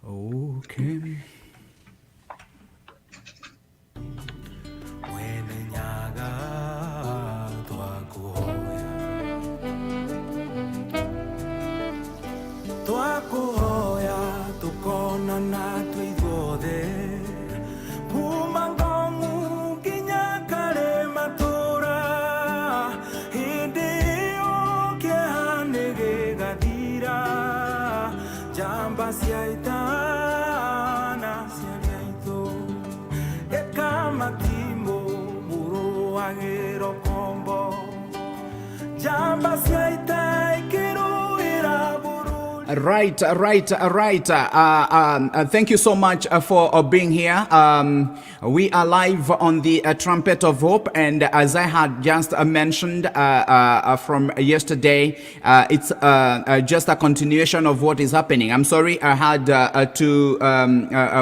Okay. Twakuhoya tukonana twithuothe kuma ngongu nginya kare matura hindi iyo kĩeha nĩgĩgathira njamba ciaitana ciarĩ aitũ ĩkamatimũ mũrũagĩro kombo njamba ciaita ikĩrũĩra Right. Thank you so much for being here. We are live on the Trumpet of Hope, and as I had just mentioned from yesterday, it's just a continuation of what is happening. I'm sorry I had to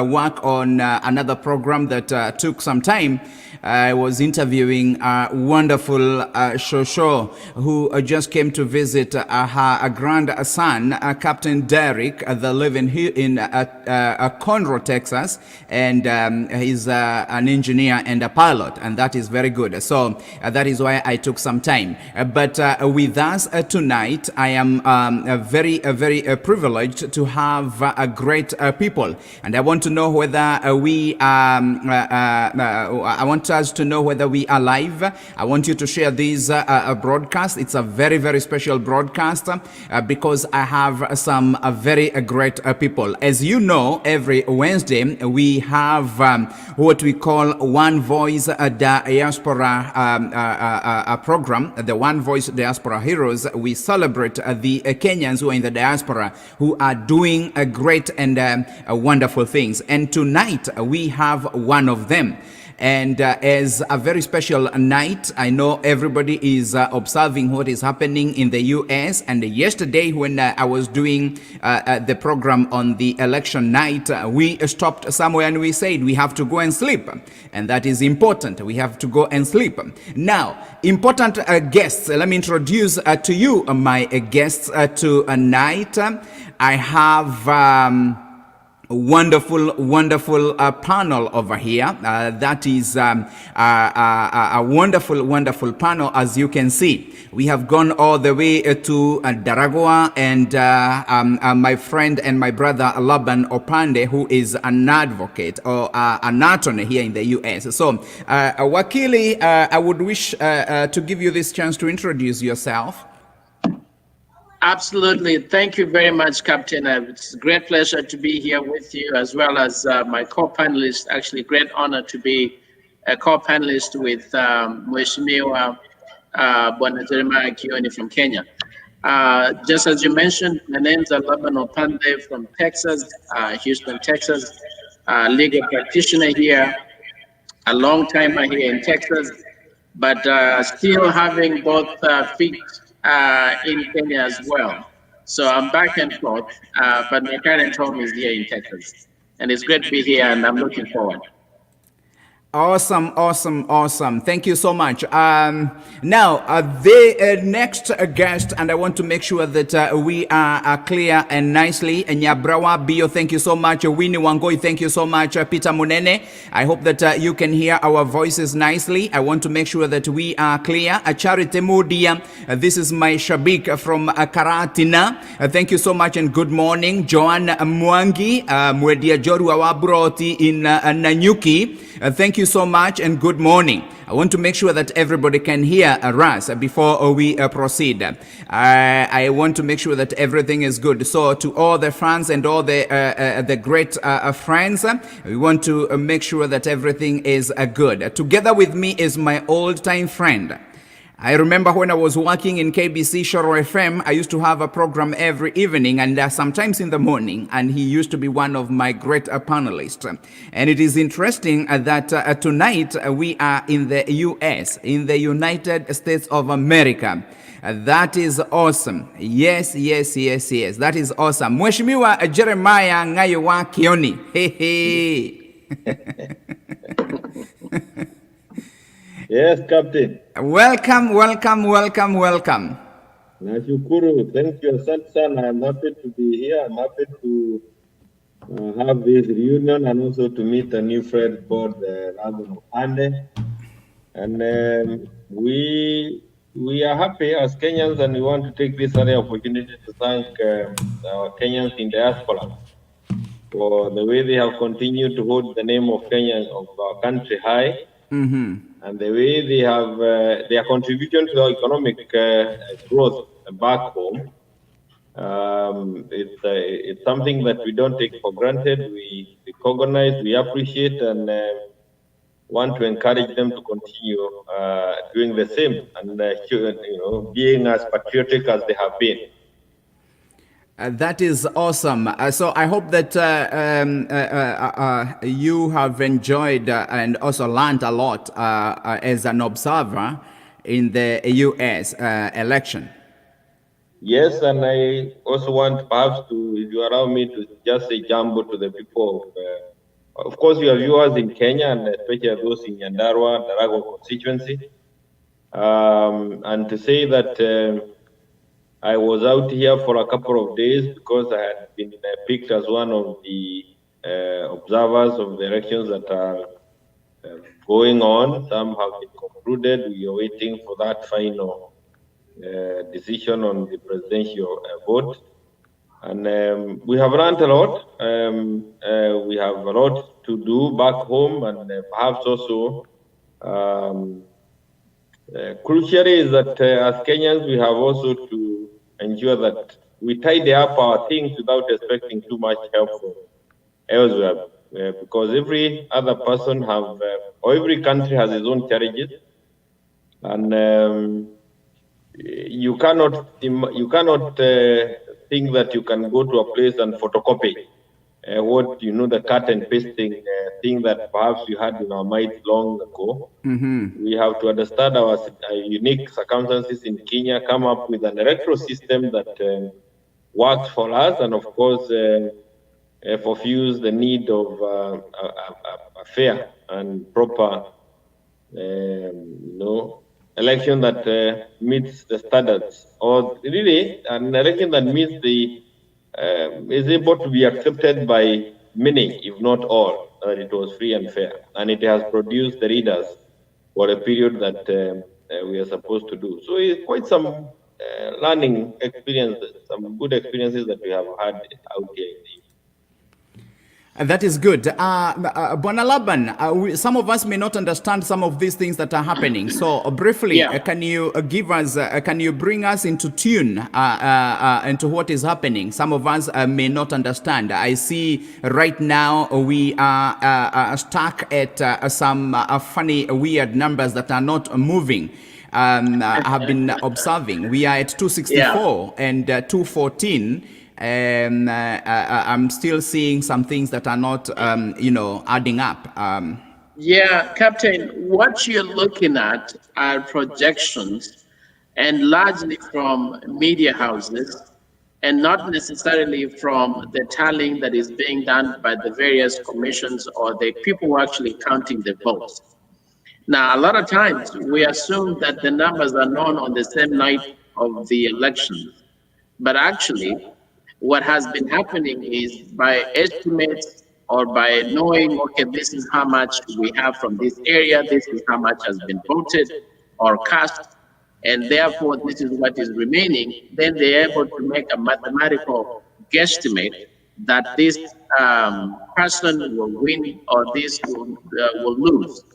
work on another program that took some time. I was interviewing a wonderful Shosho who just came to visit her grandson, Captain Derek. They live in Conroe, Texas, and he's an engineer and a pilot, and that is very good. So that is why I took some time. But with us tonight, I am very privileged to have great people, and I want to know whether I want us to know whether we are live. I want you to share this broadcast. It's a very special broadcast because I have some very great people. As you know, every Wednesday we have what we call One Voice Diaspora program, the One Voice Diaspora Heroes. We celebrate the Kenyans who are in the diaspora who are doing great and wonderful things. And tonight we have one of them. And as a very special night, I know everybody is observing what is happening in the US. And yesterday when I was doing the program on the election night, we stopped somewhere and we said we have to go and sleep. And that is important. We have to go and sleep. Now, important guests. Let me introduce to you my guests tonight. I have wonderful panel over here. That is a wonderful panel. As you can see, we have gone all the way to Ndaragwa, and my friend and my brother Laban Opande, who is an advocate or an attorney here in the US. So Wakili, I would wish to give you this chance to introduce yourself. Absolutely. Thank you very much, Captain. It's a great pleasure to be here with you, as well as my co-panelist. Actually, great honor to be a co-panelist with Mheshimiwa Bwana Jeremiah Kioni from Kenya. Just as you mentioned, my name's Laban Opande from Texas, Houston, Texas, legal practitioner here, a long timer here in Texas, but still having both feet in Kenya as well. So I'm back and forth, but my current home is here in Texas. And it's great to be here, and I'm looking forward. Awesome. Thank you so much. Now, the next guest, and I want to make sure that we are clear and nicely. Nyabrawa Bio, thank you so much. Winnie Wangoi, thank you so much. Peter Munene, I hope that you can hear our voices nicely. I want to make sure that we are clear. Charity Mudia, this is my Shabik from Karatina. Thank you so much and good morning. Joan Mwangi, Mwedia Joru Awabroti in Nanyuki. Thank you so much and good morning. I want to make sure that everybody can hear us before we proceed. I want to make sure that everything is good. So to all the fans and all the great friends, we want to make sure that everything is good. Together with me is my old-time friend. I remember when I was working in KBC Shoro FM, I used to have a program every evening and sometimes in the morning, and he used to be one of my great panelists. And it is interesting that tonight we are in the US, in the United States of America. That is awesome. Yes. That is awesome. Mheshimiwa Jeremiah Ngayowa Kioni. Hey. Yes, Captain. Welcome, welcome, welcome, welcome. Nashukuru. Thank you, asante sana. I'm happy to be here. I'm happy to have this reunion and also to meet a new friend called Laban Opande. And we are happy as Kenyans, and we want to take this early opportunity to thank our Kenyans in diaspora for the way they have continued to hold the name of Kenya, of our country high, and the way they have their contribution to our economic growth back home. It's something that we don't take for granted. We recognize, we appreciate, and want to encourage them to continue doing the same and being as patriotic as they have been. That is awesome. So I hope that you have enjoyed and also learned a lot as an observer in the US election. Yes, and I also want perhaps to, if you allow me to just say jambo to the people. Of course, you have viewers in Kenya, and especially those in Ndaragwa constituency. And to say that I was out here for a couple of days because I had been picked as one of the observers of the elections that are going on. Some have been concluded. We are waiting for that final decision on the presidential vote. And we have learned a lot. We have a lot to do back home, and perhaps also crucially is that as Kenyans, we have also to ensure that we tidy up our things without expecting too much help from elsewhere, because every other person have, or every country has its own challenges, and you cannot think that you can go to a place and photocopy what the cut and pasting thing that perhaps we had in our minds long ago. We have to understand our unique circumstances in Kenya, come up with an electoral system that works for us, and of course fulfills the need of a fair and proper election that meets the standards, or really an election that meets the is able to be accepted by many, if not all, that it was free and fair, and it has produced the leaders for a period that we are supposed to do. So it's quite some learning experiences, some good experiences that we have had out here in the That is good. Bwana Laban, some of us may not understand some of these things that are happening. So briefly, can you give us, can you bring us into tune into what is happening? Some of us may not understand. I see right now we are stuck at some funny, weird numbers that are not moving. Have been observing. We are at 264 and 214. I'm still seeing some things that are not, adding up. Yeah, Captain, what you're looking at are projections, and largely from media houses, and not necessarily from the tallying that is being done by the various commissions or the people who are actually counting the votes. Now, a lot of times we assume that the numbers are known on the same night of the election, but actually, what has been happening is by estimates or by knowing, okay, this is how much we have from this area, this is how much has been voted or cast, and therefore this is what is remaining, then they're able to make a mathematical guesstimate that this person will win or this will lose.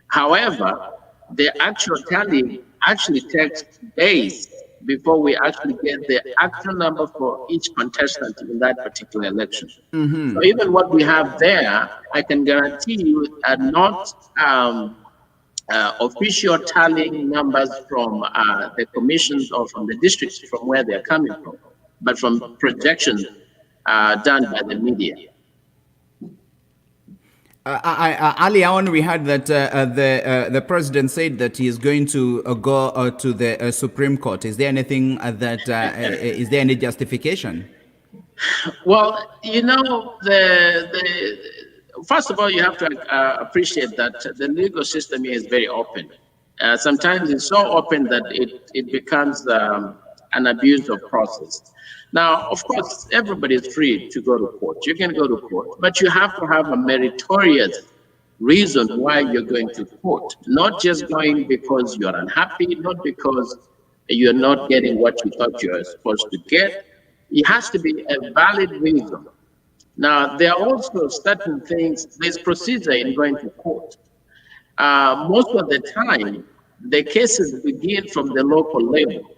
However, the actual tally actually takes days before we actually get the actual number for each contestant in that particular election. So even what we have there, I can guarantee you are not official tallying numbers from the commissions or from the districts from where they're coming from, but from projections done by the media. Early on, we heard that the president said that he is going to go to the Supreme Court. Is there anything that is there any justification? Well, first of all, you have to appreciate that the legal system here is very open. Sometimes it's so open that it becomes an abuse of process. Now, of course, everybody is free to go to court. You can go to court, but you have to have a meritorious reason why you're going to court, not just going because you're unhappy, not because you're not getting what you thought you were supposed to get. It has to be a valid reason. Now, there are also certain things, there's procedure in going to court. Most of the time, the cases begin from the local level.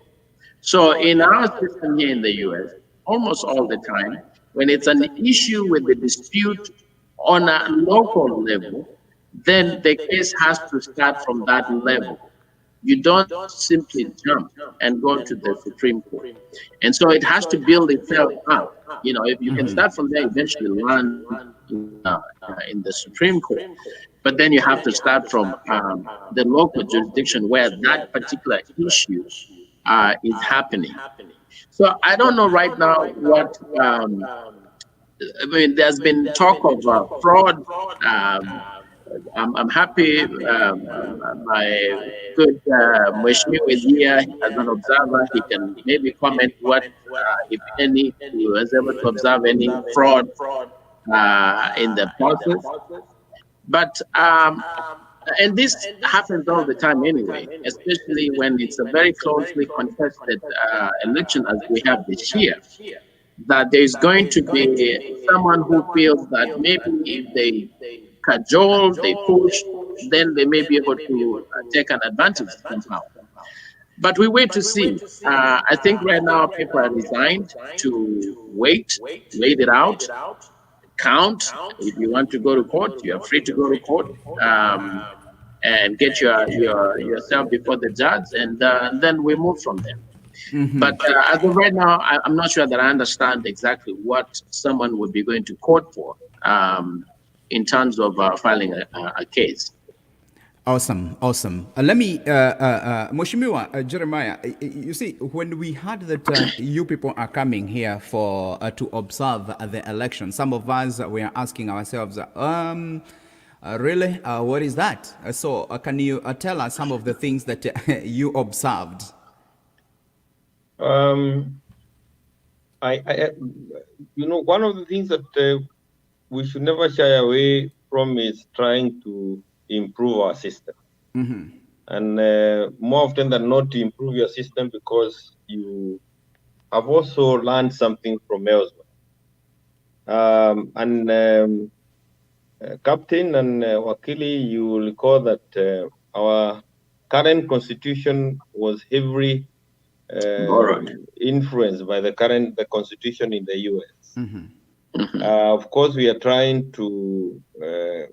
So in our system here in the US, almost all the time, when it's an issue with the dispute on a local level, then the case has to start from that level. You don't simply jump and go to the Supreme Court. And so it has to build itself up. You know, if you can start from there, eventually land in the Supreme Court. But then you have to start from the local jurisdiction where that particular issue is happening. So I don't know right now what I mean. There's been talk of fraud. I'm happy my good Mheshimiwa is here as an observer. He can maybe comment what, if any, he was able to observe any fraud in the process. But and this happens all the time anyway, especially when it's a very closely contested election as we have this year. That there's going to be someone who feels that maybe if they cajole, they push, then they may be able to take an advantage somehow. But we wait to see. I think right now people are resigned to wait it out, count. If you want to go to court, you are free to go to court and get yourself before the judge, and then we move from there. But as of right now, I'm not sure that I understand exactly what someone would be going to court for in terms of filing a case. Awesome. Let me, Mheshimiwa Jeremiah, you see, when we heard that you people are coming here for to observe the election, some of us were asking ourselves, really, what is that? So can you tell us some of the things that you observed? One of the things that we should never shy away from is trying to improve our system. And more often than not, to improve your system because you have also learned something from elsewhere. Captain and Wakili, you will recall that our current constitution was heavily influenced by the constitution in the US. Of course, we are trying to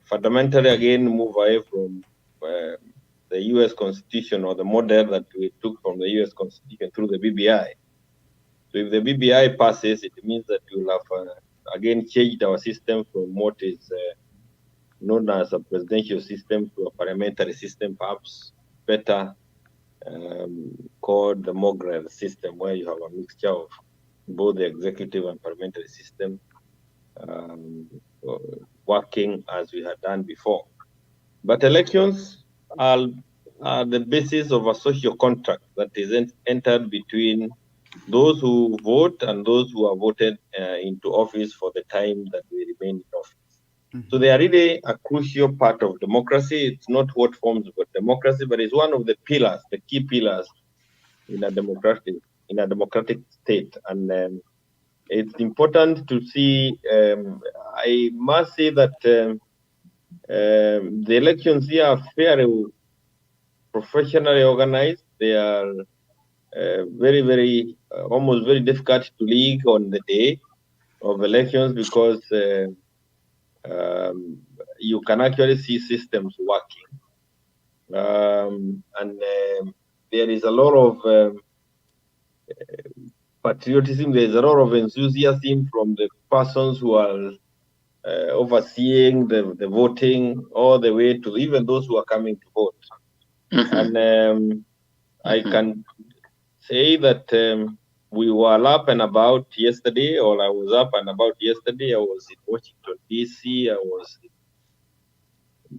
fundamentally again move away from the US Constitution or the model that we took from the US Constitution through the BBI. So if the BBI passes, it means that we will have again changed our system from what is known as a presidential system to a parliamentary system, perhaps better called the Mogren system, where you have a mixture of both the executive and parliamentary system working as we had done before. But elections are the basis of a social contract that is entered between those who vote and those who are voted into office for the time that we remain in office. So they are really a crucial part of democracy. It's not what forms democracy, but it's one of the pillars, the key pillars in a democratic state. And it's important to see. I must say that the elections here are fairly professionally organized. They are almost very difficult to leak on the day of elections because you can actually see systems working. And there is a lot of patriotism, there is a lot of enthusiasm from the persons who are overseeing the voting, all the way to even those who are coming to vote. And I can say that we were up and about yesterday, or I was up and about yesterday. I was in Washington, D.C., I was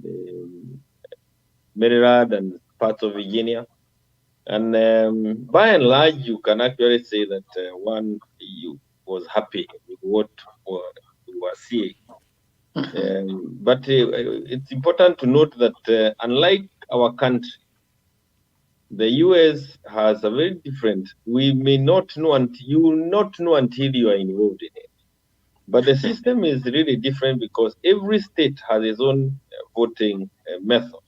in Maryland and parts of Virginia. And by and large, you can actually say that you was happy with what we were seeing. But it's important to note that unlike our country, the US has a very different. We may not know until you will not know until you are involved in it. But the system is really different because every state has its own voting method.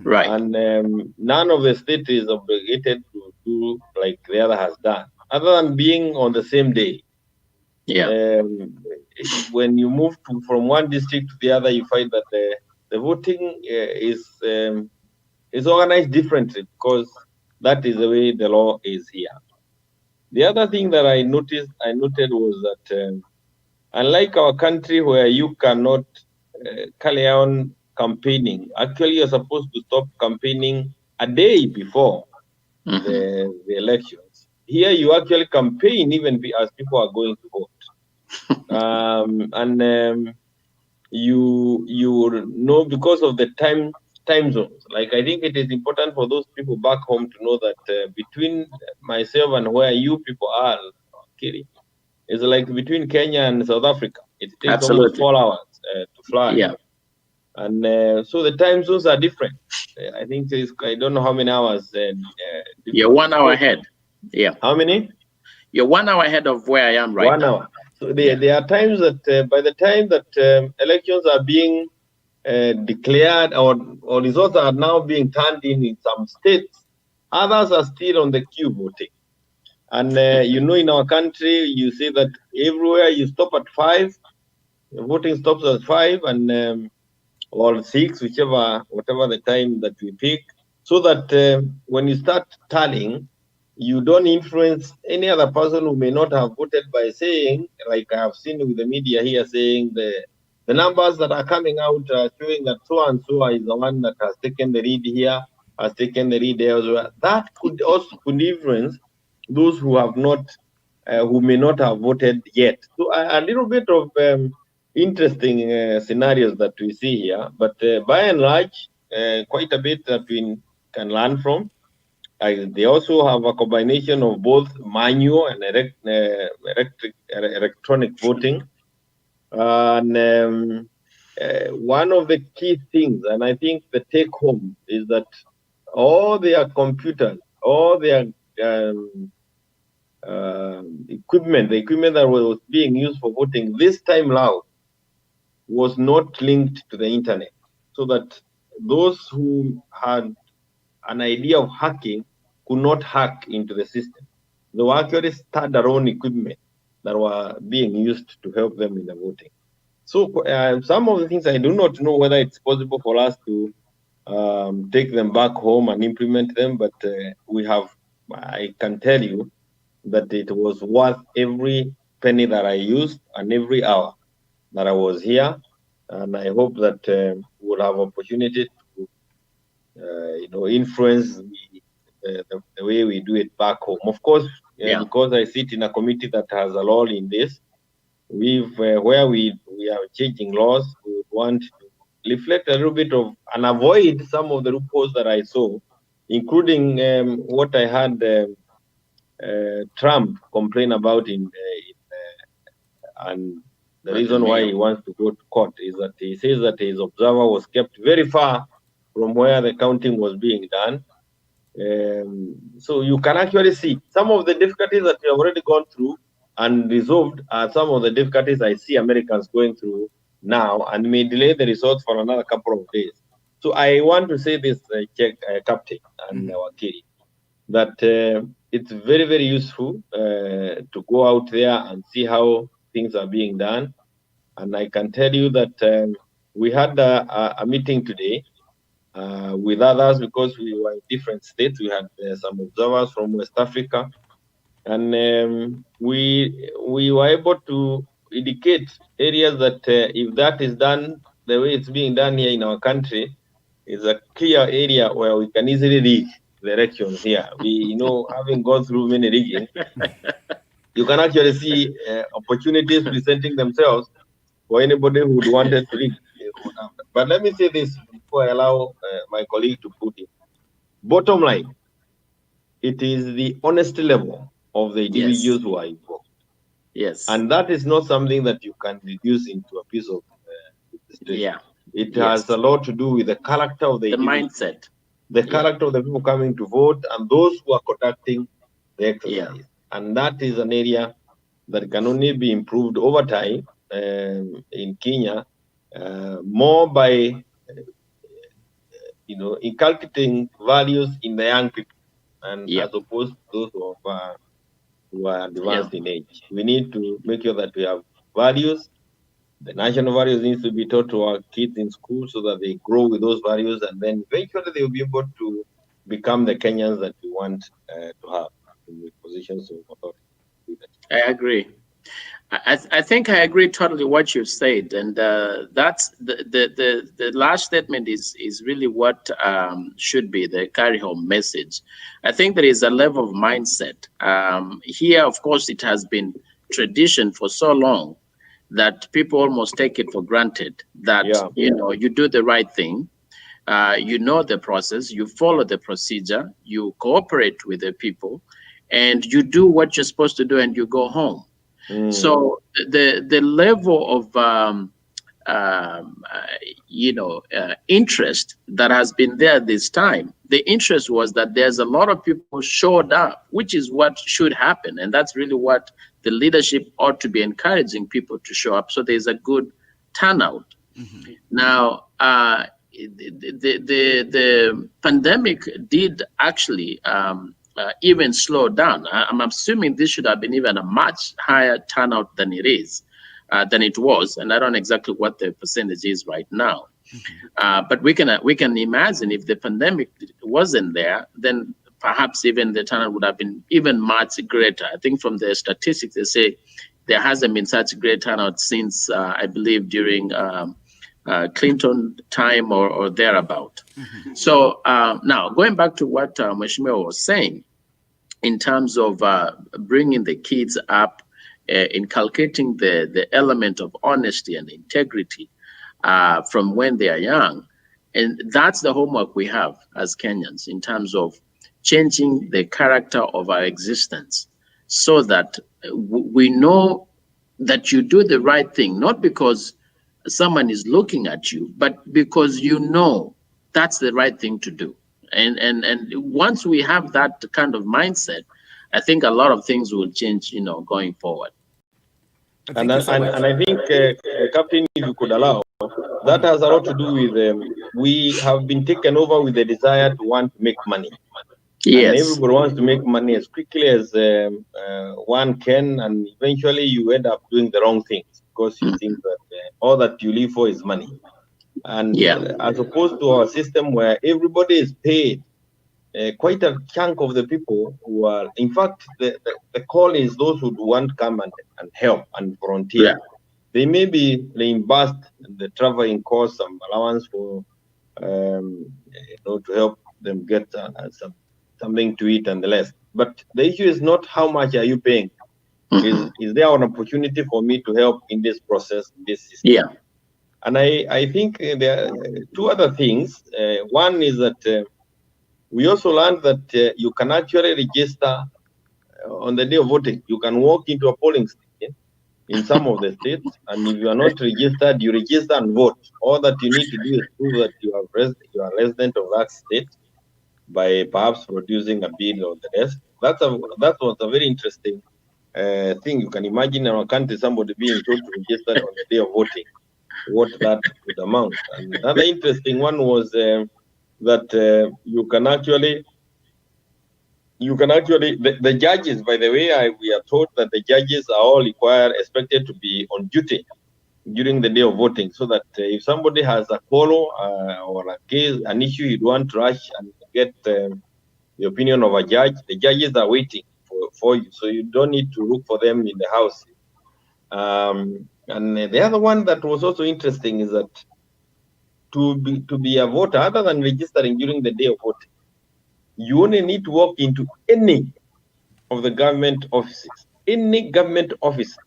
Right. And none of the state is obligated to do like the other has done, other than being on the same day. Yeah. When you move from one district to the other, you find that the voting is organized differently because that is the way the law is here. The other thing that I noted was that unlike our country where you cannot carry on campaigning, actually you're supposed to stop campaigning a day before the elections. Here you actually campaign even as people are going to vote. And you know, because of the time zones. Like, I think it is important for those people back home to know that between myself and where you people are, Kiri, is like between Kenya and South Africa. It takes almost Absolutely. 4 hours to fly. Yeah. And so the time zones are different. I think I don't know how many hours. You're 1 hour ahead. Yeah. How many? You're 1 hour ahead of where I am right 1 now. hour. So there are times that by the time that elections are being declared or results are now being turned in some states, others are still on the queue voting. And in our country, you see that everywhere you stop at 5, voting stops at 5, and or 6, whatever the time that we pick, so that when you start tallying, you don't influence any other person who may not have voted by saying, like I have seen with the media here, saying the numbers that are coming out are showing that so and so is the one that has taken the lead here, has taken the lead elsewhere. That could influence those who have not, who may not have voted yet. So a little bit of interesting scenarios that we see here, but by and large, quite a bit that we can learn from. They also have a combination of both manual and electronic voting. And one of the key things, and I think the take home, is that all their computers, all their equipment, the equipment that was being used for voting this time loud was not linked to the internet, so that those who had an idea of hacking could not hack into the system. They were actually start their own equipment that were being used to help them in the voting. So some of the things I do not know whether it's possible for us to take them back home and implement them, but I can tell you that it was worth every penny that I used and every hour that I was here. And I hope that we'll have opportunity to, influence the way we do it back home. Of course, because I sit in a committee that has a role in this, where we are changing laws, we would want to reflect a little bit of and avoid some of the loopholes that I saw, including what I had Trump complain about and the reason why he wants to go to court is that he says that his observer was kept very far from where the counting was being done. So you can actually see some of the difficulties that we have already gone through and resolved are some of the difficulties I see Americans going through now and may delay the results for another couple of days. So I want to say this, Captain and Wakiri, that it's very, very useful to go out there and see how things are being done. And I can tell you that we had a meeting today with others because we were in different states. We had some observers from West Africa, and we were able to indicate areas that if that is done the way it's being done here in our country, is a clear area where we can easily rig the elections here. We, having gone through many rigging, you can actually see opportunities presenting themselves for anybody who would wanted to rig. But let me say this before I allow my colleague to put it. Bottom line, it is the honesty level of the individuals who are involved. Yes. And that is not something that you can reduce into a piece of administration. Yeah. It has a lot to do with the character of the mindset, the character of the people coming to vote, and those who are conducting the exercise. And that is an area that can only be improved over time in Kenya, more by inculcating values in the young people, and as opposed to those who are advanced in age. We need to make sure that we have values. The national values needs to be taught to our kids in school so that they grow with those values, and then eventually they will be able to become the Kenyans that we want to have in the positions of authority. I agree. I think I agree totally what you've said, and that's the last statement is really what should be the carry home message. I think there is a level of mindset here. Of course, it has been tradition for so long that people almost take it for granted that you do the right thing, you know the process, you follow the procedure, you cooperate with the people, and you do what you're supposed to do, and you go home. So the level of interest that has been there this time, the interest was that there's a lot of people showed up, which is what should happen, and that's really what the leadership ought to be encouraging people to show up. So there's a good turnout. Now, the pandemic did actually even slow down. I'm assuming this should have been even a much higher turnout than it is, than it was, and I don't know exactly what the percentage is right now. But we can imagine if the pandemic wasn't there, then perhaps even the turnout would have been even much greater. I think from the statistics they say there hasn't been such a great turnout since I believe during Clinton time or thereabout. So now going back to what Mheshimiwa was saying, in terms of bringing the kids up, inculcating the element of honesty and integrity from when they are young. And that's the homework we have as Kenyans in terms of changing the character of our existence so that we know that you do the right thing, not because someone is looking at you, but because you know that's the right thing to do. And once we have that kind of mindset, I think a lot of things will change, going forward. And I think, Captain, if you could allow, that has a lot to do with we have been taken over with the desire to want to make money. Yes. And everybody wants to make money as quickly as one can, and eventually you end up doing the wrong things because you think that all that you live for is money. And as opposed to our system where everybody is paid, quite a chunk of the people who are, in fact, the call is those who want to come and help and volunteer. They may be reimbursed the traveling costs, some allowance for, to help them get something to eat and the rest. But the issue is not how much are you paying. Is there an opportunity for me to help in this process, in this system? And I think there are two other things. One is that we also learned that you can actually register on the day of voting. You can walk into a polling station in some of the states, and if you are not registered, you register and vote. All that you need to do is prove that you are a resident of that state by perhaps producing a bill or the rest. That was a very interesting thing. You can imagine in our country somebody being told to register on the day of voting, what that would amount. And another interesting one was that you can actually the judges, by the way, we are told that the judges are all expected to be on duty during the day of voting, so that if somebody has a call or a case, an issue, you'd want to rush and get the opinion of a judge, the judges are waiting for you, so you don't need to look for them in the house. And the other one that was also interesting is that to be a voter, other than registering during the day of voting, you only need to walk into any of the government offices, any government office,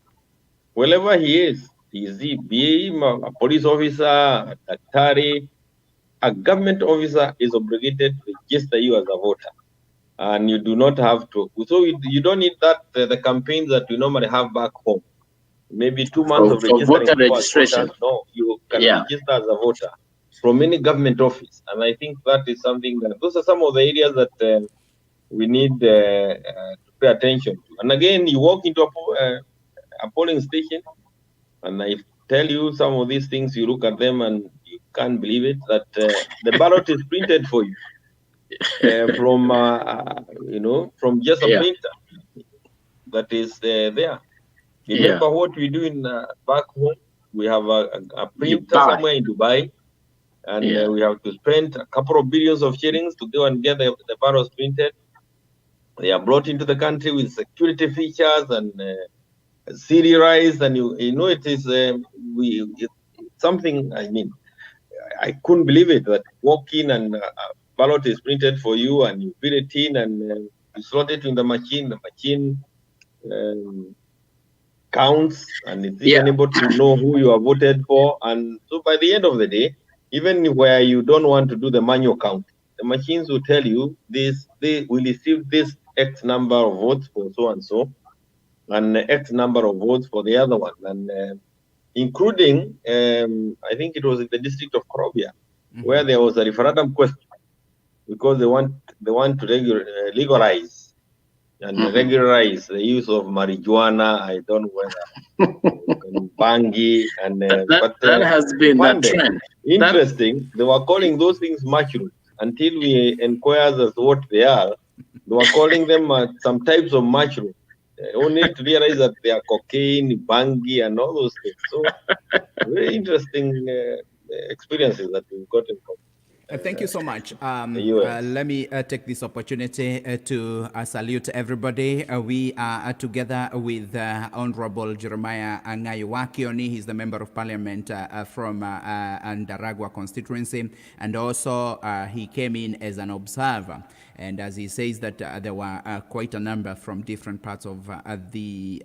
wherever he is he a police officer, a daktari, a government officer is obligated to register you as a voter, and you do not have to. So you don't need that the campaigns that we normally have back home. Maybe 2 months of For registering voter people as registration. voters. No, you can Yeah. register as a voter from any government office, and I think that is something that those are some of the areas that we need to pay attention to. And again, you walk into a polling station, and I tell you some of these things, you look at them and you can't believe it, that the ballot is printed for you from just a printer that is there. Remember what we do in back home? We have a printer somewhere in Dubai, and we have to spend a couple of billions of shillings to go and get the ballots printed. They are brought into the country with security features and serialized, and you know it is it's something. I mean, I couldn't believe it that walk in and a ballot is printed for you, and you fill it in and you slot it in the machine. The machine counts, and it's even able to know who you are voted for. And so by the end of the day, even where you don't want to do the manual count, the machines will tell you this: they will receive this X number of votes for so and so, and X number of votes for the other one, and including I think it was in the district of Korobia, where there was a referendum question because they want to legalize and regularize the use of marijuana. I don't know whether bangi and that has been a trend. Interesting. They were calling those things mushrooms until we inquired as to what they are. They were calling them some types of mushrooms. Only to realize that they are cocaine, bangi, and all those things. So very interesting experiences that we've gotten from. Thank you so much. Let me take this opportunity to salute everybody. We are together with Honorable Jeremiah Ngaiwa Kioni. He's the Member of Parliament from Ndaragwa Constituency, and also he came in as an observer. And as he says that there were quite a number from different parts of the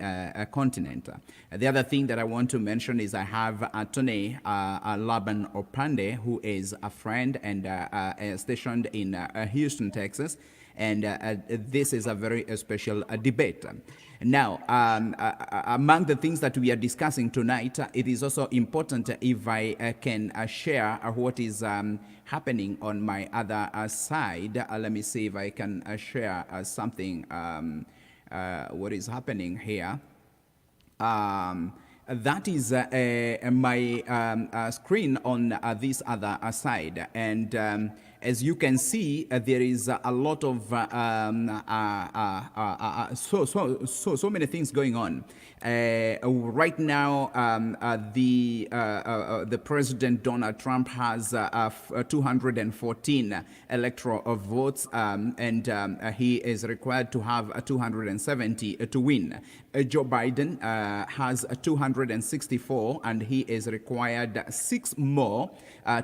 continent. The other thing that I want to mention is I have Attorney Laban Opande, who is a friend and stationed in Houston, Texas. And this is a very special debate. Now, among the things that we are discussing tonight, it is also important if I can share what is happening on my other side. Let me see if I can share something, what is happening here. That is my screen on this other side. And as you can see, there is a lot of so many things going on. Right now, the President Donald Trump has 214 electoral votes, and he is required to have 270 to win. Joe Biden has 264, and he is required 6 more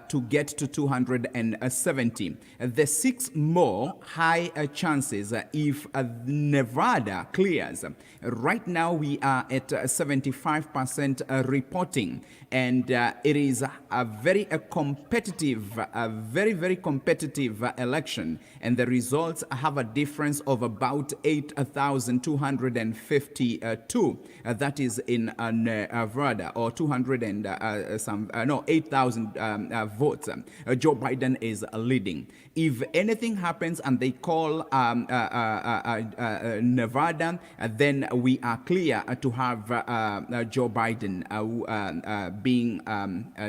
to get to 270. The 6 more high chances if Nevada clears. Right now we are at 75% reporting, and it is a very competitive, very competitive election, and the results have a difference of about 8,252. That is in Nevada, or 200 and 8,000 votes. Joe Biden is leading. If anything happens and they call Nevada, then we are clear to have Joe Biden being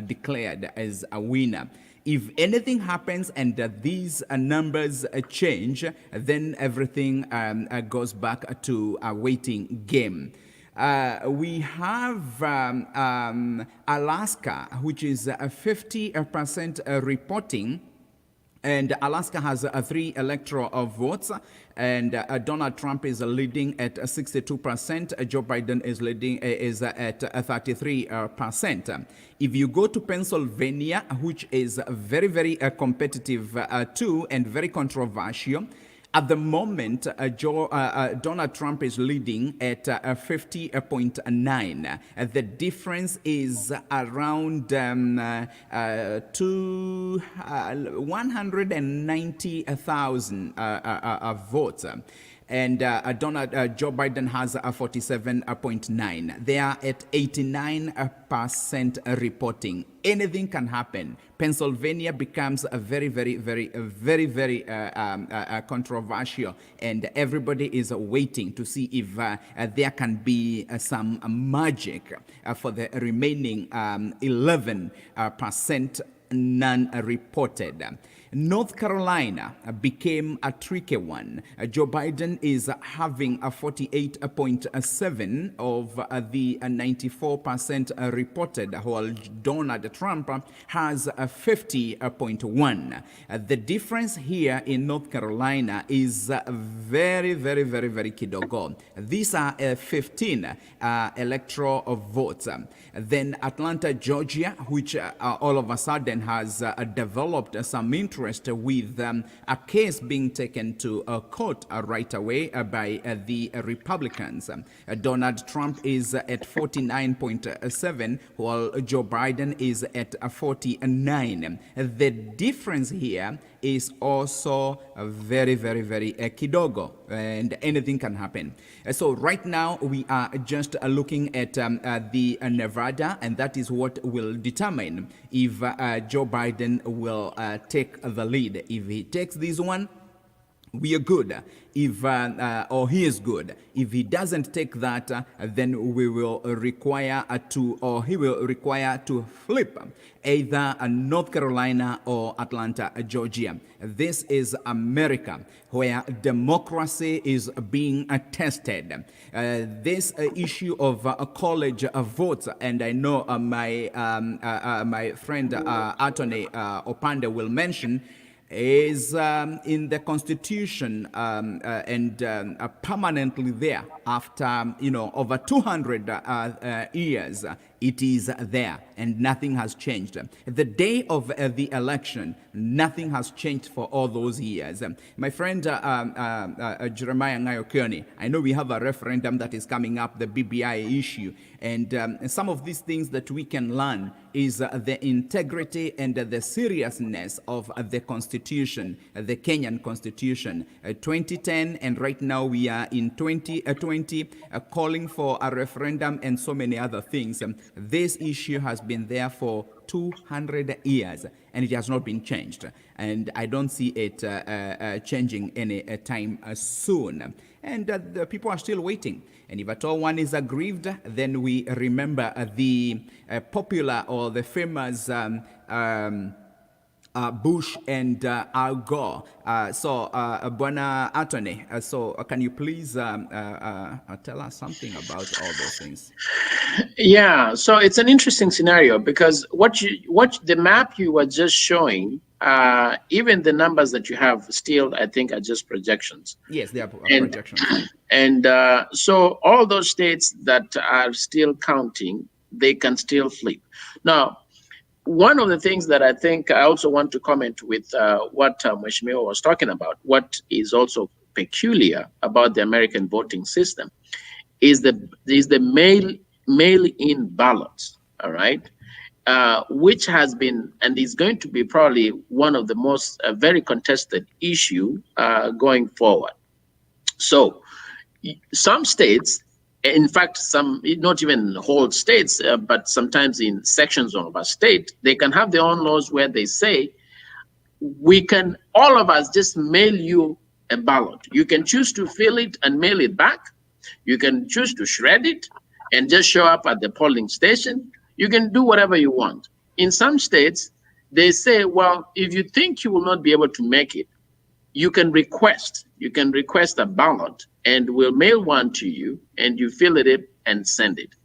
declared as a winner. If anything happens and these numbers change, then everything goes back to a waiting game. We have Alaska, which is 50% reporting. And Alaska has 3 electoral votes, and Donald Trump is leading at 62%. Joe Biden is leading at 33%. If you go to Pennsylvania, which is very competitive too, and very controversial, At the moment, Donald Trump is leading at 50.9. The difference is around 190,000 votes. And Joe Biden has 47.9. They are at 89% reporting. Anything can happen. Pennsylvania becomes a very controversial, and everybody is waiting to see if there can be some magic for the remaining 11% non-reported. North Carolina became a tricky one. Joe Biden is having a 48.7 of the 94% reported, while Donald Trump has a 50.1. The difference here in North Carolina is very kidogo. These are 15 electoral votes. Then Atlanta, Georgia, which all of a sudden has developed some interest with a case being taken to court right away by the Republicans. Donald Trump is at 49.7, while Joe Biden is at 49. The difference here is also very kidogo, and anything can happen. So right now we are just looking at the Nevada, and that is what will determine if Joe Biden will take the lead. If he takes this one, we are good. If or he is good. If he doesn't take that, then we will require he will require to flip either North Carolina or Atlanta, Georgia. This is America, where democracy is being tested. This issue of college votes, and I know my friend Attorney Opande will mention, is in the Constitution and permanently there after over 200 years. It is there and nothing has changed. The day of the election, nothing has changed for all those years. My friend Jeremiah Kioni, I know we have a referendum that is coming up, the BBI issue, and some of these things that we can learn is the integrity and the seriousness of the Constitution, the Kenyan Constitution, 2010, and right now we are in 2020, calling for a referendum and so many other things. This issue has been there for 200 years and it has not been changed, and I don't see it changing any time soon, and the people are still waiting. And if at all one is aggrieved, then we remember the popular or the famous Bush and Al Gore. So, Bwana Attorney, so can you please tell us something about all those things? Yeah, so it's an interesting scenario because what the map you were just showing, even the numbers that you have still, I think, are just projections. Yes, they are projections. And so all those states that are still counting, they can still flip. Now, one of the things that I think I also want to comment with what Mheshimiwa was talking about, what is also peculiar about the American voting system is the mail-in ballots, all right, which has been and is going to be probably one of the most very contested issue going forward. So some states, in fact, some, not even whole states, but sometimes in sections of a state, they can have their own laws where they say, we can, all of us, just mail you a ballot. You can choose to fill it and mail it back. You can choose to shred it and just show up at the polling station. You can do whatever you want. In some states, they say, well, if you think you will not be able to make it, you can request a ballot and we'll mail one to you and you fill it in and send it.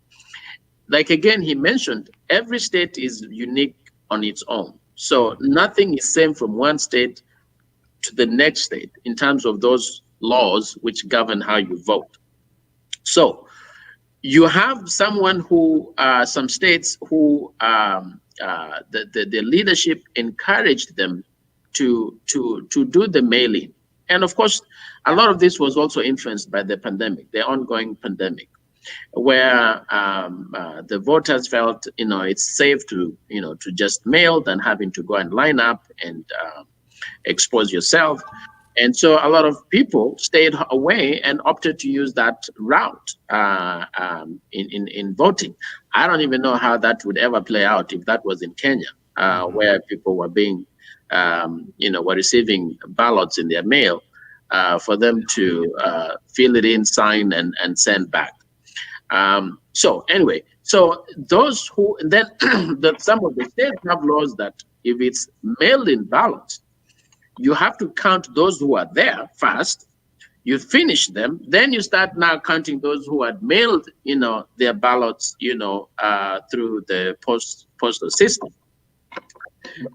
Like again, he mentioned, every state is unique on its own. So nothing is same from one state to the next state in terms of those laws which govern how you vote. So you have someone who, some states who the leadership encouraged them to do the mailing. And of course, a lot of this was also influenced by the pandemic, the ongoing pandemic, where the voters felt, it's safe to, to just mail than having to go and line up and expose yourself. And so a lot of people stayed away and opted to use that route in voting. I don't even know how that would ever play out if that was in Kenya, where people were being, were receiving ballots in their mail for them to fill it in, sign, and send back. So anyway, so those who then some of the states have laws that if it's mail-in ballots, you have to count those who are there first. You finish them, then you start now counting those who had mailed, their ballots, through the postal system.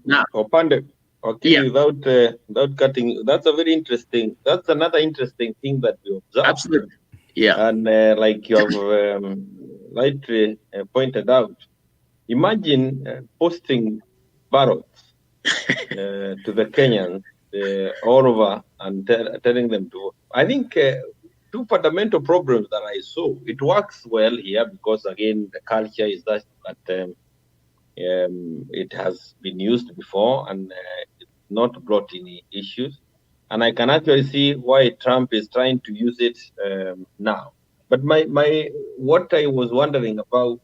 Now, Opande, okay, yeah, without cutting, that's another interesting thing that we observe. Absolutely, yeah. And like you have rightly pointed out, imagine posting ballots to the Kenyans all over and telling them to vote. I think two fundamental problems that I saw. It works well here because, again, the culture is that it has been used before and it's not brought any issues. And I can actually see why Trump is trying to use it now. But what I was wondering about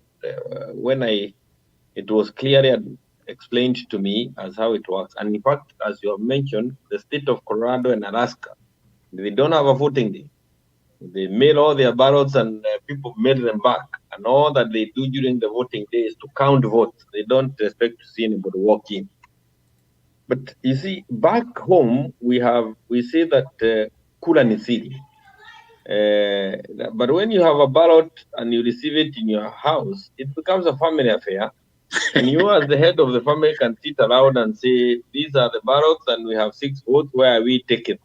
when it was clearly explained to me as how it works. And in fact, as you have mentioned, the state of Colorado and Alaska, they don't have a voting day. They mail all their ballots and people mail them back. And all that they do during the voting day is to count votes. They don't expect to see anybody walk in. But you see, back home, we say that kula ni siri. But when you have a ballot and you receive it in your house, it becomes a family affair. And you, as the head of the family, can sit around and say, these are the ballots and we have 6 votes, where we take it.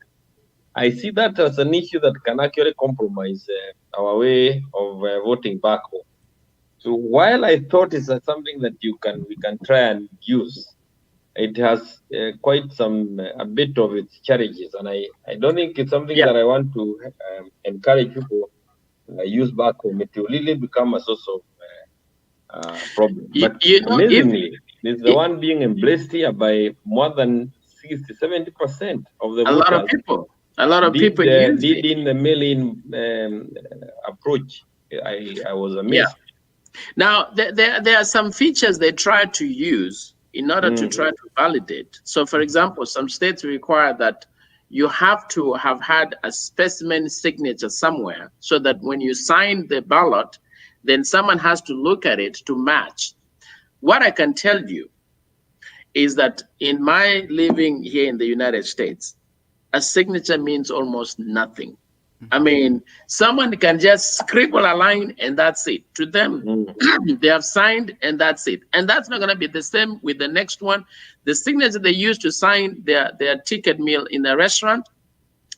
I see that as an issue that can actually compromise our way of voting back home. So while I thought it's something that we can try and use, it has quite a bit of its challenges, and I don't think it's something that I want to encourage people use back home. It will really become a source of problem. But amazingly, it's the one being embraced here by more than 60-70% of the voters. A lot of people did in the mail-in approach. I was amazed. Yeah. Now there are some features they try to use in order to try to validate. So, for example, some states require that you have to have had a specimen signature somewhere, so that when you sign the ballot, then someone has to look at it to match. What I can tell you is that in my living here in the United States, a signature means almost nothing. I mean, someone can just scribble a line and that's it. To them, they have signed and that's it. And that's not going to be the same with the next one. The signature they use to sign their ticket meal in a restaurant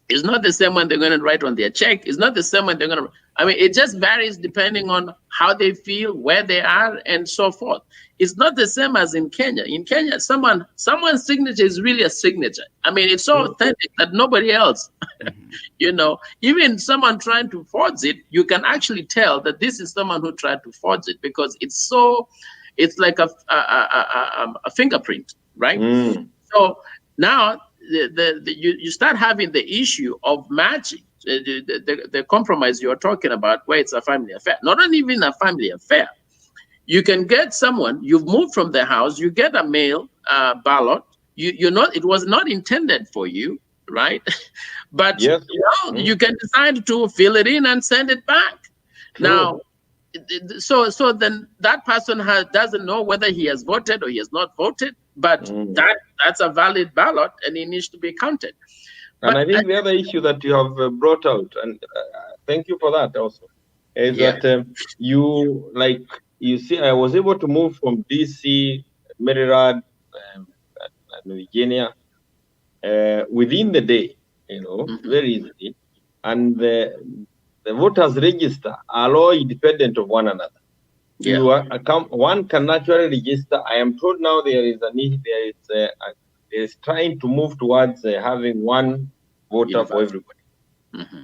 is not the same one they're going to write on their check. It's not the same one they're going to, I mean, it just varies depending on how they feel, where they are, and so forth. It's not the same as in Kenya. In Kenya, someone's signature is really a signature. I mean, it's so authentic that nobody else, even someone trying to forge it, you can actually tell that this is someone who tried to forge it, because it's like a fingerprint, right? So now you start having the issue of matching the compromise you're talking about, where it's a family affair. Not even a family affair. You can get someone, you've moved from the house, you get a mail ballot, it was not intended for you, right? But yes. You can decide to fill it in and send it back. True. Now, so then that person doesn't know whether he has voted or he has not voted, but that's a valid ballot and it needs to be counted. And I think the other issue that you have brought out, and thank you for that also, is that you see, I was able to move from DC, Maryland, and Virginia within the day, very easily. And the voters register are all independent of one another. Yeah. One can naturally register. I am told now there is trying to move towards having one voter for everybody.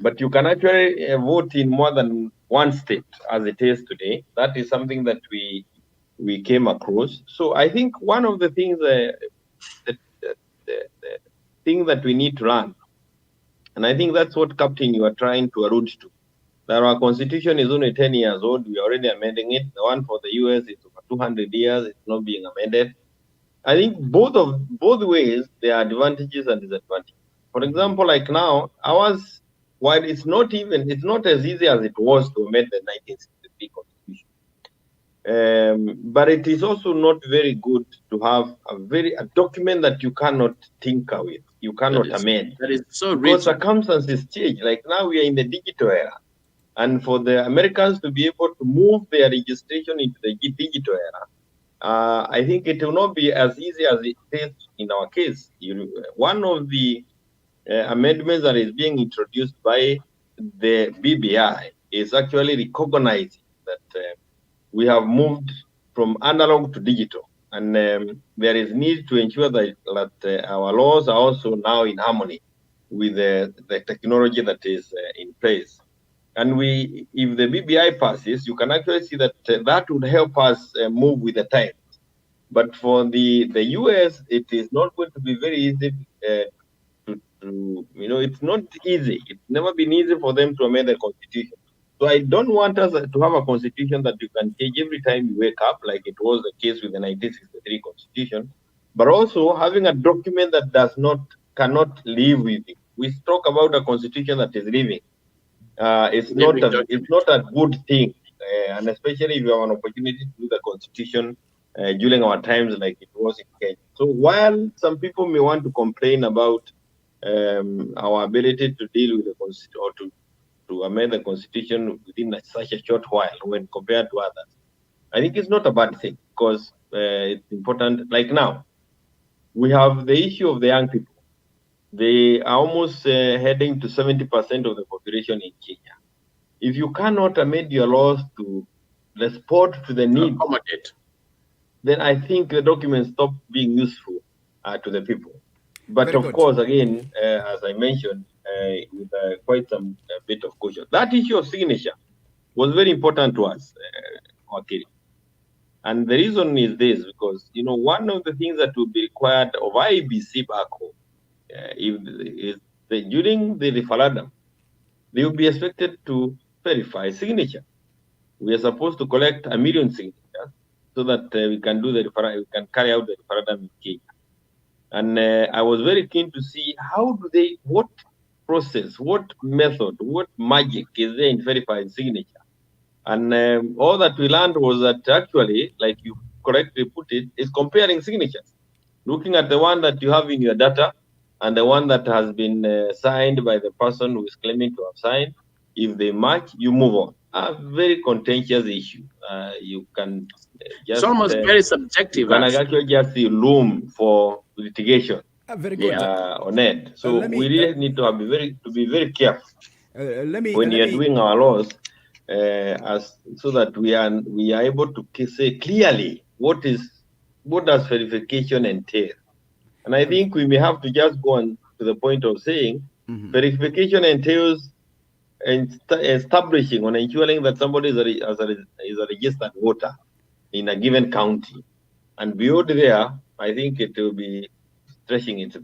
But you can actually vote in more than one state as it is today. That is something that we came across. So I think one of the things the thing that we need to learn, and I think that's what, Captain, you are trying to allude to, that our constitution is only 10 years old. We are already amending it. The one for the US is over 200 years. It's not being amended. I think both ways, there are advantages and disadvantages. For example, like now, ours, while it's not as easy as it was to amend the 1963 constitution. But it is also not very good to have a document that you cannot tinker with, you cannot amend. That is so because rigid. Circumstances change. Like now we are in the digital era. And for the Americans to be able to move their registration into the digital era, I think it will not be as easy as it is in our case. One of the amendments that is being introduced by the BBI is actually recognizing that we have moved from analog to digital, and there is need to ensure that our laws are also now in harmony with the technology that is in place. And if the BBI passes, you can actually see that that would help us move with the times. But for the US, it is not going to be very easy it's not easy. It's never been easy for them to amend the constitution. So I don't want us to have a constitution that you can change every time you wake up, like it was the case with the 1963 constitution, but also having a document that cannot live with it. We talk about a constitution that is living. It's not a good thing, and especially if you have an opportunity to do the constitution during our times like it was in Kenya. So while some people may want to complain about our ability to deal with the constitution or to amend the constitution within such a short while when compared to others, I think it's not a bad thing, because it's important. Like now, we have the issue of the young people. They are almost heading to 70% of the population in Kenya. If you cannot amend your laws to respond to the need, then I think the documents stop being useful to the people. But of course, again, as I mentioned, with quite some bit of caution. That issue of signature was very important to us, Wakili. And the reason is this, because one of the things that will be required of IBC back home, during the referendum, they will be expected to verify signature. We are supposed to collect 1 million signatures so that we can do we can carry out the referendum in Kenya. And I was very keen to see what process, what method, what magic is there in verifying signature. And all that we learned was that actually, like you correctly put it, is comparing signatures, looking at the one that you have in your data and the one that has been signed by the person who is claiming to have signed. If they match, you move on. A very contentious issue. You can just... It's almost very subjective. You can actually just see room for litigation very good. On it. So we really need to be very careful when you're doing our laws, so that we are able to say clearly what does verification entail. And I think we may have to just go on to the point of saying verification entails establishing or ensuring that somebody is a registered voter in a given county. And beyond there, I think it will be stretching it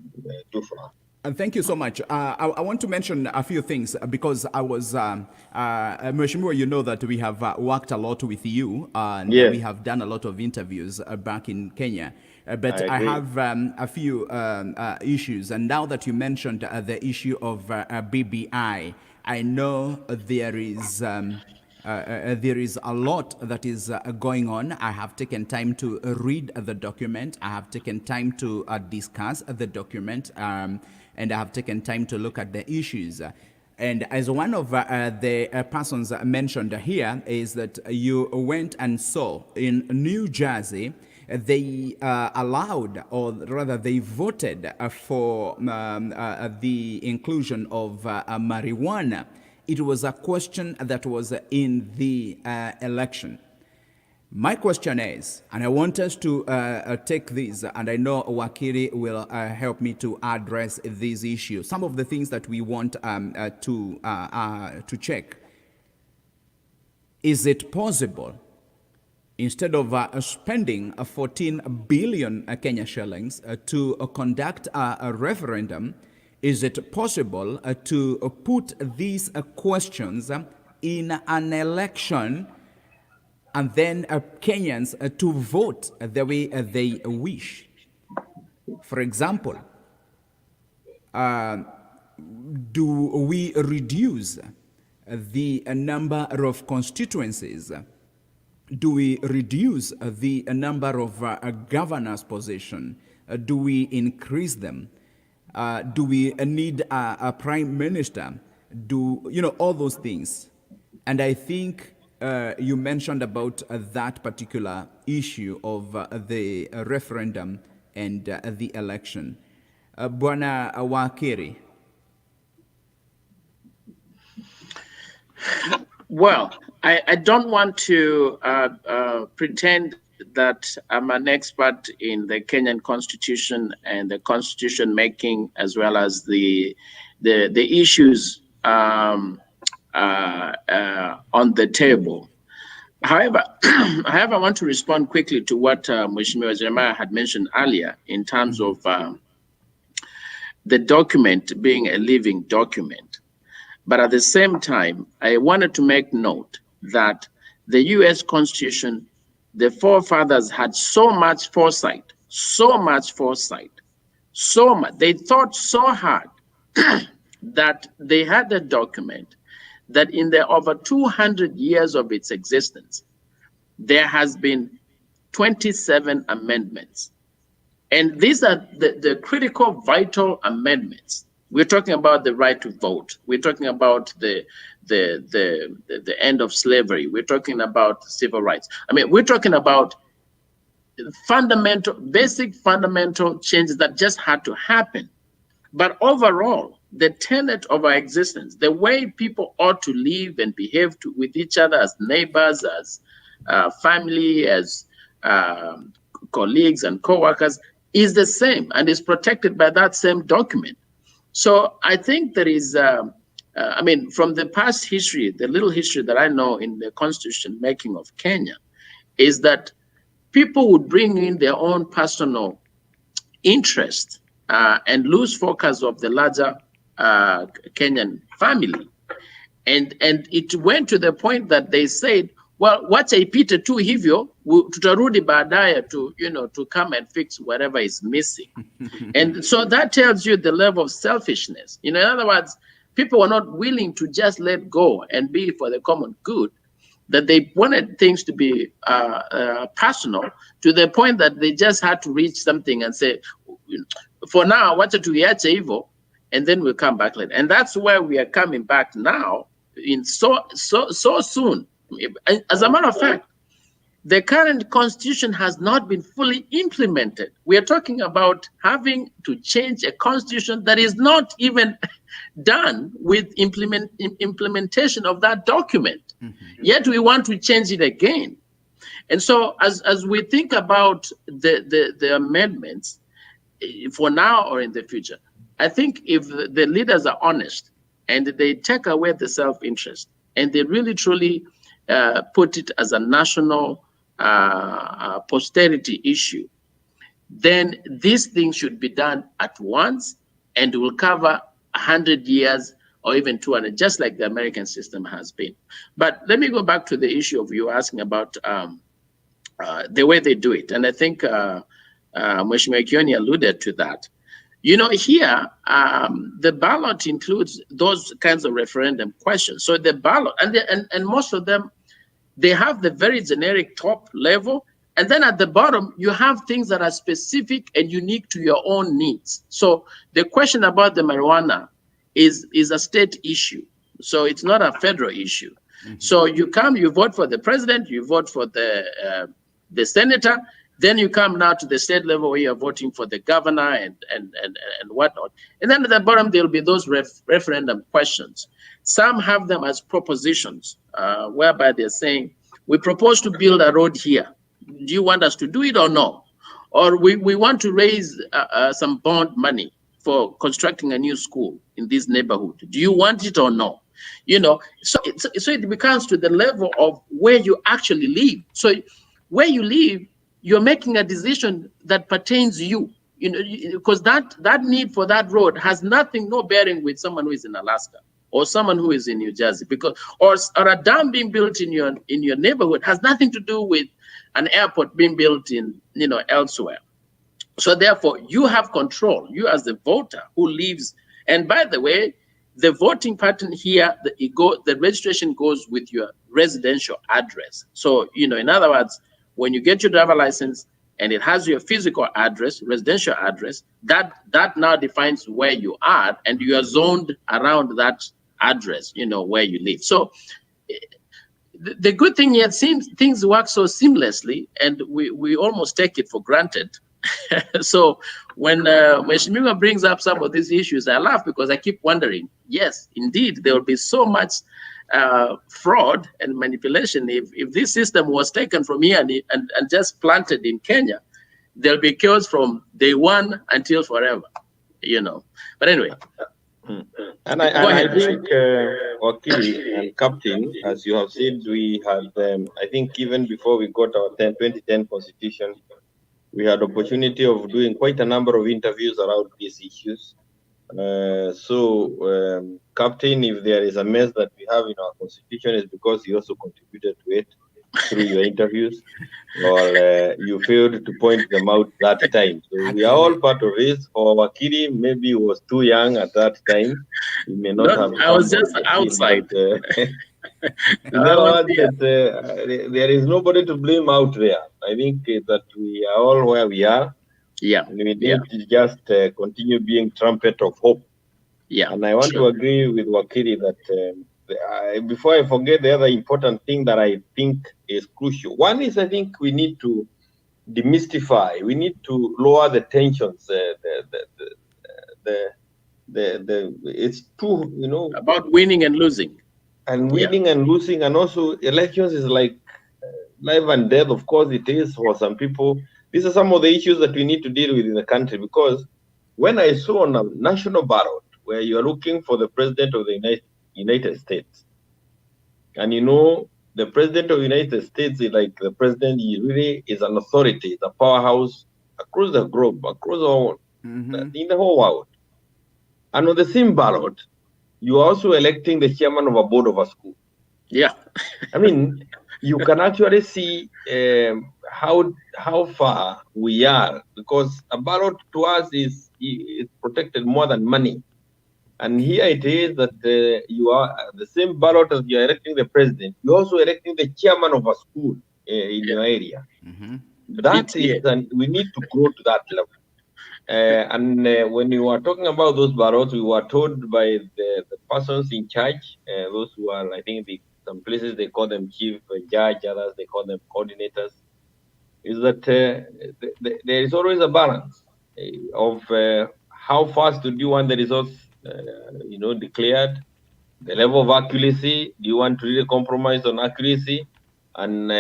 too far. And thank you so much. I want to mention a few things because I was, Mheshimiwa, you know that we have worked a lot with you and we have done a lot of interviews back in Kenya. But I have a few issues. And now that you mentioned the issue of BBI, I know there is a lot that is going on. I have taken time to read the document. I have taken time to discuss the document. And I have taken time to look at the issues. And as one of the persons mentioned here is that you went and saw in New Jersey, they allowed, or rather they voted for the inclusion of marijuana. It was a question that was in the election. My question is, and I want us to take this, and I know Wakiri will help me to address this issue. Some of the things that we want to check. Is it possible, instead of spending 14 billion Kenya shillings to conduct a referendum, is it possible to put these questions in an election and then Kenyans to vote the way they wish? For example, do we reduce the number of constituencies? Do we reduce the number of governors' position? Do we increase them? Do we need a prime minister? All those things. And I think you mentioned about that particular issue of the referendum and the election. Bwana Wakiri. Well, I don't want to pretend that I'm an expert in the Kenyan Constitution and the constitution making, as well as the issues on the table. However, I want to respond quickly to what Mheshimiwa Jeremiah had mentioned earlier in terms of the document being a living document. But at the same time, I wanted to make note that the US Constitution, the forefathers had so much foresight, they thought so hard that they had a document that in the over 200 years of its existence, there has been 27 amendments. And these are the critical, vital amendments. We're talking about the right to vote. We're talking about the end of slavery. We're talking about civil rights. I mean, we're talking about basic fundamental changes that just had to happen. But overall, the tenet of our existence, the way people ought to live and behave with each other as neighbors, as family, as colleagues and co-workers, is the same and is protected by that same document. So I think there is, from the past history, the little history that I know in the constitution making of Kenya, is that people would bring in their own personal interest and lose focus of the larger Kenyan family. And it went to the point that they said, well, wacha ipite tu hivyo, tutarudi baadaye to come and fix whatever is missing. And so that tells you the level of selfishness. In other words, people were not willing to just let go and be for the common good, that they wanted things to be personal, to the point that they just had to reach something and say, for now, wacha tuiache hivyo, and then we'll come back later. And that's where we are coming back now, in so soon. As a matter of fact, the current constitution has not been fully implemented. We are talking about having to change a constitution that is not even done with implementation of that document. Yet we want to change it again. And so as we think about the amendments, for now or in the future, I think if the leaders are honest and they take away the self-interest and they really truly put it as a national posterity issue, then these things should be done at once and will cover 100 years or even 200, just like the American system has been. But let me go back to the issue of you asking about the way they do it. And I think Mheshimiwa Kioni alluded to that. Here, the ballot includes those kinds of referendum questions. So the ballot, and most of them, they have the very generic top level. And then at the bottom, you have things that are specific and unique to your own needs. So the question about the marijuana is a state issue. So it's not a federal issue. So you come, you vote for the president, you vote for the senator, then you come now to the state level where you're voting for the governor and whatnot. And then at the bottom, there'll be those referendum questions. Some have them as propositions, whereby they're saying, we propose to build a road here. Do you want us to do it or no? Or we want to raise some bond money for constructing a new school in this neighborhood. Do you want it or no? You know, so it becomes to the level of where you actually live. So where you live, you're making a decision that pertains to you. You know, because that need for that road has no bearing with someone who is in Alaska or someone who is in New Jersey, because or a dam being built in your neighborhood has nothing to do with an airport being built in elsewhere. So therefore, you have control. You as the voter who lives, and by the way, the voting pattern here, the registration goes with your residential address. So in other words, when you get your driver license and it has your physical address, residential address, that now defines where you are, and you are zoned around that address, where you live. So the good thing here, seems things work so seamlessly, and we almost take it for granted. So when Mheshimiwa brings up some of these issues, I laugh because I keep wondering, yes, indeed, there will be so much fraud and manipulation. If this system was taken from here and just planted in Kenya, there'll be chaos from day one until forever, But anyway. And I think, Wakili and Captain, as you have said, we had, I think even before we got our 2010 Constitution, we had opportunity of doing quite a number of interviews around these issues. Captain, if there is a mess that we have in our Constitution, is because you also contributed to it through your interviews, or you failed to point them out that time. So we are all part of this. For Wakili, maybe he was too young at that time. He may not have. I was just outside. In other words, there is nobody to blame out there. I think that we are all where we are. Yeah. And we need to just continue being trumpet of hope. Yeah. And I want to agree with Wakili that before I forget, the other important thing that I think is crucial. One is, I think we need to demystify. We need to lower the tensions. It's too, about winning and losing. And winning and losing, and also elections is like life and death. Of course, it is for some people. These are some of the issues that we need to deal with in the country, because when I saw on a national ballot where you are looking for the president of the United States, and the president of the United States is like the president, he really is an authority, it's a powerhouse across the globe, across in the whole world. And on the same ballot, you are also electing the chairman of a board of a school. Yeah. I mean, you can actually see how far we are, because a ballot to us is protected more than money. And here it is that you are the same ballot as you are electing the president. You're also electing the chairman of a school in your area. That is, and we need to grow to that level. And when you are talking about those ballots, we were told by the persons in charge, those who are, I think, some places they call them chief judge, others they call them coordinators, is that there is always a balance of how fast do you want the results, declared, the level of accuracy. Do you want to really compromise on accuracy, and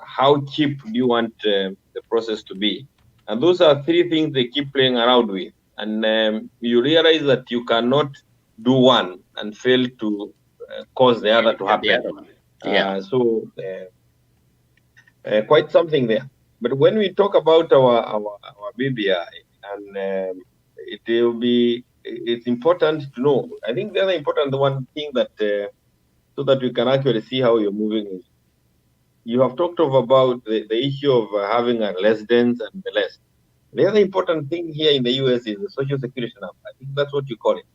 how cheap do you want the process to be? And those are three things they keep playing around with. And you realize that you cannot do one and fail to cause the other to happen. Quite something there. But when we talk about our BBI, and it's important to know. I think the other important one thing that so that we can actually see how you're moving is, you have talked about the issue of having a residence and the rest. The other important thing here in the US is the social security number. I think that's what you call it.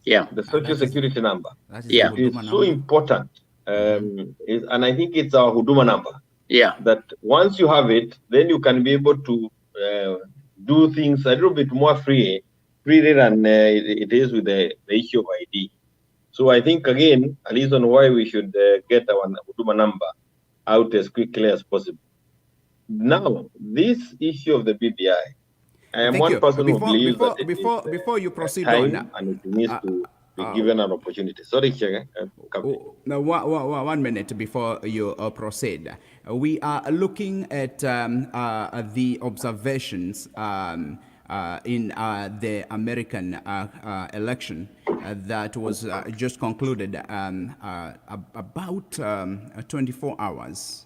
Yeah. The social security number. Yeah. It is so important. And I think it's our Huduma number. Yeah. That once you have it, then you can be able to do things a little bit more freely than it is with the issue of ID. So I think, again, a reason why we should get our Huduma number out as quickly as possible. Now, this issue of the BBI, I am one person who believes that before you proceed time on, and it needs to be given an opportunity. Sorry, Captain. Now, 1 minute before you proceed. We are looking at the observations in the American election that was just concluded about 24 hours.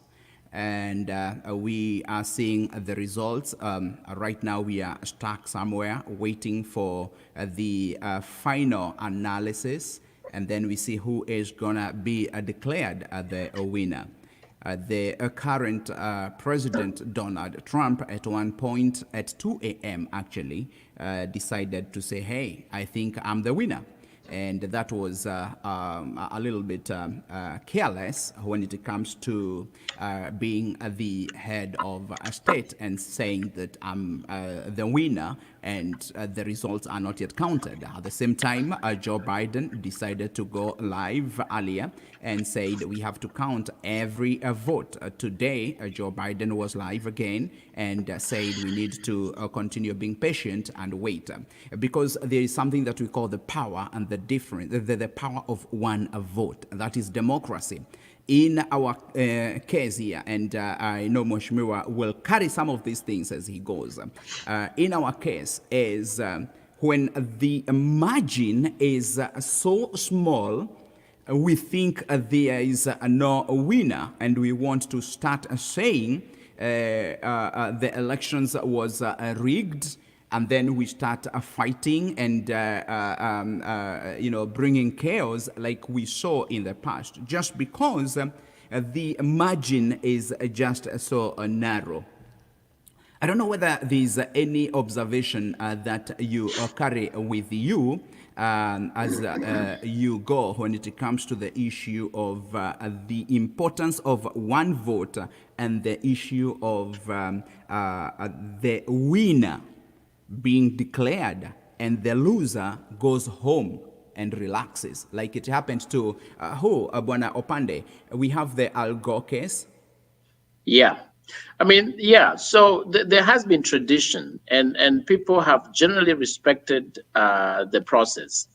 And we are seeing the results. Right now we are stuck somewhere waiting for the final analysis, and then we see who is gonna be declared the winner. The current President Donald Trump at one point at 2 a.m. actually decided to say, hey, I think I'm the winner. And that was a little bit careless when it comes to being the head of a state and saying that I'm the winner and the results are not yet counted. At the same time, Joe Biden decided to go live earlier and said we have to count every vote. Today, Joe Biden was live again and said we need to continue being patient and wait because there is something that we call the power and the difference, the power of one vote. That is democracy. In our case here, and I know Mheshimiwa will carry some of these things as he goes. In our case is when the margin is so small, we think there is no winner, and we want to start saying the elections was rigged, and then we start fighting and bringing chaos like we saw in the past, just because the margin is just so narrow. I don't know whether there's any observation that you carry with you as you go when it comes to the issue of the importance of one vote and the issue of the winner being declared and the loser goes home and relaxes, like it happened to Laban Opande. We have the Al Gore case. Yeah. I mean, yeah, so there has been tradition, and people have generally respected the process.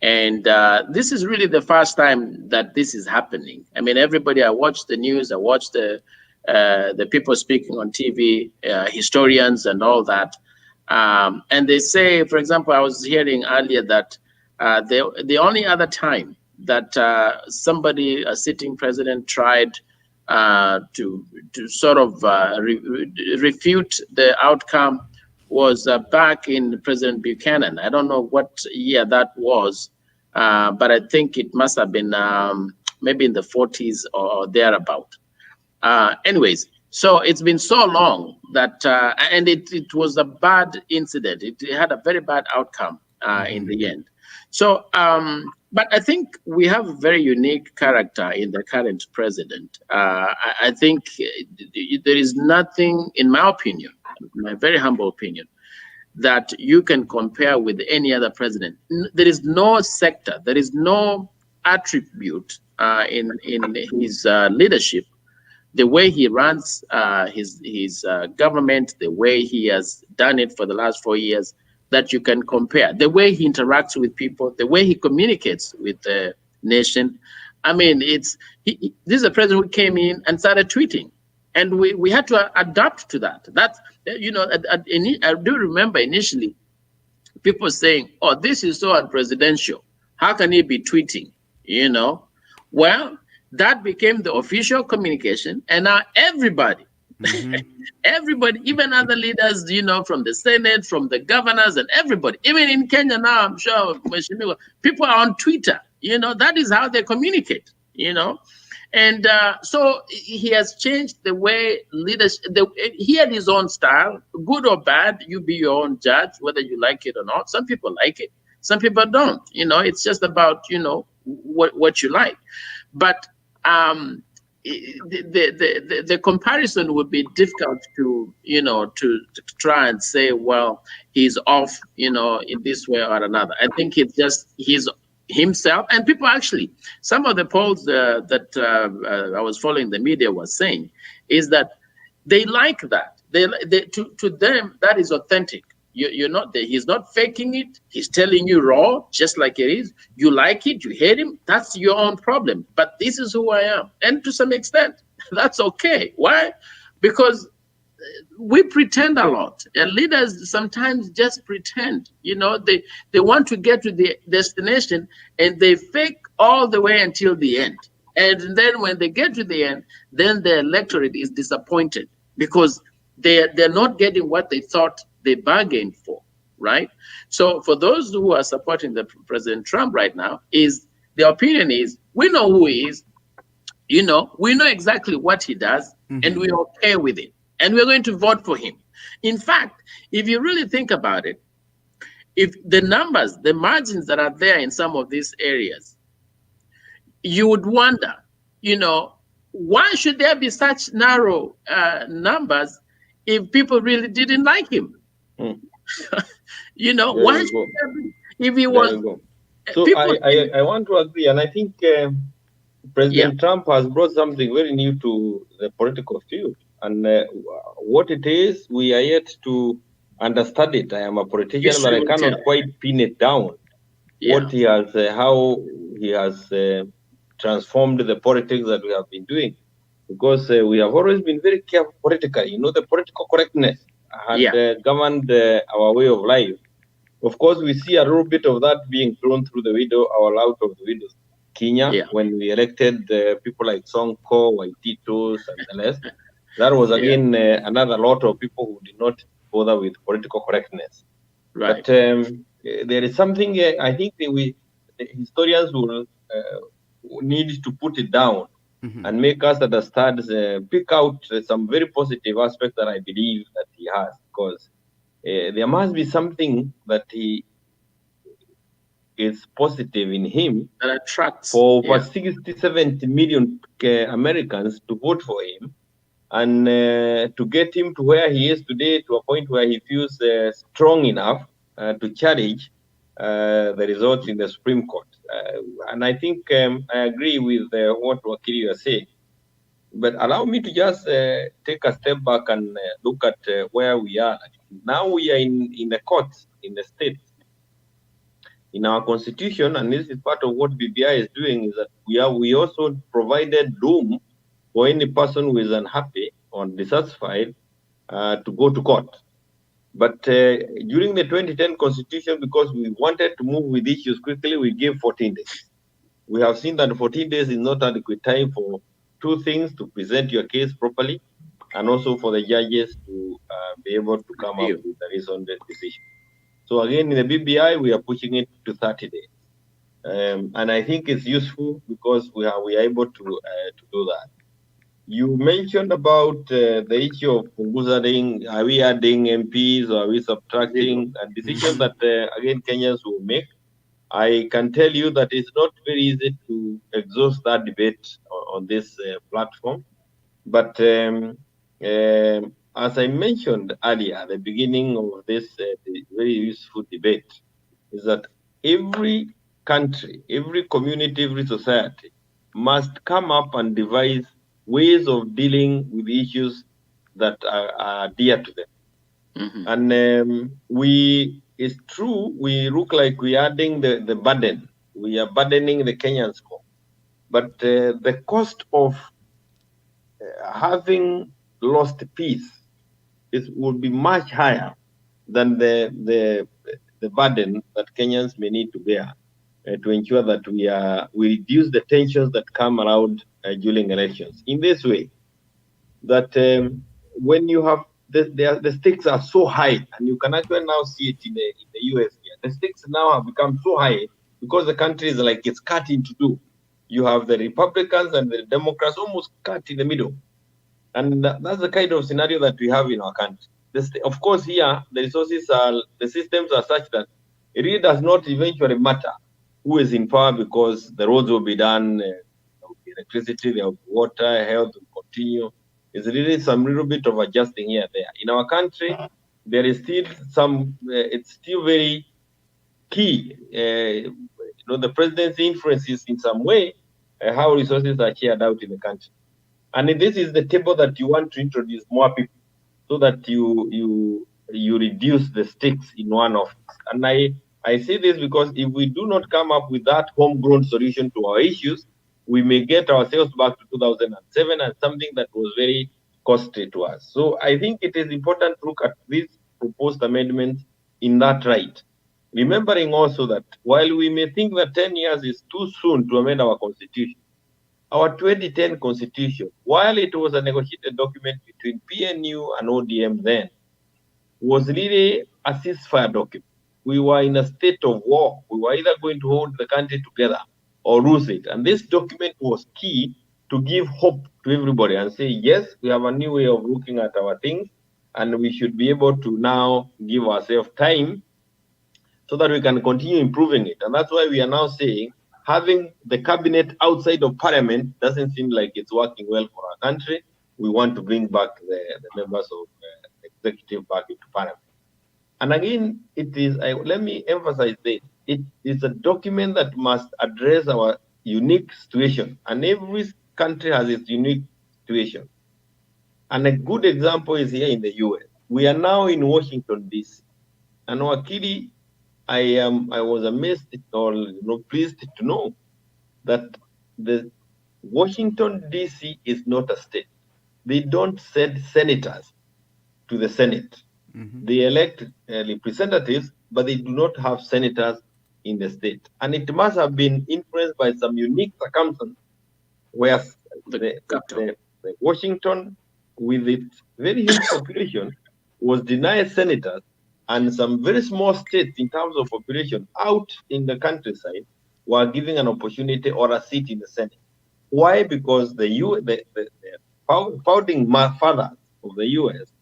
And this is really the first time that this is happening. I mean, everybody, I watch the news, I watch the people speaking on TV, historians and all that. And they say, for example, I was hearing earlier that the only other time that somebody, a sitting president, tried to sort of refute the outcome was back in President Buchanan. I don't know what year that was, but I think it must have been maybe in the 40s or thereabout. Anyways, so it's been so long that, and it was a bad incident. It had a very bad outcome in the end. So, but I think we have a very unique character in the current president. I think there is nothing, in my opinion, my very humble opinion, that you can compare with any other president. There is no sector, there is no attribute in his leadership, the way he runs his government, the way he has done it for the last 4 years, that you can compare. The way he interacts with people, the way he communicates with the nation. I mean, this is a president who came in and started tweeting, and we had to adapt to that. That's, I do remember initially people saying, "Oh, this is so unpresidential. How can he be tweeting?" Well, that became the official communication, and now everybody. Everybody, even other leaders, from the Senate, from the governors, and everybody, even in Kenya now, I'm sure people are on Twitter. That is how they communicate. And so he has changed the way leadership. He had his own style, good or bad. You be your own judge, whether you like it or not. Some people like it, some people don't. It's just about what you like. But the comparison would be difficult to try and say, well, he's off in this way or another. I think it's just he's himself, and people actually, some of the polls that I was following the media was saying is that they like that. To them that is authentic. You're not there. He's not faking it. He's telling you raw, just like it is. You like it, you hate him. That's your own problem. But this is who I am. And to some extent, that's okay. Why? Because we pretend a lot, and leaders sometimes just pretend. They want to get to the destination, and they fake all the way until the end. And then when they get to the end, then the electorate is disappointed because they're not getting what they thought they bargained for, right? So for those who are supporting the President Trump right now, is the opinion is, we know who he is, we know exactly what he does, and we're okay with it, and we're going to vote for him. In fact, if you really think about it, if the numbers, the margins that are there in some of these areas, you would wonder, why should there be such narrow numbers if people really didn't like him? Why should there be, if he was... So I want to agree, and I think President Trump has brought something very new to the political field. And what it is, we are yet to understand it. I am a politician, but I cannot quite pin it down. What he has, how he has transformed the politics that we have been doing. Because we have always been very careful politically. The political correctness had governed our way of life. Of course, we see a little bit of that being thrown through the window, or out of the window. Kenya, when we elected people like Sonko, Waititos, and the rest, that was again another lot of people who did not bother with political correctness. Right. But there is something I think the historians will need to put it down and make us understand, pick out some very positive aspects that I believe that he has, because there must be something that he is positive in him that attracts for over 60, 70 million Americans to vote for him, and to get him to where he is today, to a point where he feels strong enough to challenge the results in the Supreme Court. And I think I agree with what Wakili you are saying. But allow me to just take a step back and look at where we are. Now we are in the courts, in the state. In our constitution, and this is part of what BBI is doing, is that we also provided room for any person who is unhappy or dissatisfied to go to court. But during the 2010 constitution, because we wanted to move with issues quickly, we gave 14 days. We have seen that 14 days is not adequate time for two things: to present your case properly, and also for the judges to be able to come up with a reasoned decision. So again, in the BBI, we are pushing it to 30 days. And I think it's useful because we are able to do that. You mentioned about the issue of Punguzaing. Are we adding MPs or are we subtracting? And decisions that, again, Kenyans will make. I can tell you that it's not very easy to exhaust that debate on this platform. But as I mentioned earlier, at the beginning of this very useful debate, is that every country, every community, every society must come up and devise ways of dealing with issues that are dear to them. And it's true, we look like we're adding the burden. We are burdening the Kenyans more. But the cost of having lost peace would be much higher than the burden that Kenyans may need to bear to ensure that we reduce the tensions that come around during elections. In this way, that when you have the stakes are so high, and you can actually now see it in the US here. The stakes now have become so high because the country is like it's cut into two. You have the Republicans and the Democrats almost cut in the middle. And that's the kind of scenario that we have in our country. Of course, here, the systems are such that it really does not eventually matter who is in power, because the roads will be done, there will be electricity, there will be water, health will continue. It's really some little bit of adjusting here and there. In our country, there is still it's still very key. The presidency influences in some way how resources are shared out in the country. And this is the table that you want to introduce more people, so that you you reduce the stakes in one office. And I say this because if we do not come up with that homegrown solution to our issues, we may get ourselves back to 2007 and something that was very costly to us. So I think it is important to look at these proposed amendments in that light. Remembering also that while we may think that 10 years is too soon to amend our constitution, our 2010 constitution, while it was a negotiated document between PNU and ODM then, was really a ceasefire document. We were in a state of war. We were either going to hold the country together or lose it. And this document was key to give hope to everybody and say, yes, we have a new way of looking at our things, and we should be able to now give ourselves time so that we can continue improving it. And that's why we are now saying having the cabinet outside of parliament doesn't seem like it's working well for our country. We want to bring back the members of the executive back into parliament. And again, it is, let me emphasize this, it is a document that must address our unique situation. And every country has its unique situation. And a good example is here in the US. We are now in Washington, D.C. And Wakili, I was amazed or pleased to know that the Washington D.C. is not a state. They don't send senators to the Senate. Mm-hmm. They elect representatives, but they do not have senators in the state. And it must have been influenced by some unique circumstances where the Washington, with its very huge population, was denied senators, and some very small states in terms of population out in the countryside were given an opportunity or a seat in the Senate. Why? Because the founding fathers of the US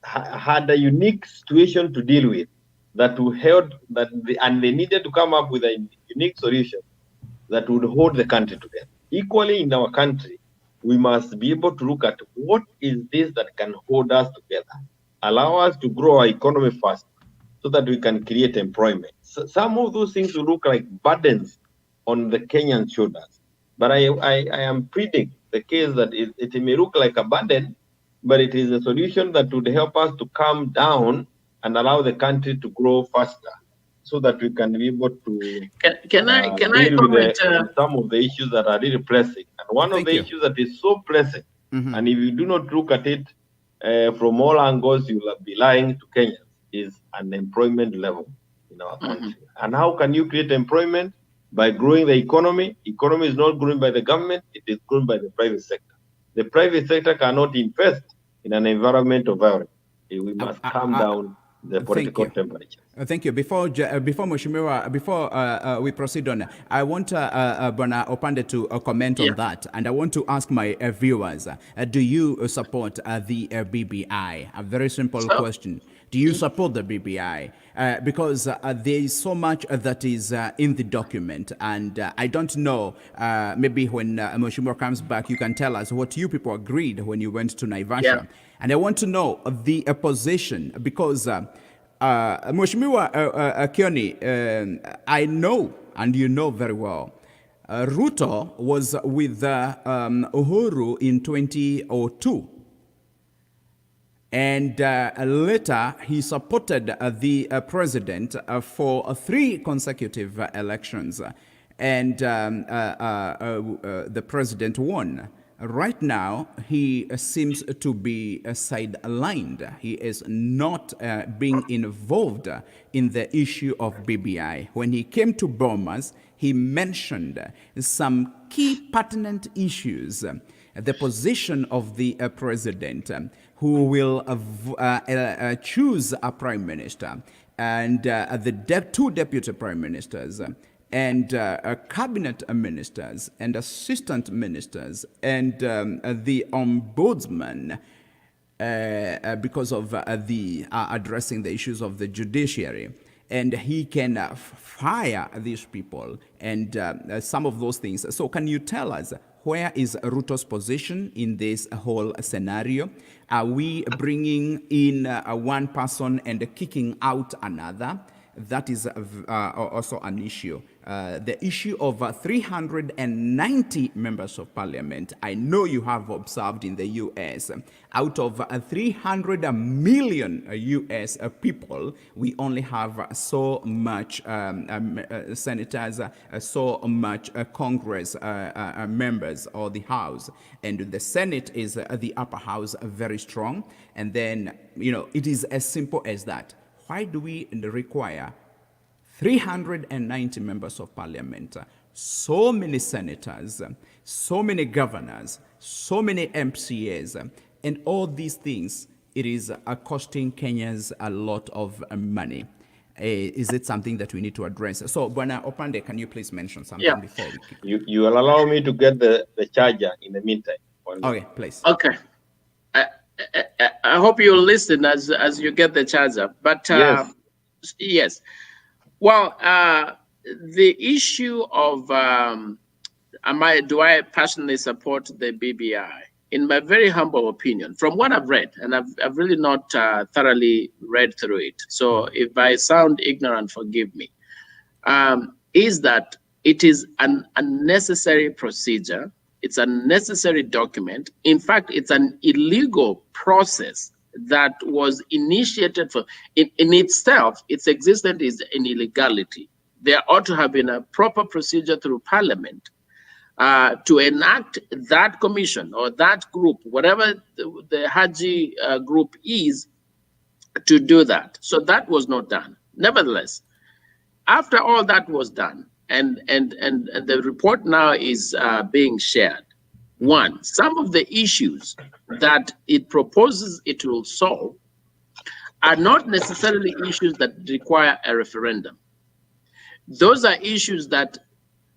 had a unique situation to deal with that would help and they needed to come up with a unique solution that would hold the country together. Equally, in our country, we must be able to look at what is this that can hold us together, allow us to grow our economy fast so that we can create employment. So some of those things will look like burdens on the Kenyan shoulders. But I am pleading the case that it may look like a burden, but it is a solution that would help us to calm down and allow the country to grow faster so that we can be able to can I comment some of the issues that are really pressing. And one of the issues that is so pressing, mm-hmm. and if you do not look at it from all angles, you will be lying to Kenyans, is unemployment level in our country. Mm-hmm. And how can you create employment? By growing the economy. Economy is not grown by the government, it is grown by the private sector. The private sector cannot invest in an environment of violence. We must calm down the political temperature. Thank you. Before Mheshimiwa, before we proceed on, I want Bwana Opande to comment on that, and I want to ask my viewers: do you support the BBI? A very simple question. Do you support the BBI? Because there is so much that is in the document, and I don't know. Maybe when Mheshimiwa comes back, you can tell us what you people agreed when you went to Naivasha. Yeah. And I want to know the position, because Mheshimiwa Kioni, I know, and you know very well, Ruto was with Uhuru in 2002. And later, he supported the president for 3 consecutive elections. And the president won. Right now, he seems to be sidelined. He is not being involved in the issue of BBI. When he came to Bomas, he mentioned some key pertinent issues. The position of the president, who will choose a prime minister, and the 2 deputy prime ministers, and cabinet ministers, and assistant ministers, and the ombudsman, because of the addressing the issues of the judiciary. And he can fire these people and some of those things. So can you tell us, where is Ruto's position in this whole scenario? Are we bringing in one person and kicking out another? that is also an issue. The issue of 390 members of parliament. I know you have observed in the US, out of 300 million US people, we only have so much senators, so much Congress members, or the House. And the Senate is the upper house, very strong. And then, it is as simple as that. Why do we require 390 members of parliament, so many senators, so many governors, so many MCAs, and all these things? It is costing Kenyans a lot of money. Is it something that we need to address? So, Bwana Opande, can you please mention something before we keep? You will allow me to get the charger in the meantime. Okay, please. Okay. I hope you'll listen as you get the charger. But yes. Well, the issue of do I personally support the BBI? In my very humble opinion, from what I've read, and I've really not thoroughly read through it, so if I sound ignorant, forgive me, is that it is an unnecessary procedure. It's a necessary document. In fact, it's an illegal process that was initiated for, in itself, its existence is an illegality. There ought to have been a proper procedure through Parliament to enact that commission or that group, whatever the Haji group is, to do that. So that was not done. Nevertheless, after all that was done, and the report now is being shared. One, some of the issues that it proposes it will solve are not necessarily issues that require a referendum. Those are issues that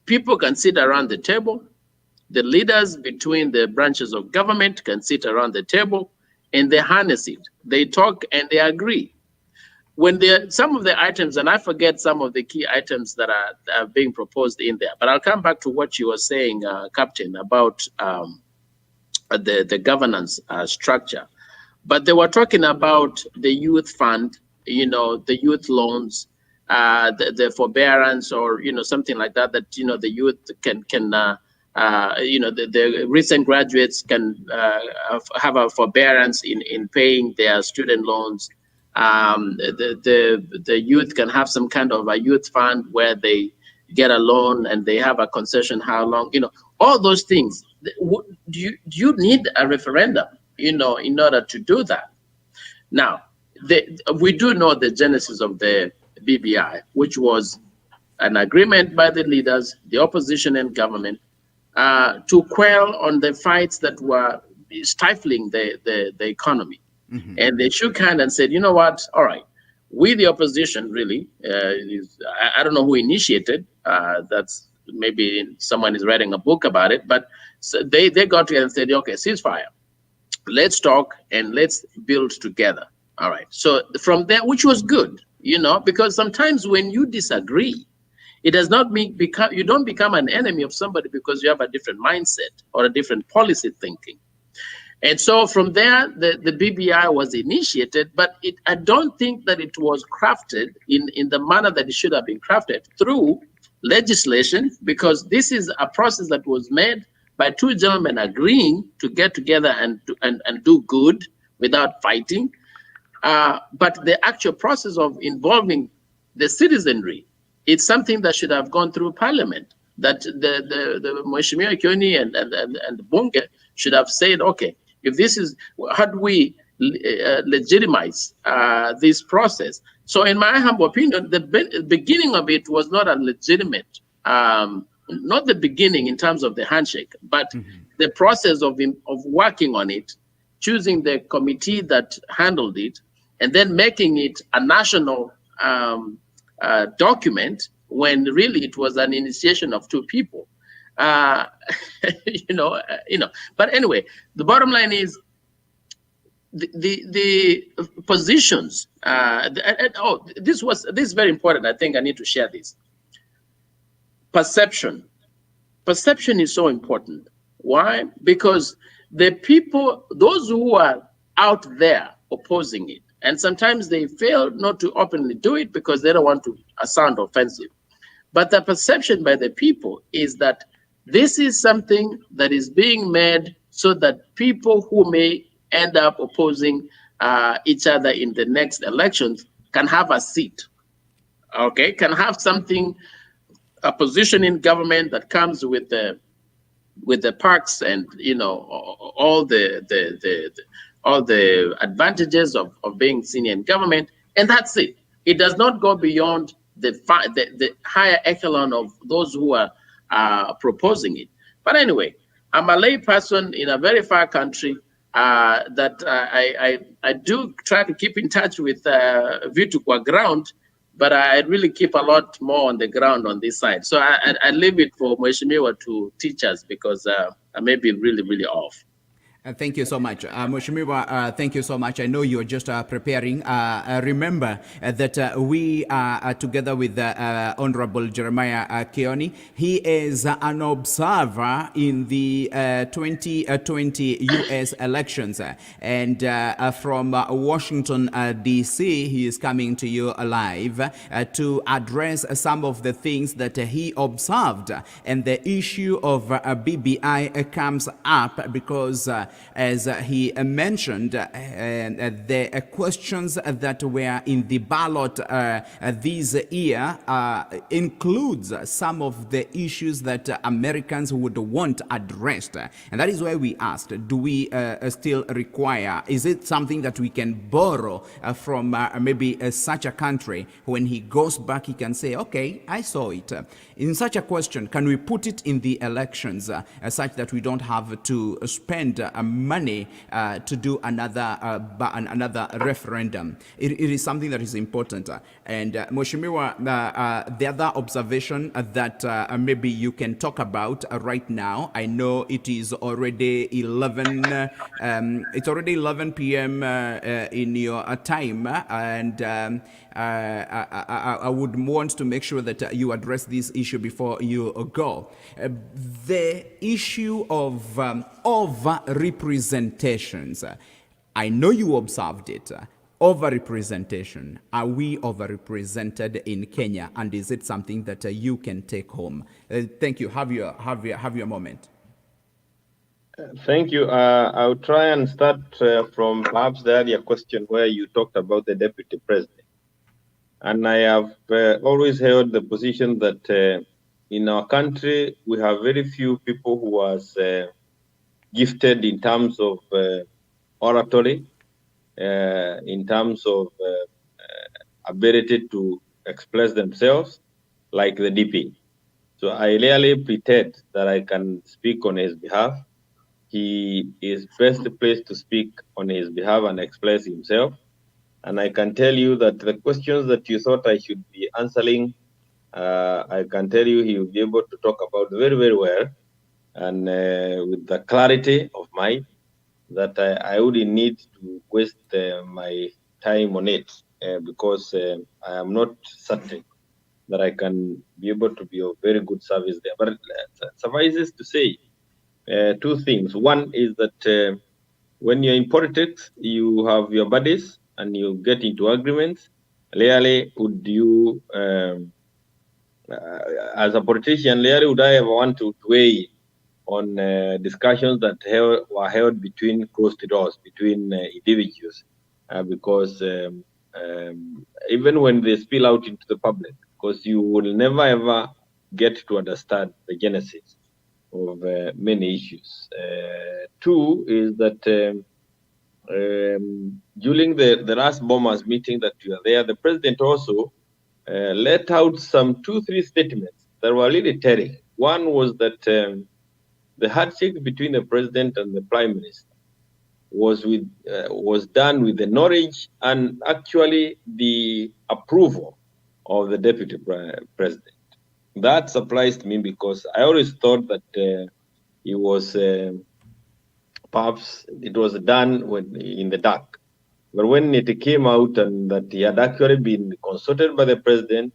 people can sit around the table. The leaders between the branches of government can sit around the table and they harness it. They talk and they agree. When some of the items, and I forget some of the key items that are being proposed in there, but I'll come back to what you were saying, Captain, about the governance structure. But they were talking about the youth fund, the youth loans, the forbearance, or something like that. That the youth can the recent graduates can have a forbearance in paying their student loans. The youth can have some kind of a youth fund where they get a loan and they have a concession, how long, all those things. Do you need a referendum, in order to do that? Now, we do know the genesis of the BBI, which was an agreement by the leaders, the opposition and government, to quell on the fights that were stifling the economy. Mm-hmm. And they shook hands and said, you know what, all right, we the opposition really, I don't know who initiated, that's maybe someone is writing a book about it, but so they got together and said, okay, ceasefire, let's talk and let's build together. All right, so from there, which was good, because sometimes when you disagree, it does not mean you don't become an enemy of somebody because you have a different mindset or a different policy thinking. And so from there, the BBI was initiated, but I don't think that it was crafted in the manner that it should have been crafted through legislation, because this is a process that was made by two gentlemen agreeing to get together and do good without fighting. But the actual process of involving the citizenry, it's something that should have gone through Parliament, that the Mheshimiwa Kioni and Bunge should have said, okay, if this is, how do we legitimize this process? So in my humble opinion, the beginning of it was not a legitimate, not the beginning in terms of the handshake, but the process of working on it, choosing the committee that handled it, and then making it a national document when really it was an initiation of two people. But anyway, the bottom line is the positions. This is very important. I think I need to share this. Perception is so important. Why? Because the people, those who are out there opposing it, And sometimes they fail not to openly do it because they don't want to sound offensive. But the perception by the people is that this is something that is being made so that people who may end up opposing each other in the next elections can have a seat, okay, can have something, a position in government that comes with the perks and all the advantages of being senior in government, and that's it. It does not go beyond the higher echelon of those who are proposing it. But anyway, I'm a lay person in a very far country that I do try to keep in touch with Vitu Kwa ground, but I really keep a lot more on the ground on this side. So I leave it for Mheshimiwa to teach us because I may be really, really off. Thank you so much. Mheshimiwa, thank you so much. I know you're just preparing. Remember that we are together with Honorable Jeremiah Kioni. He is an observer in the 2020 U.S. elections. And from Washington, D.C., he is coming to you live to address some of the things that he observed. And the issue of BBI comes up because as he mentioned, the questions that were in the ballot this year includes some of the issues that Americans would want addressed. And that is why we asked, do we still require, is it something that we can borrow from maybe such a country? When he goes back, he can say, okay, I saw it. In such a question, can we put it in the elections such that we don't have to spend money to do another referendum? It is something that is important. And Mheshimiwa, the other observation that maybe you can talk about right now, I know it is already 11. It's already 11 p.m. In your time, and I would want to make sure that you address this issue before you go. The issue of over-representations. I know you observed it. Over-representation. Are we over-represented in Kenya? And is it something that you can take home? Thank you. Have your moment. Thank you. I'll try and start from perhaps the earlier question where you talked about the deputy president. And I have always held the position that in our country, we have very few people who are gifted in terms of oratory, in terms of ability to express themselves, like the DP. So I rarely pretend that I can speak on his behalf. He is best placed to speak on his behalf and express himself. And I can tell you that the questions that you thought I should be answering, I can tell you he will be able to talk about very, very well, and with the clarity of mind that I wouldn't need to waste my time on it, because I am not certain that I can be able to be of very good service there. But suffices to say two things. One is that when you're in politics, you have your buddies and you get into agreements. Rarely would you, as a politician, rarely would I ever want to weigh on discussions that were held between closed doors, between individuals, because even when they spill out into the public, because you will never ever get to understand the genesis of many issues. Two is that during the last bombers meeting that you were there, the president also let out some 2-3 statements that were really telling. One was that the handshake between the president and the prime minister was done with the knowledge and actually the approval of the deputy president. That surprised me because I always thought that it was perhaps it was done in the dark. But when it came out and that he had actually been consulted by the president,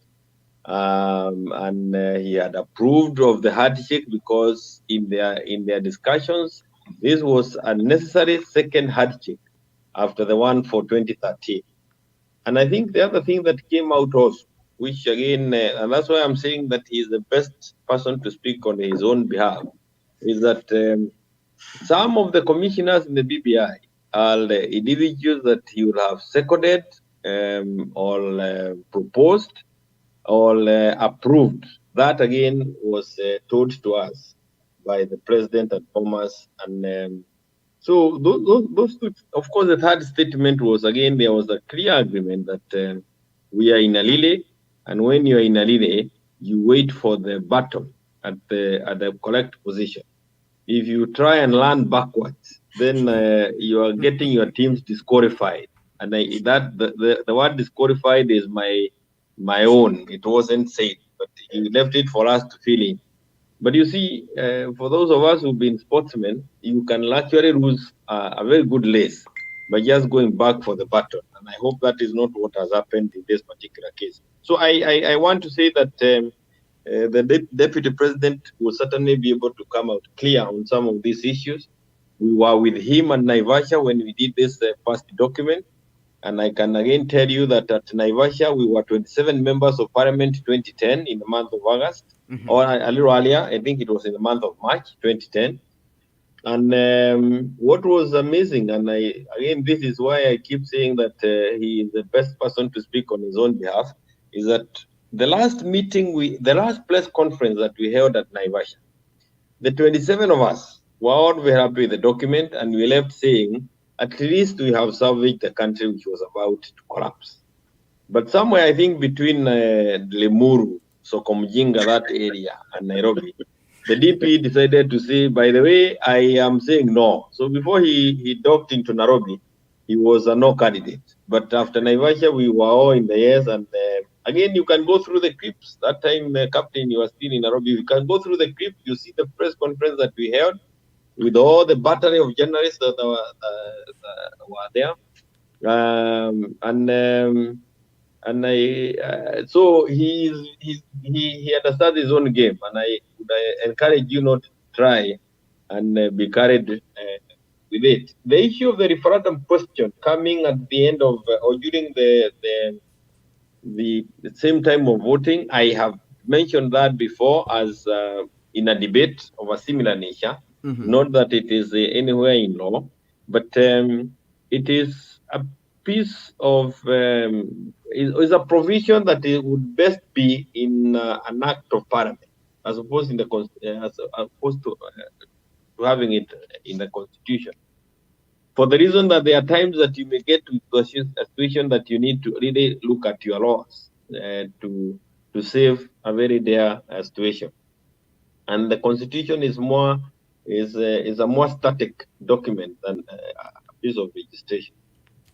and he had approved of the handshake because in their discussions, this was a necessary second handshake after the one for 2013. And I think the other thing that came out also, which again, and that's why I'm saying that he's the best person to speak on his own behalf, is that some of the commissioners in the BBI are the individuals that he would have seconded or proposed or approved. That again was told to us by the president and Thomas. And so those two, of course, the third statement was again, there was a clear agreement that we are in a relay, and when you are in a relay, you wait for the button at the correct position. If you try and learn backwards, then you are getting your teams disqualified. And the word disqualified is my own. It wasn't said, but he left it for us to fill in. But you see, for those of us who've been sportsmen, you can actually lose a very good race by just going back for the button. And I hope that is not what has happened in this particular case. So I want to say that the deputy president will certainly be able to come out clear on some of these issues. We were with him and Naivasha when we did this first document. And I can again tell you that at Naivasha, we were 27 members of parliament 2010 in the month of August, or a little earlier, I think it was in the month of March 2010. And what was amazing, and again, this is why I keep saying that he is the best person to speak on his own behalf, is that the last press conference that we held at Naivasha, the 27 of us were all very happy with the document, and we left saying, at least we have salvaged the country which was about to collapse. But somewhere, I think, between Limuru, Sokomjinga, that area, and Nairobi, the DP decided to say, by the way, I am saying no. So before he docked into Nairobi, he was a no candidate. But after Naivasha, we were all in the yes. And again, you can go through the clips. That time, Captain, you were still in Nairobi. You can go through the clips. You see the press conference that we held with all the battery of journalists that were there. So he understands his own game, and I encourage you not to try and be carried with it. The issue of the referendum question coming at the end of or during the same time of voting, I have mentioned that before as in a debate of a similar nature. Not that it is anywhere in law, but it is a piece of is a provision that it would best be in an act of parliament, as opposed to having it in the constitution. For the reason that there are times that you may get to a situation that you need to really look at your laws to save a very dire situation, and the constitution is a more static document than a piece of legislation.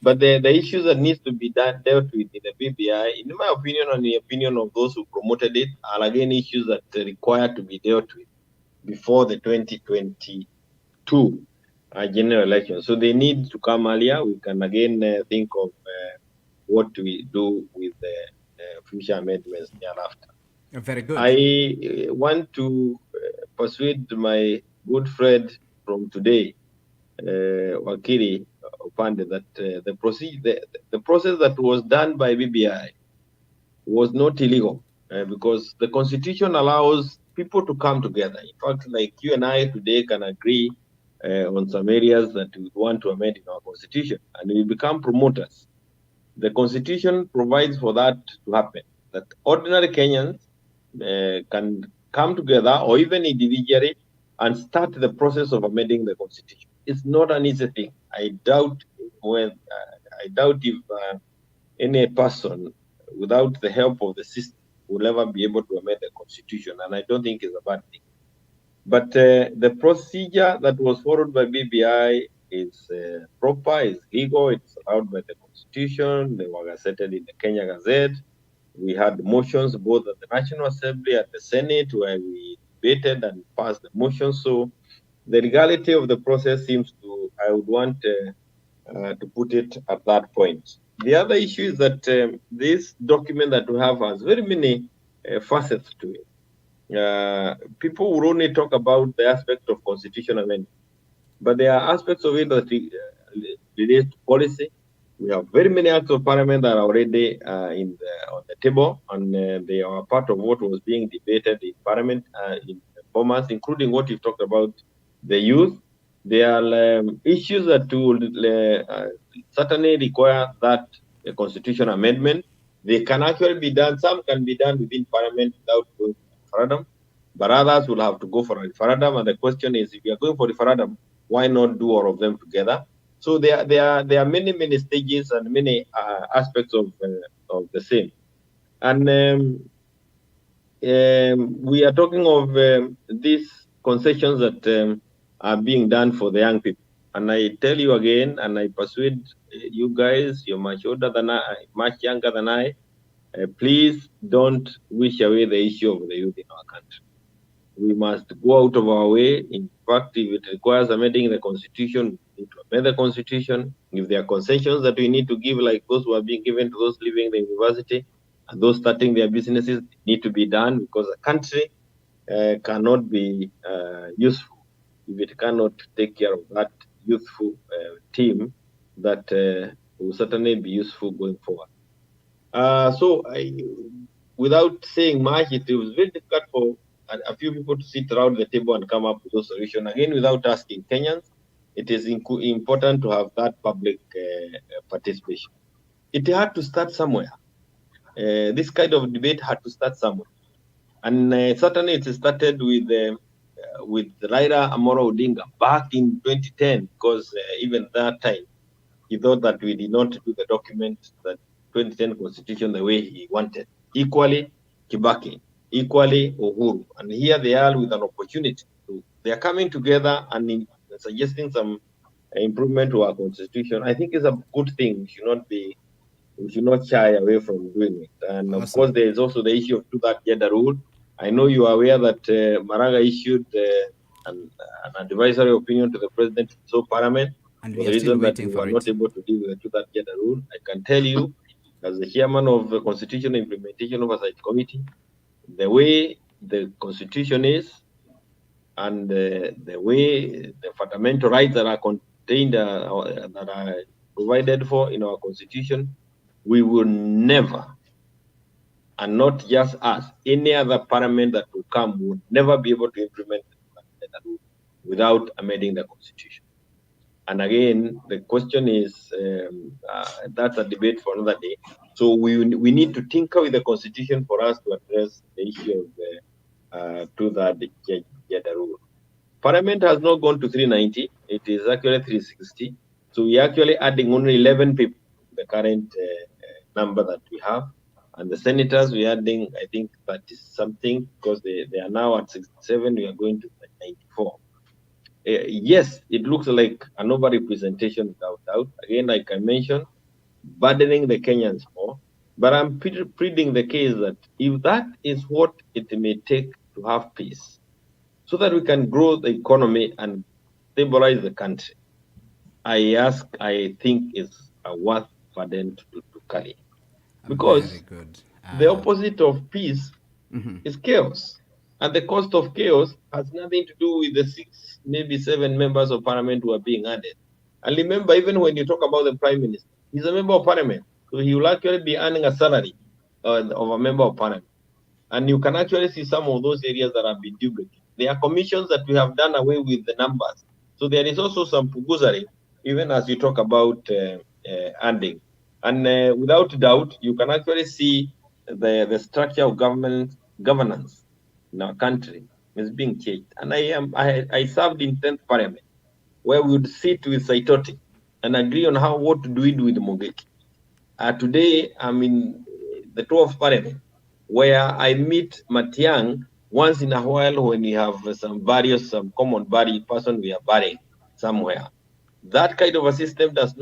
But the issues that needs to be dealt with in the BBI, in my opinion and the opinion of those who promoted it, are again issues that require to be dealt with before the 2022 general election. So they need to come earlier. We can again think of what we do with the future amendments thereafter. Very good. I want to persuade my good friend from today, Wakili Opande, that the process that was done by BBI was not illegal because the constitution allows people to come together. In fact, like you and I today can agree on some areas that we want to amend in our constitution, and we become promoters. The constitution provides for that to happen, that ordinary Kenyans can come together or even individually and start the process of amending the constitution. It's not an easy thing. I doubt if any person without the help of the system will ever be able to amend the constitution, and I don't think it's a bad thing. But the procedure that was followed by BBI is proper, is legal, it's allowed by the constitution. They were gazetted in the Kenya Gazette. We had motions both at the National Assembly and the Senate where we debated and passed the motions. So the legality of the process seems to, I would want to put it at that point. The other issue is that this document that we have has very many facets to it. People will only talk about the aspect of constitutional amendment, but there are aspects of it that relate to policy, We have very many acts of parliament that are already on the table, and they are part of what was being debated in parliament in formats, including what you talked about, the youth. There are issues that will certainly require that constitution amendment. They can actually be done. Some can be done within parliament without going for referendum, but others will have to go for a referendum. And the question is, if you are going for referendum, why not do all of them together? So there are many stages and many aspects of the same. And we are talking of these concessions that are being done for the young people. And I tell you again, and I persuade you guys, you're much older than I, much younger than I. Please don't wish away the issue of the youth in our country. We must go out of our way. In fact, if it requires amending the constitution, we need to amend the constitution. If there are concessions that we need to give, like those who are being given to those leaving the university and those starting their businesses, need to be done, because a country cannot be useful if it cannot take care of that youthful team that will certainly be useful going forward. Without saying much, it was very difficult for a few people to sit around the table and come up with those solutions. Again, without asking Kenyans, it is important to have that public participation. It had to start somewhere. This kind of debate had to start somewhere. And certainly it started with Raila Amolo Odinga back in 2010, because even that time, he thought that we did not do the document, that 2010 constitution, the way he wanted. Equally, Kibaki, equally Uhuru. And here they are with an opportunity. They are coming together and suggesting some improvement to our constitution. I think it's a good thing. We should not shy away from doing it. And Awesome. Of course, there is also the issue of two-third gender rule. I know you are aware that Maraga issued an advisory opinion to the president, so parliament, And for we the are still reason that waiting we for were it. not able to deal with the two-third gender rule. I can tell you, as the chairman of the Constitution Implementation Oversight Committee, the way the Constitution is, and the way the fundamental rights that are contained, that are provided for in our Constitution, we will never, and not just us, any other parliament that will come would never be able to implement that rule without amending the Constitution. And again, the question is, that's a debate for another day. So we need to tinker with the Constitution for us to address the issue of the two-third gender rule. Parliament has not gone to 390. It is actually 360. So we're actually adding only 11 people to the current number that we have. And the senators, we're adding, I think, 30 something, because they are now at 67. We are going to 94. Yes, it looks like an overrepresentation without doubt. Again, like I mentioned, burdening the Kenyans more. But I'm pleading the case that if that is what it may take to have peace, so that we can grow the economy and stabilize the country, I think is a worth burden to carry. Because Very good. the opposite of peace is chaos. And the cost of chaos has nothing to do with the 6, maybe 7 members of parliament who are being added. And remember, even when you talk about the prime minister, he's a member of parliament. So he will actually be earning a salary of a member of parliament. And you can actually see some of those areas that have been duplicated. There are commissions that we have done away with the numbers. So there is also some puguzari, even as you talk about adding. And without doubt, you can actually see the structure of governance in our country is being changed. And I served in 10th Parliament, where we would sit with Saitoti and agree on what to do with Mogeki. Today, I'm in the 12th Parliament, where I meet Matiang once in a while when we have some common buried person we are burying somewhere. That kind of a system is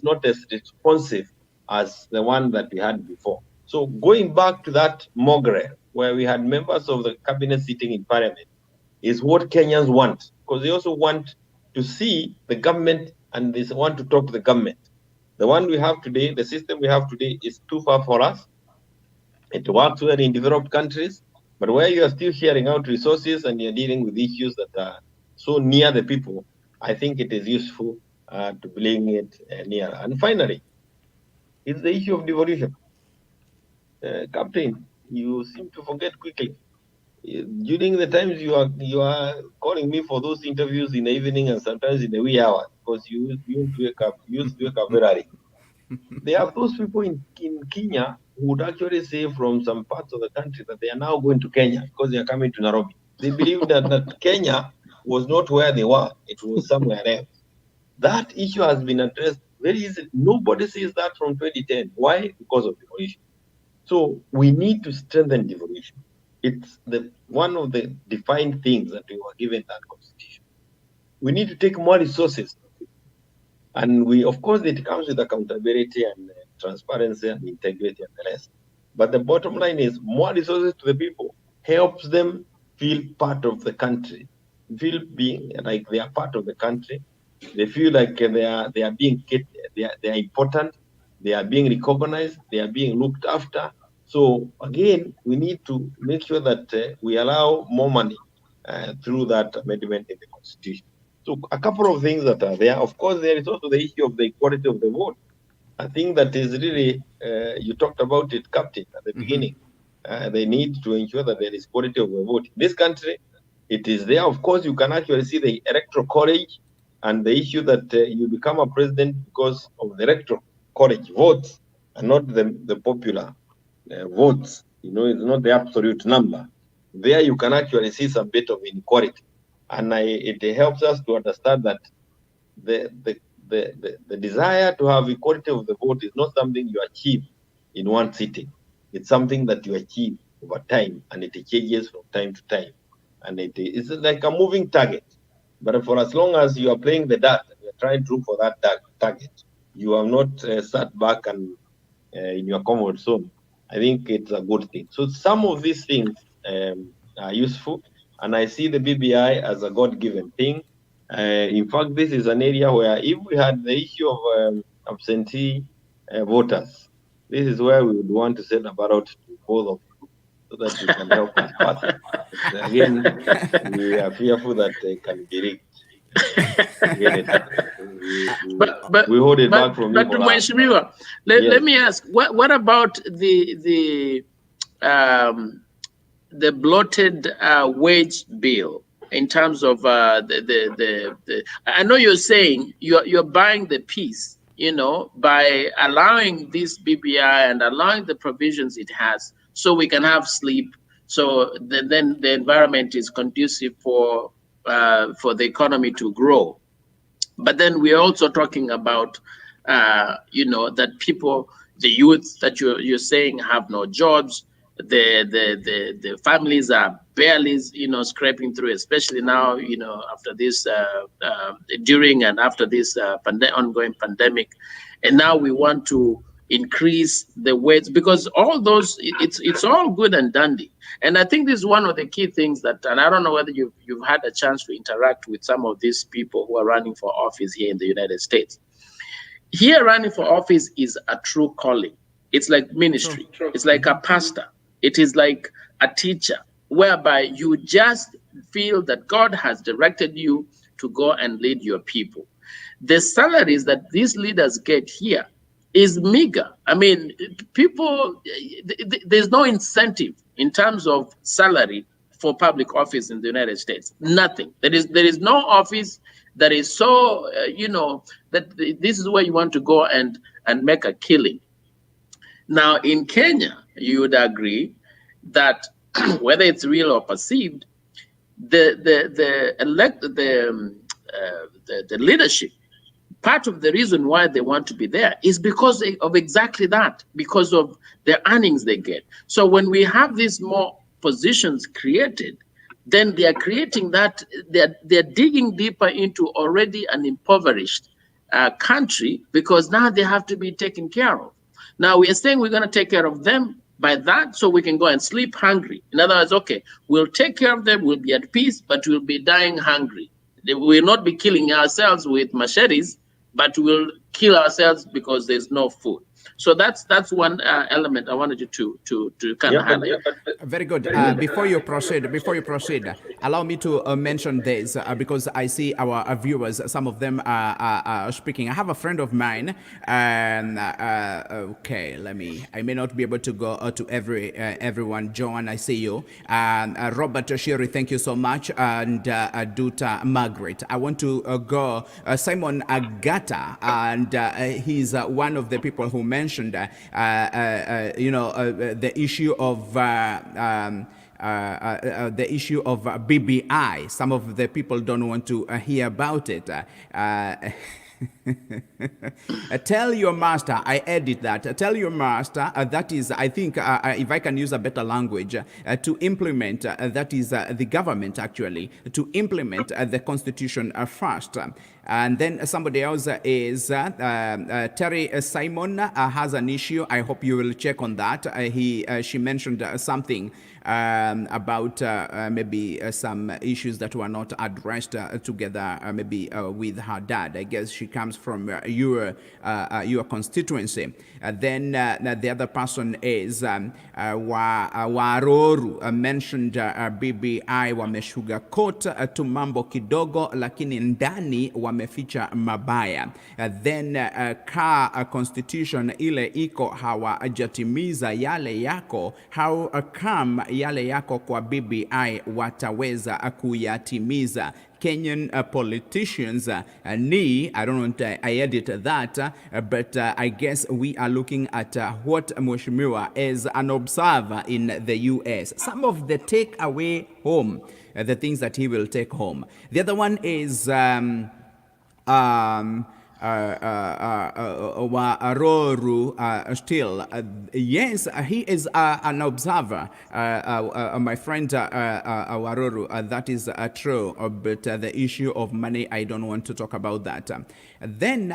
not as responsive as the one that we had before. So going back to that mogre, where we had members of the cabinet sitting in parliament, is what Kenyans want, because they also want to see the government and they want to talk to the government. The one we have today, the system we have today, is too far for us. It works well in developed countries, but where you are still sharing out resources and you're dealing with issues that are so near the people, I think it is useful to bring it nearer. And finally, it's the issue of devolution. Captain, you seem to forget quickly. During the times you are calling me for those interviews in the evening and sometimes in the wee hours, because you used to wake up very early. There are those people in Kenya who would actually say from some parts of the country that they are now going to Kenya because they are coming to Nairobi. They believe that Kenya was not where they were, it was somewhere else. That issue has been addressed very easily. Nobody says that from 2010. Why? Because of devolution. So we need to strengthen devolution. It's one of the defined things that we were given that constitution. We need to take more resources. And of course, it comes with accountability and transparency and integrity and the rest. But the bottom line is more resources to the people helps them feel part of the country, feel being like they are part of the country. They feel like they are being they are important, they are being recognized, they are being looked after. So again, we need to make sure that we allow more money through that amendment in the Constitution. So a couple of things that are there. Of course, there is also the issue of the equality of the vote. I think that is really, you talked about it, Captain, at the beginning. They need to ensure that there is equality of the vote. In this country, it is there. Of course, you can actually see the electoral college and the issue that you become a president because of the electoral college votes and not the popular votes. It's not the absolute number. There you can actually see some bit of inequality. And it helps us to understand that the desire to have equality of the vote is not something you achieve in one sitting. It's something that you achieve over time, and it changes from time to time. And it's like a moving target. But for as long as you are playing the dart, and you're trying to look for that target, you have not sat back and in your comfort zone. I think it's a good thing. So some of these things are useful, and I see the BBI as a God-given thing. In fact, this is an area where if we had the issue of absentee voters, this is where we would want to send a ballot to both of you so that you can help us pass it. But again, we are fearful that they can be rigged. We hold it back from you. But let me ask, what about the bloated wage bill in terms of the I know you're saying you're buying the peace, by allowing this BBI and allowing the provisions it has, so we can have sleep, so then the environment is conducive for the economy to grow. But then we're also talking about that people, the youth that you're saying have no jobs. The families are barely scraping through, especially now after this during and after this ongoing pandemic. And now we want to increase the wage, because all those, it's all good and dandy. And I think this is one of the key things that, and I don't know whether you've had a chance to interact with some of these people who are running for office here in the United States. Here, running for office is a true calling. It's like ministry. True. It's like a pastor. It is like a teacher, whereby you just feel that God has directed you to go and lead your people. The salaries that these leaders get here is meager. I mean, people, there's no incentive in terms of salary for public office in the United States. Nothing. There is no office that is so, that this is where you want to go and make a killing. Now, in Kenya, you would agree that whether it's real or perceived, the leadership, part of the reason why they want to be there is because of exactly that, because of the earnings they get. So when we have these more positions created, then they are creating that, they're digging deeper into already an impoverished country, because now they have to be taken care of. Now we are saying we're going to take care of them by that, so we can go and sleep hungry. In other words, okay, we'll take care of them, we'll be at peace, but we'll be dying hungry. We'll not be killing ourselves with machetes, but we'll kill ourselves because there's no food. So that's one element I wanted you to kind of highlight. Very good. Before you proceed, allow me to mention this because I see our viewers, some of them are speaking. I have a friend of mine, and okay, I may not be able to go to everyone. Joan, I see you. Robert Shiri, thank you so much. And Duta Margaret. I want to go Simon Agata, and he's one of the people who mentioned, the issue of BBI. Some of the people don't want to hear about it. Tell your master, I edit that. Tell your master, that is, I think, if I can use a better language, to implement, that is the government actually, to implement the constitution first. And then somebody else is Terry Simon has an issue. I hope you will check on that. She mentioned something about maybe some issues that were not addressed together, maybe with her dad. I guess she comes from your constituency. Then the other person is Waroru mentioned BBI wameshugarcoat tu mambo kidogo, lakini ndani wameficha mabaya. Then constitution ile iko hawajatimiza yale yako, how come yale yako kwa BBI wataweza kuyatimiza? Kenyan politicians I don't know, I edit that, but I guess we are looking at what Mheshimiwa is an observer in the US. Some of the takeaway home, the things that he will take home. The other one is Waroru still. Yes, he is an observer. My friend Waroru, that is true. But the issue of money, I don't want to talk about that. Then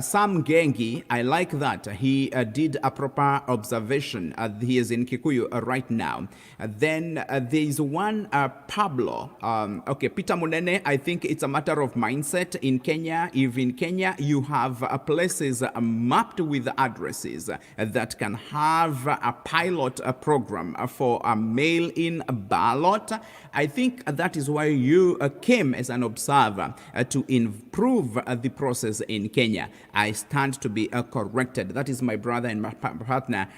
Sam Gengi, I like that. He did a proper observation. He is in Kikuyu right now. Then there is one Pablo. Okay, Peter Munene, I think it's a matter of mindset in Kenya. If in Kenya you have places mapped with addresses that can have a pilot program for a mail-in ballot, I think that is why you came as an observer to improve the process in Kenya. I stand to be corrected. That is my brother and my partner,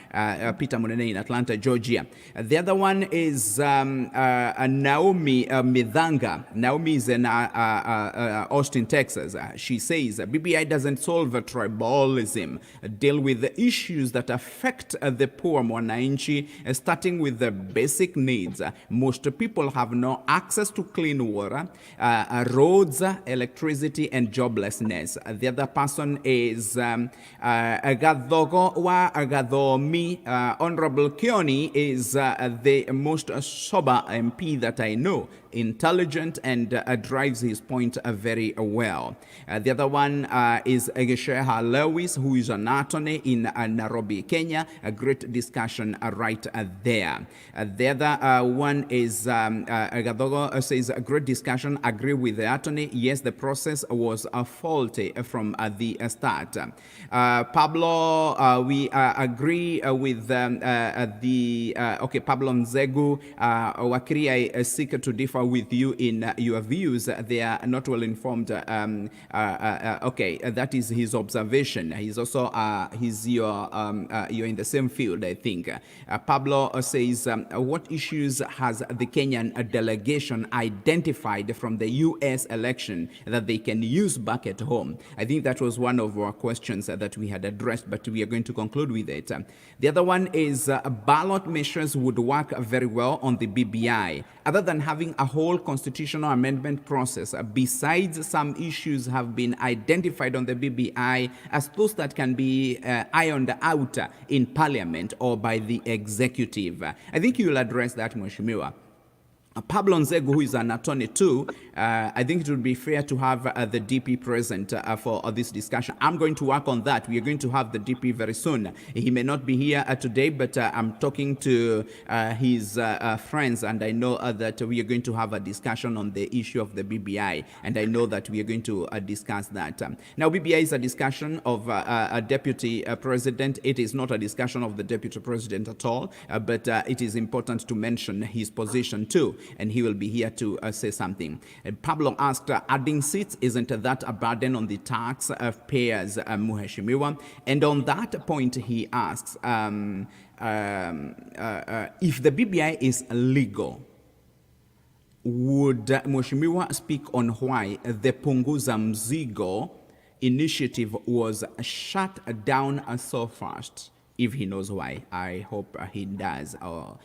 Peter Munene in Atlanta, Georgia. The other one is Naomi Midhanga. Naomi is in Austin, Texas. She says, BBI doesn't solve tribalism, deal with the issues that affect the poor mwananchi, starting with the basic needs. Most people have no access to clean water, roads, electricity, and joblessness. The other person is Agadhogo wa Agadhomi. Honorable Kioni is the most sober MP that I know, intelligent, and drives his point very well. The other one is Gesheha Lewis, who is an attorney in Nairobi, Kenya. A great discussion right there. The other one is Gadogo says, a great discussion, agree with the attorney. Yes, the process was faulty from the start. Pablo, we agree with Pablo Nzegu. Wakiri, I seek to differ with you in your views. They are not well informed. That is his observation. He's also you're in the same field, I think. Pablo says, what issues has the Kenyan delegation identified from the US election that they can use back at home? I think that was one of our questions that we had addressed, but we are going to conclude with it. The other one is ballot measures would work very well on the BBI. Other than having a whole constitutional amendment process, besides some issues have been identified on the BBI as those that can be ironed out in parliament or by the executive. I think you will address that, Mheshimiwa. Pablo Nzegu, who is an attorney too, I think it would be fair to have the DP present for this discussion. I'm going to work on that. We are going to have the DP very soon. He may not be here today, but I'm talking to his friends, and I know that we are going to have a discussion on the issue of the BBI, and I know that we are going to discuss that. Now, BBI is a discussion of a deputy president. It is not a discussion of the deputy president at all, but it is important to mention his position too, and he will be here to say something. Pablo asked, adding seats, isn't that a burden on the tax payers, Mheshimiwa? And on that point, he asks, if the BBI is legal, would Mheshimiwa speak on why the Punguza Mzigo initiative was shut down so fast? If he knows why, I hope he does. Or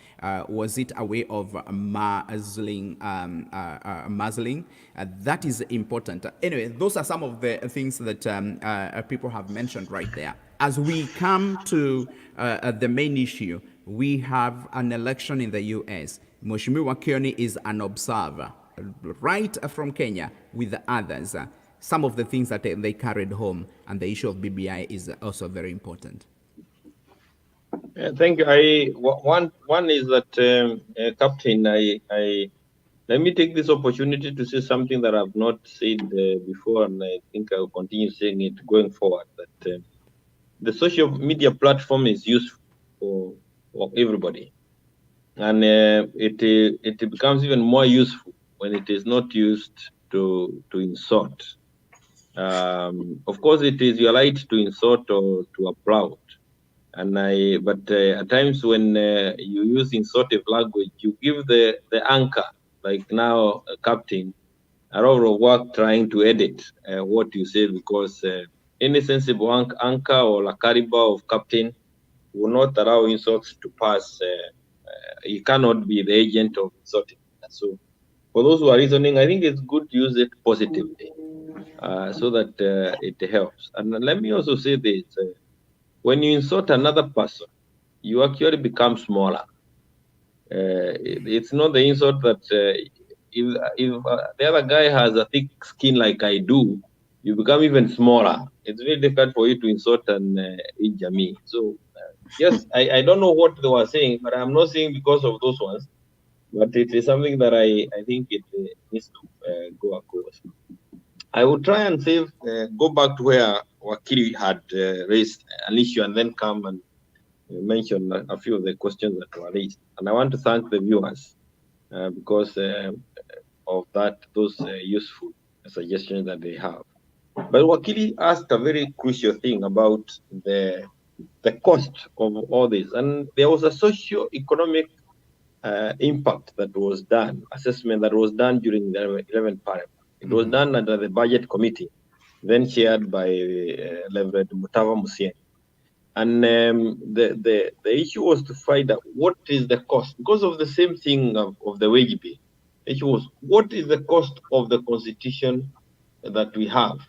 was it a way of muzzling? That is important. Anyway, those are some of the things that people have mentioned right there. As we come to the main issue, we have an election in the U.S. Mheshimiwa Kioni is an observer, right from Kenya with the others. Some of the things that they carried home, and the issue of BBI is also very important. Thank you. One is that, Captain, let me take this opportunity to say something that I've not said before, and I think I will continue saying it going forward. That the social media platform is useful for everybody, and it becomes even more useful when it is not used to insult. Of course, it is your right to insult or to applaud. But at times when you use insultive language, you give the anchor, like now, Captain, a lot of work trying to edit what you say, because any sensible anchor or a caliber of captain will not allow insults to pass. You cannot be the agent of insulting. So for those who are reasoning, I think it's good to use it positively so that it helps. And let me also say this. When you insult another person, you actually become smaller. It's not the insult that if the other guy has a thick skin like I do, you become even smaller. It's very difficult for you to insult and injure me. So, yes, I don't know what they were saying, but I'm not saying because of those ones. But it is something that I think it needs to go across. I will try and go back to where Wakili had raised an issue and then come and mention a few of the questions that were raised. And I want to thank the viewers because of those useful suggestions that they have. But Wakili asked a very crucial thing about the cost of all this. And there was a socio-economic impact that was done, assessment that was done during the 11th Parliament. It was done under the budget committee, then chaired by Reverend Mutava Musieni. And the issue was to find out what is the cost, because of the same thing of the wage bill. The issue was, what is the cost of the constitution that we have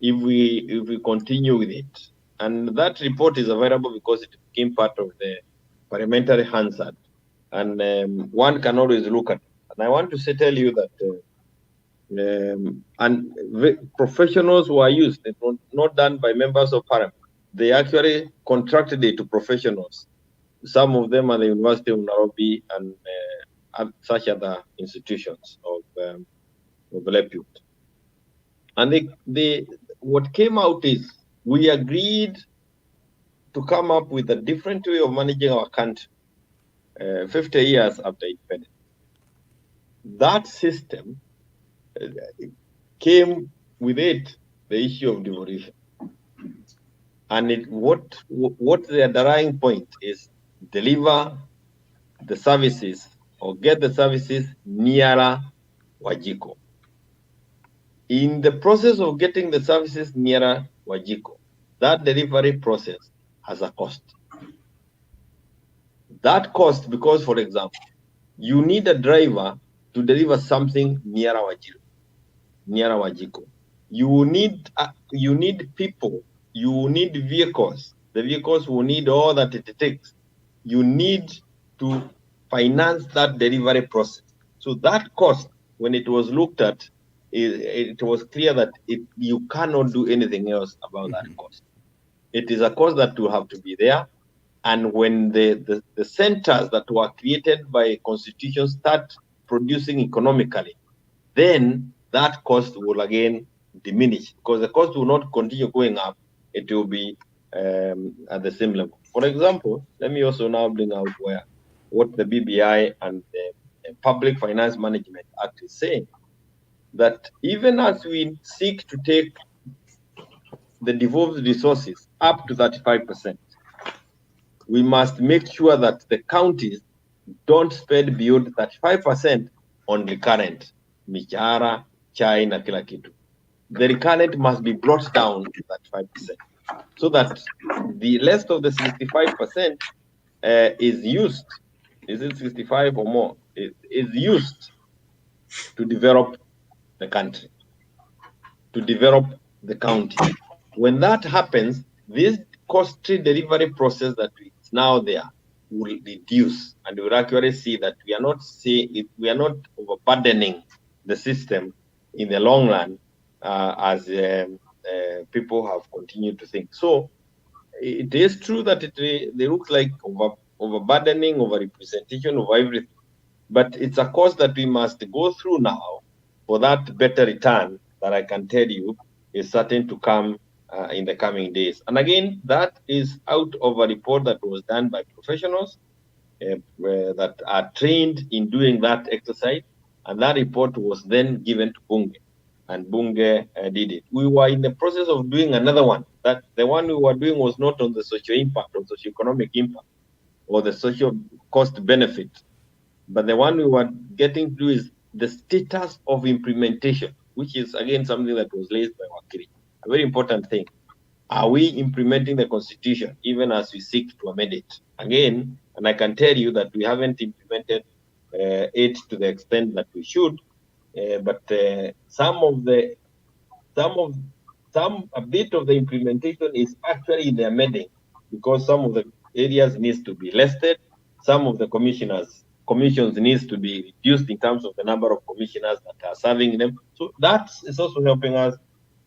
if we continue with it? And that report is available because it became part of the Parliamentary Hansard. And one can always look at it. And I want to tell you that professionals were used. It was not done by members of Parliament. They actually contracted it to professionals. Some of them at the University of Nairobi and such other institutions of repute. And what came out is we agreed to come up with a different way of managing our country 50 years after independence. That system came with it the issue of devolution. And what the underlying point is deliver the services or get the services nearer Wajiko. In the process of getting the services nearer Wajiko, that delivery process has a cost. That cost, because, for example, you need a driver to deliver something nearer Wajiko. You need people. You need vehicles. The vehicles will need all that it takes. You need to finance that delivery process. So that cost, when it was looked at, it was clear that you cannot do anything else about that cost. It is a cost that will have to be there. And when the centers that were created by constitution start producing economically, then that cost will again diminish, because the cost will not continue going up. It will be at the same level. For example, let me also now bring out what the BBI and the Public Finance Management Act is saying, that even as we seek to take the devolved resources up to 35%, we must make sure that the counties don't spend beyond 35% on recurrent, mishahara, chai na kila kitu. The recurrent must be brought down to 35%, so that the rest of the 65% is used. Is it 65 or more? Is used to develop the country, to develop the county. When that happens, this costly delivery process that is now there will reduce, and we'll actually see that we are not overburdening the system in the long run, as people have continued to think. So it is true that they look like overburdening, overrepresentation, over everything, but it's a course that we must go through now for that better return that I can tell you is certain to come in the coming days. And again, that is out of a report that was done by professionals that are trained in doing that exercise. And that report was then given to Bunge, and Bunge did it. We were in the process of doing another one. That the one we were doing was not on the social impact or socioeconomic impact or the social cost benefit, but the one we were getting to is the status of implementation, which is again something that was raised by Wakili. A very important thing. Are we implementing the constitution even as we seek to amend it? Again, and I can tell you that we haven't implemented it to the extent that we should, but a bit of the implementation is actually in the amending, because some of the areas needs to be listed, some of the commissions needs to be reduced in terms of the number of commissioners that are serving them. So that is also helping us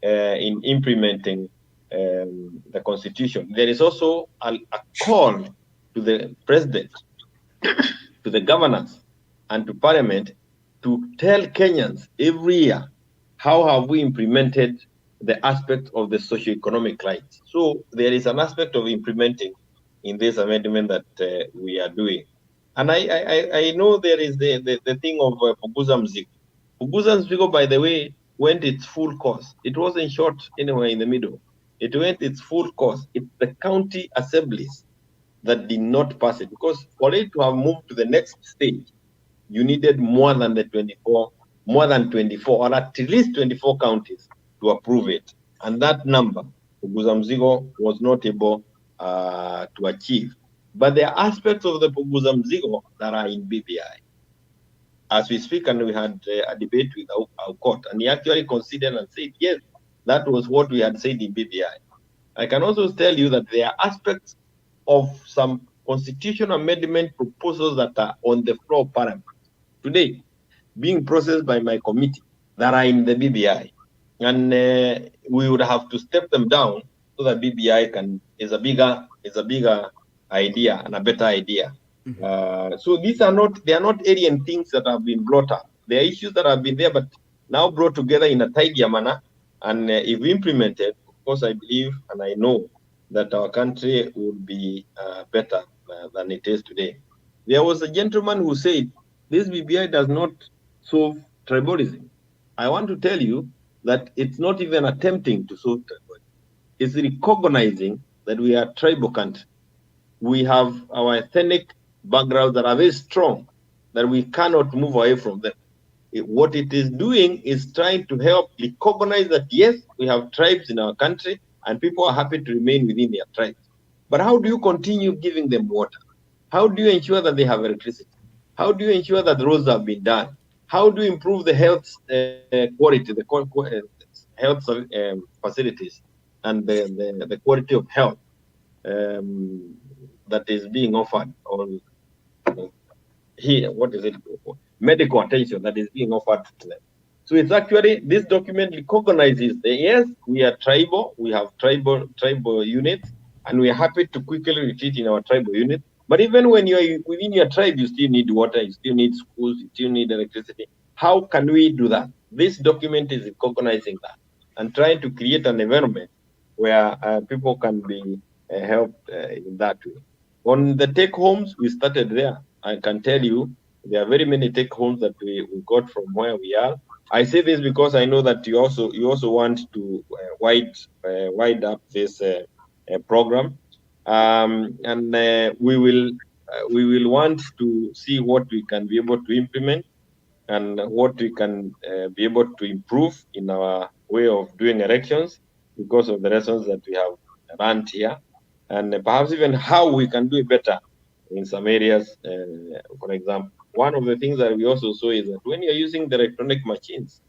in implementing the constitution. There is also a call to the president, to the governors, and to parliament to tell Kenyans every year how have we implemented the aspect of the socio-economic rights. So there is an aspect of implementing in this amendment that we are doing. And I know there is the thing of Punguza Mzigo. Punguza Mzigo, by the way, went its full course. It wasn't short anywhere in the middle. It went its full course. It's the county assemblies that did not pass it, because for it to have moved to the next stage, you needed more than 24, or at least 24 counties to approve it. And that number, Punguza Mzigo was not able to achieve. But there are aspects of the Punguza Mzigo that are in BBI. As we speak, and we had a debate with our court, and he actually considered and said, yes, that was what we had said in BBI. I can also tell you that there are aspects of some constitutional amendment proposals that are on the floor of Parliament today, being processed by my committee, that are in the BBI. And we would have to step them down so that BBI is a bigger idea and a better idea. So they are not alien things that have been brought up. They are issues that have been there, but now brought together in a tidier manner. And if implemented, of course, I believe and I know that our country will be better than it is today. There was a gentleman who said, this BBI does not solve tribalism. I want to tell you that it's not even attempting to solve tribalism. It's recognizing that we are a tribal country. We have our ethnic backgrounds that are very strong, that we cannot move away from them. What it is doing is trying to help recognize that, yes, we have tribes in our country and people are happy to remain within their tribes. But how do you continue giving them water? How do you ensure that they have electricity? How do you ensure that roads have been done? How do you improve the health quality, the health facilities, and the quality of health that is being offered? Or here, what is it? medical attention that is being offered to them. So it's actually, this document recognizes that yes, we are tribal, we have tribal units, and we are happy to quickly retreat in our tribal unit. But even when you are within your tribe, you still need water, you still need schools, you still need electricity. How can we do that? This document is recognizing that and trying to create an environment where people can be helped in that way. On the take homes, we started there. I can tell you there are very many take homes that we got from where we are. I say this because I know that you also want to wide up this program, and we will want to see what we can be able to implement and what we can be able to improve in our way of doing elections because of the lessons that we have learned here, and perhaps even how we can do it better in some areas. For example, one of the things that we also saw is that when you're using the electronic machines,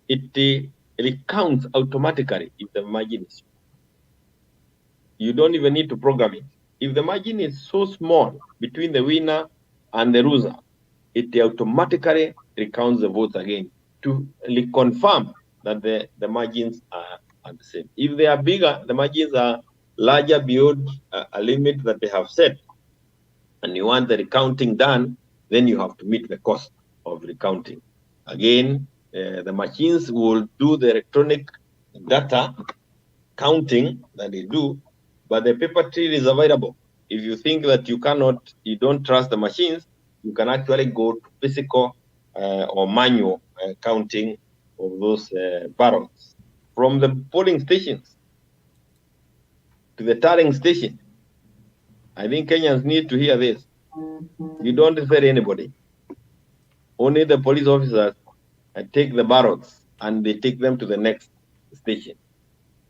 it recounts automatically if the margin is. You don't even need to program it. If the margin is so small between the winner and the loser, it automatically recounts the votes again to confirm that the margins are the same. If they are bigger, the margins are larger beyond a limit that they have set, and you want the recounting done, then you have to meet the cost of recounting. Again, the machines will do the electronic data counting that they do, but the paper trail is available. If you think that you don't trust the machines, you can actually go to physical or manual counting of those ballots. From the polling stations to the tallying station, I think Kenyans need to hear this. You don't refer anybody. Only the police officers take the ballots and they take them to the next station.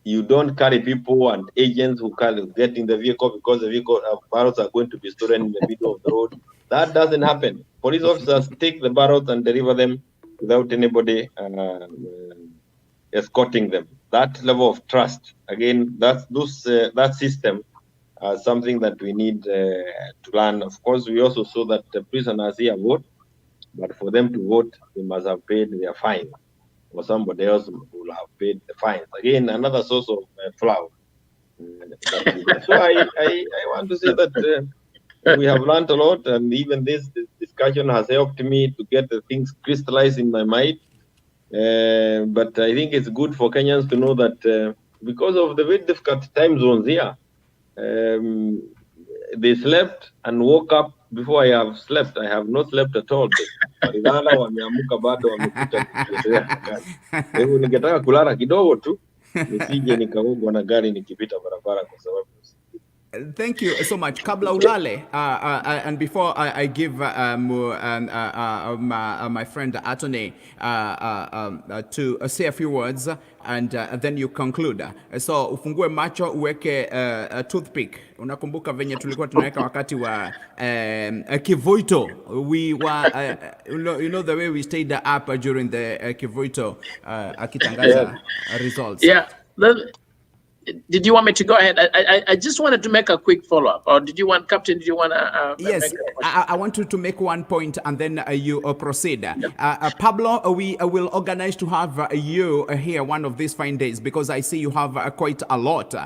You don't carry people and agents who can get in the vehicle because the vehicle ballots are going to be stolen in the middle of the road. That doesn't happen. Police officers take the ballots and deliver them without anybody escorting them. That level of trust, again, that system something that we need to learn. Of course, we also saw that the prisoners here vote, but for them to vote, they must have paid their fine, or somebody else will have paid the fines. Again, another source of fraud. So I want to say that we have learned a lot, and even this discussion has helped me to get the things crystallized in my mind. But I think it's good for Kenyans to know that because of the very difficult time zones here, they slept and woke up before I have slept. I have not slept at all. Walilala wameamuka bado wamekuta kuendelea na kazi. Kwa hivyo ningetaka kulala kidogo tu nisije nikagongwa na gari nikipita barabara kwa sababu. Thank you so much. Kabla ulale, and before I give my friend Atone to say a few words, and then you conclude. So ufungue macho uweke toothpick. Unakumbuka venye tulikuwa tunaweka wakati wa Kivuito. We were, you know the way we stayed up during the Kivuito akitangaza results. Yeah. Did you want me to go ahead? I just wanted to make a quick follow-up. Or did you want, Captain, did you want to yes, I want you to make one point and then you proceed. Pablo, we will organize to have you here one of these fine days because I see you have quite a lot.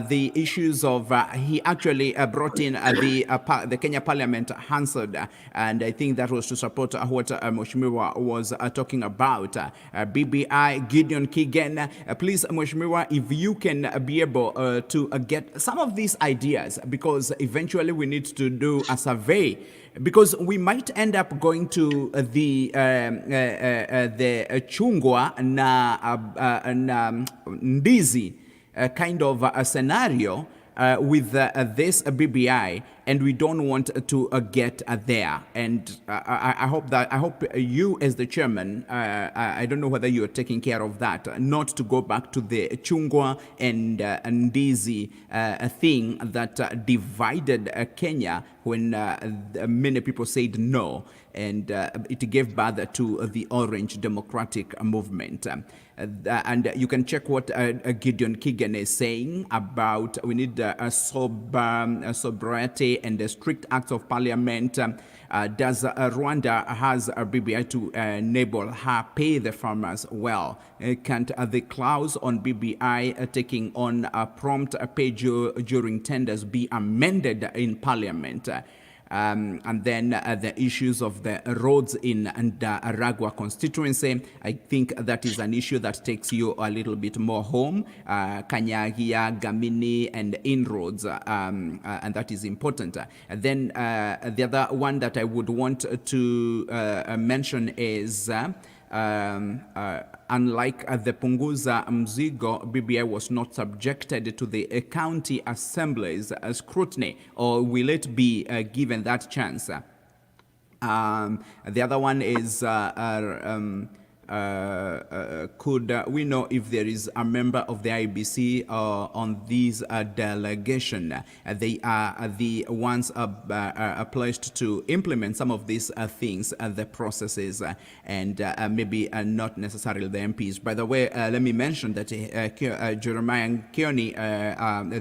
The issues of, he actually brought in the Kenya Parliament Hansard, and I think that was to support what Mheshimiwa was talking about. BBI, Gideon Kigen, please, Mheshimiwa, if you can be able to get some of these ideas, because eventually we need to do a survey, because we might end up going to the chungwa na ndizi kind of a scenario with this BBI, and we don't want to get there. And I hope you as the chairman, I don't know whether you are taking care of that, not to go back to the chungwa and ndizi thing that divided Kenya when many people said no, and it gave birth to the Orange Democratic Movement. And you can check what Gideon Kigen is saying about we need sobriety and the strict acts of parliament, does Rwanda has a BBI to enable her pay the farmers well? Can't the clause on BBI taking on a prompt pay during tenders be amended in parliament? And then the issues of the roads in Ndaragwa constituency, I think that is an issue that takes you a little bit more home. Kanyagia, Gamini, and inroads, and that is important. Then the other one that I would want to mention is unlike the Punguza Mzigo, BBI was not subjected to the county assemblies scrutiny, or will it be given that chance? The other one is could we know if there is a member of the IBC on this delegation? They are the ones placed to implement some of these things, the processes, and maybe not necessarily the MPs. By the way, let me mention that Jeremiah Kioni,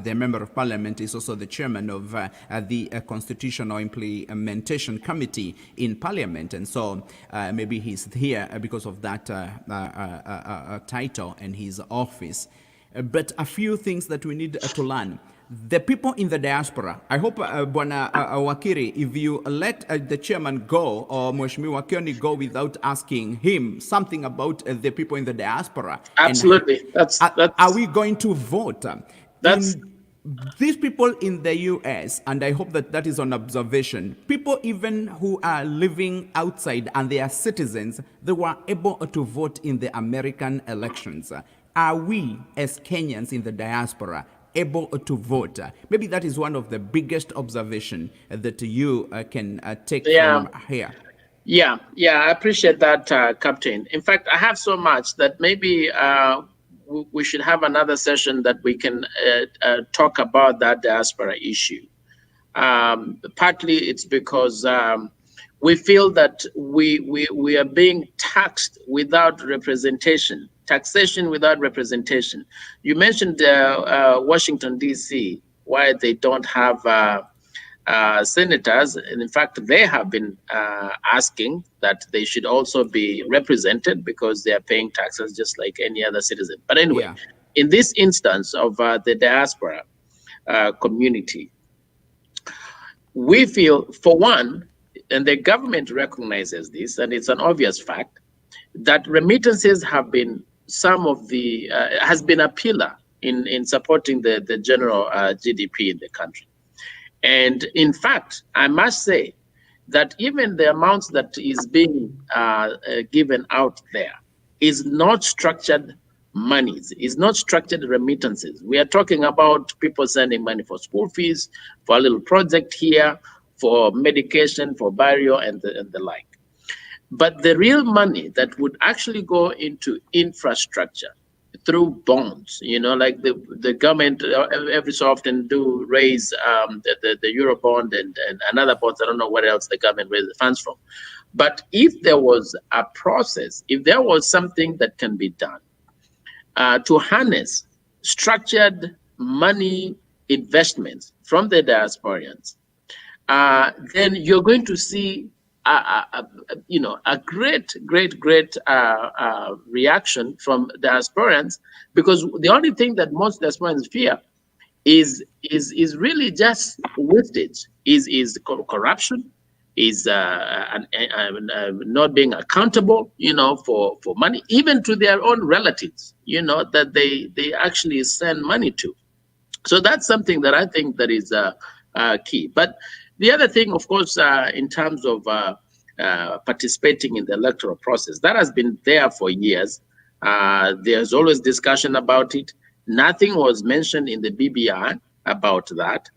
the member of parliament, is also the chairman of the Constitutional Implementation Committee in parliament, and so maybe he's here because of that title and his office. But a few things that we need to learn. The people in the diaspora, I hope, Bwana Wakiri, if you let the chairman go, or Mheshimiwa Kioni go without asking him something about the people in the diaspora. Absolutely. That's are we going to vote? These people in the US, and I hope that that is on observation, people even who are living outside and they are citizens, they were able to vote in the American elections. Are we, as Kenyans in the diaspora, able to vote? Maybe that is one of the biggest observation that you can take from here. Yeah, I appreciate that, Captain. In fact, I have so much that maybe we should have another session that we can talk about that diaspora issue. Partly it's because we feel that we are being taxed without representation, taxation without representation. You mentioned Washington, D.C., why they don't have senators, and in fact, they have been asking that they should also be represented because they are paying taxes just like any other citizen. But anyway, in this instance of the diaspora community, we feel, for one, and the government recognizes this, and it's an obvious fact, that remittances have been has been a pillar in supporting the general GDP in the country. And in fact, I must say that even the amounts that is being given out there is not structured monies, is not structured remittances. We are talking about people sending money for school fees, for a little project here, for medication, for burial, and the like. But the real money that would actually go into infrastructure through bonds, like the government every so often do raise the Euro bond and another bonds. I don't know what else the government raises funds from. But if there was a process, if there was something that can be done to harness structured money investments from the diasporians, then you're going to see a great reaction from diasporians, because the only thing that most diasporians fear is really just wastage, is corruption, is not being accountable, for money, even to their own relatives, that they actually send money to. So that's something that I think that is key. But the other thing, of course, in terms of participating in the electoral process, that has been there for years. There's always discussion about it. Nothing was mentioned in the BBI about that.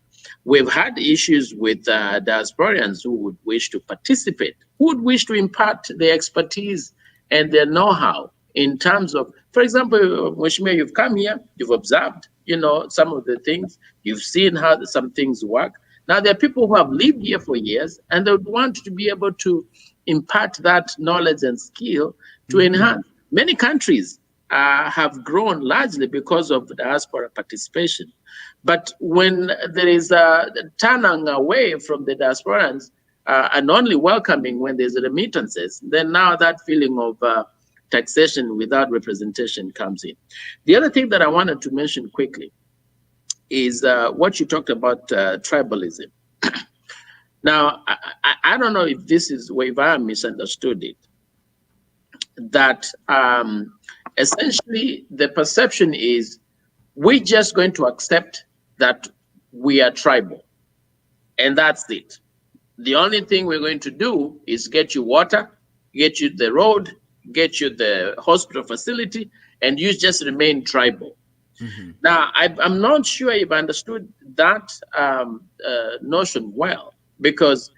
We've had issues with diasporians who would wish to participate, who would wish to impart their expertise and their know-how in terms of, for example, Mheshimiwa, you've come here, you've observed, some of the things, you've seen how some things work. Now, there are people who have lived here for years, and they would want to be able to impart that knowledge and skill to enhance. Many countries have grown largely because of diaspora participation. But when there is a turning away from the diasporans and only welcoming when there's remittances, then now that feeling of taxation without representation comes in. The other thing that I wanted to mention quickly is what you talked about, tribalism. Now, I don't know if this is where I misunderstood it, that essentially the perception is we're just going to accept that we are tribal, and that's it. The only thing we're going to do is get you water, get you the road, get you the hospital facility, and you just remain tribal. Mm-hmm. Now, I'm not sure if I understood that notion well, because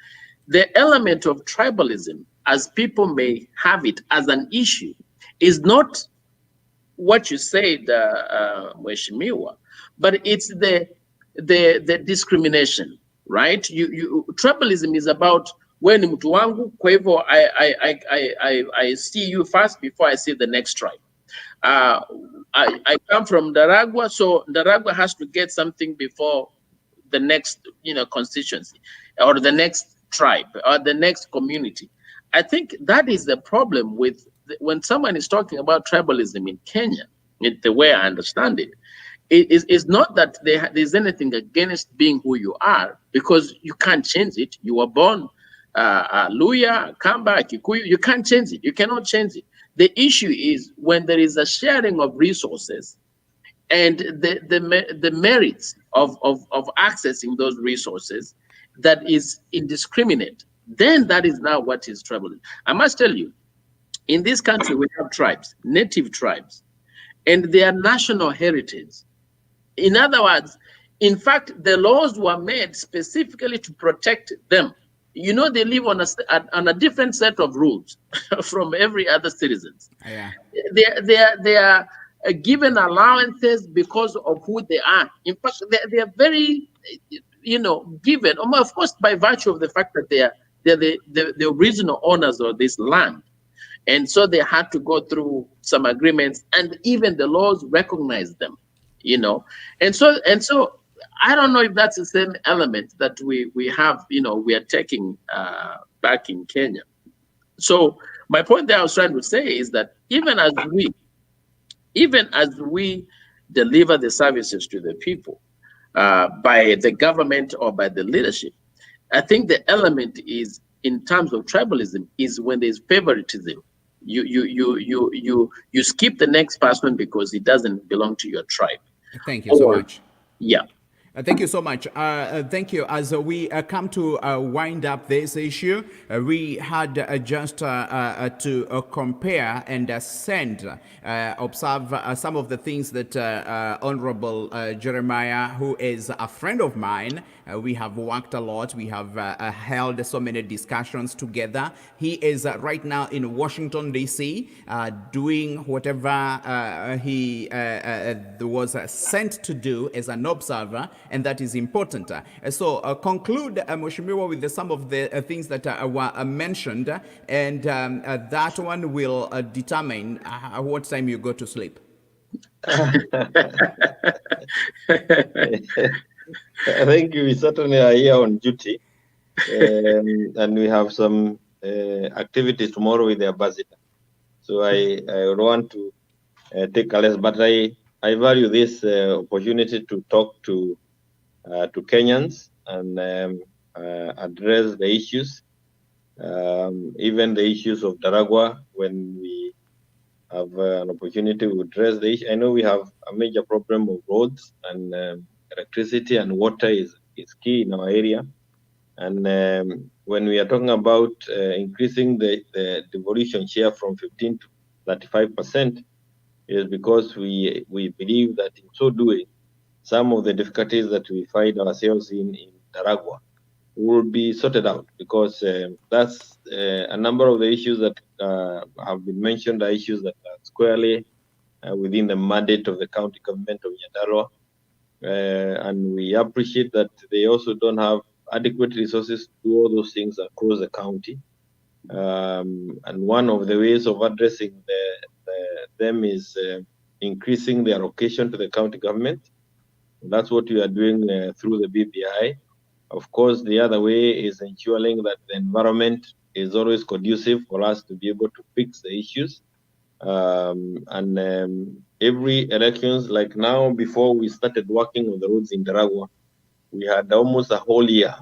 the element of tribalism, as people may have it as an issue, is not what you said, Mheshimiwa, but it's the discrimination, right? Tribalism is about when mtu wangu, kwa hivyo I see you first before I see the next tribe. I come from Ndaragwa, so Ndaragwa has to get something before the next, constituency or the next tribe or the next community. I think that is the problem with when someone is talking about tribalism in Kenya, the way I understand it, it's not that there's anything against being who you are, because you can't change it. You were born Luya, Kamba, Kikuyu. You can't change it. You cannot change it. The issue is when there is a sharing of resources and the merits of accessing those resources that is indiscriminate, then that is now what is troubling. I must tell you, in this country, we have tribes, native tribes, and their national heritage. In other words, in fact, the laws were made specifically to protect them. They live on a different set of rules from every other citizens. Yeah. They are given allowances because of who they are. In fact, they are very, given, of course, by virtue of the fact that they're the original owners of this land. And so they had to go through some agreements, and even the laws recognize them, And so I don't know if that's the same element that we have, we are taking back in Kenya. So my point that I was trying to say is that even as we deliver the services to the people by the government or by the leadership, I think the element is, in terms of tribalism, is when there's favoritism. You skip the next person because it doesn't belong to your tribe. Thank you so much. Yeah. Thank you so much. Thank you. As we come to wind up this issue, we had just to compare and observe some of the things that Honorable Jeremiah, who is a friend of mine, we have worked a lot. We have held so many discussions together. He is right now in Washington, D.C., doing whatever he was sent to do as an observer, and that is important. So conclude, Mheshimiwa, with some of the things that were mentioned, and that one will determine what time you go to sleep. I think we certainly are here on duty, and we have some activities tomorrow with the ambassador. So I don't want to take a less, but I value this opportunity to talk to Kenyans and address the issues, even the issues of Ndaragwa. When we have an opportunity to address the issue, I know we have a major problem of roads, and electricity and water is key in our area. And when we are talking about increasing the devolution share from 15 to 35%, is because we believe that in so doing, some of the difficulties that we find ourselves in Ndaragwa will be sorted out, because that's a number of the issues that have been mentioned are issues that are squarely within the mandate of the county government of Ndaragwa. And we appreciate that they also don't have adequate resources to do all those things across the county. And one of the ways of addressing the them is increasing the allocation to the county government. That's what we are doing through the BBI. Of course, the other way is ensuring that the environment is always conducive for us to be able to fix the issues. Every elections, like now, before we started working on the roads in Ndaragwa, we had almost a whole year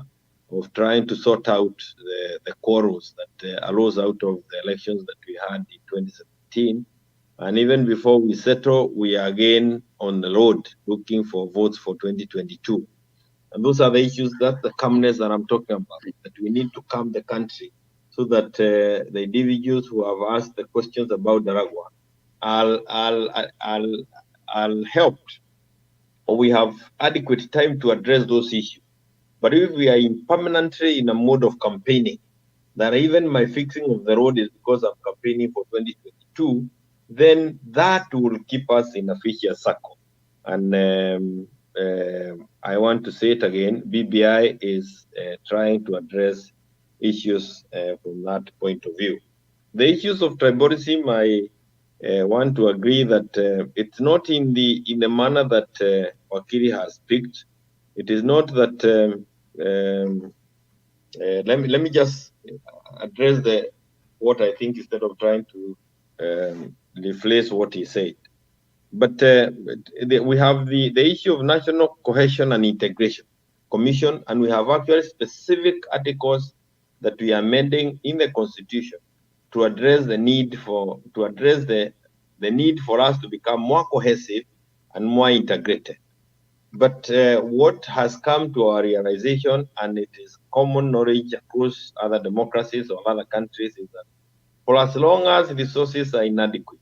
of trying to sort out the quarrels that arose out of the elections that we had in 2017. And even before we settle, we are again on the road looking for votes for 2022. And those are the issues, that the calmness that I'm talking about, that we need to calm the country so that the individuals who have asked the questions about Ndaragwa are helped, or we have adequate time to address those issues. But if we are permanently in a mode of campaigning, that even my fixing of the road is because I'm campaigning for 2022, then that will keep us in a vicious circle. And I want to say it again, BBI is trying to address issues from that point of view. The issues of tribalism, I want to agree that it's not in the manner that Wakili has picked. It is not that. Let me just address what I think instead of trying to replace what he said. But we have the issue of national cohesion and integration commission, and we have actually specific articles that we are amending in the constitution to address the need for the need for us to become more cohesive and more integrated. But what has come to our realization, and it is common knowledge across other democracies or other countries, is that for as long as resources are inadequate,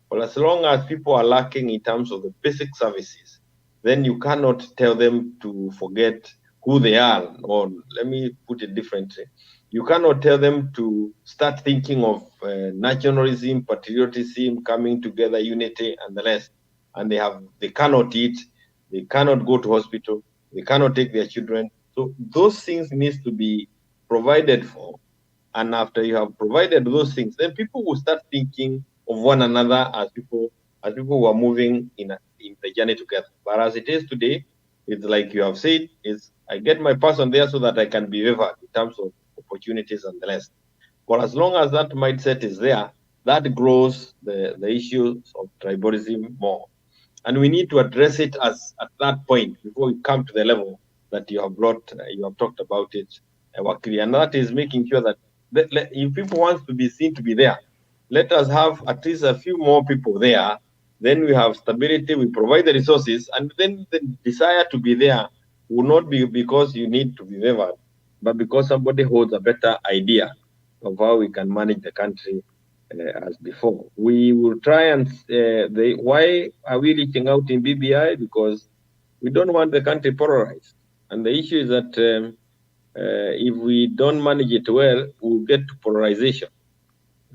for as long as people are lacking in terms of the basic services, then you cannot tell them to forget who they are. Or let me put it differently. You cannot tell them to start thinking of nationalism, patriotism, coming together, unity, and the rest. And they cannot eat, they cannot go to hospital, they cannot take their children. So those things need to be provided for. And after you have provided those things, then people will start thinking of one another as people who are moving in the journey together. But as it is today, it's like you have said, is I get my person there so that I can be favored in terms of opportunities and the rest. But as long as that mindset is there, that grows the issues of tribalism more. And we need to address it at that point before we come to the level that you have talked about it, Wakili. And that is making sure that if people want to be seen to be there, let us have at least a few more people there. Then we have stability, we provide the resources, and then the desire to be there will not be because you need to be favored, but because somebody holds a better idea of how we can manage the country as before. We will try and why are we reaching out in BBI? Because we don't want the country polarized. And the issue is that if we don't manage it well, we'll get to polarization.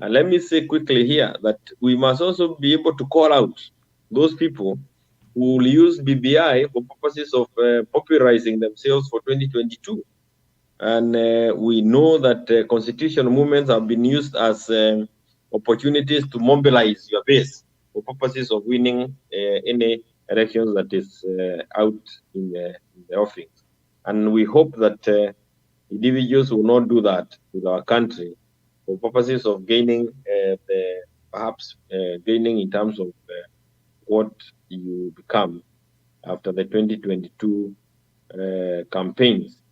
And let me say quickly here that we must also be able to call out those people who will use BBI for purposes of popularizing themselves for 2022. And we know that constitutional movements have been used as opportunities to mobilize your base for purposes of winning any elections that is out in the offing. And we hope that individuals will not do that with our country for purposes of gaining, perhaps gaining in terms of what you become after the 2022 campaigns.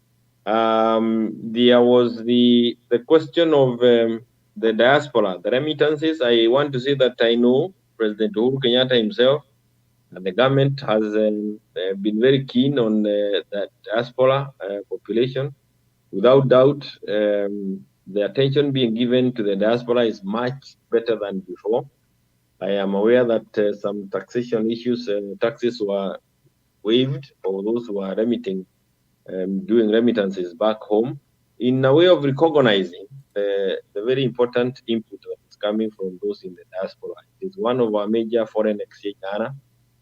There was the question of the diaspora, the remittances. I want to say that I know President Uhuru Kenyatta himself and the government has been very keen on that diaspora population. Without doubt, the attention being given to the diaspora is much better than before. I am aware that some taxation issues, taxes were waived for those who are remitting, doing remittances back home, in a way of recognizing the very important input that is coming from those in the diaspora. It is one of our major foreign exchange earners,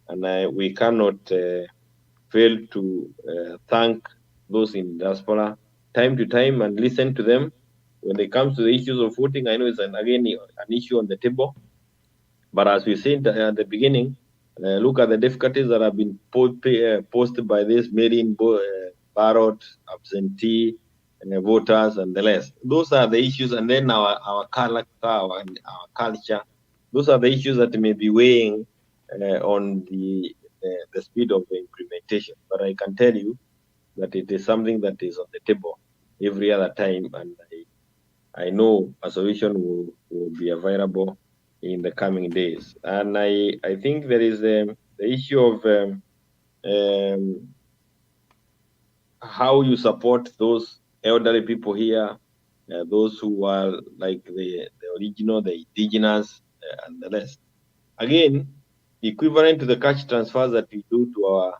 and we cannot fail to thank those in the diaspora time to time and listen to them when it comes to the issues of voting. I know it's again an issue on the table, But as we said at the beginning, look at the difficulties that have been posted by this mail-in ballot, absentee voters, and the rest. Those are the issues, and then our character, our culture. Those are the issues that may be weighing on the speed of the implementation. But I can tell you that it is something that is on the table every other time, and I know a solution will be available in the coming days. And I think there is the issue of how you support those elderly people here, those who are like the original, the indigenous, and the rest. Again, equivalent to the cash transfers that we do to our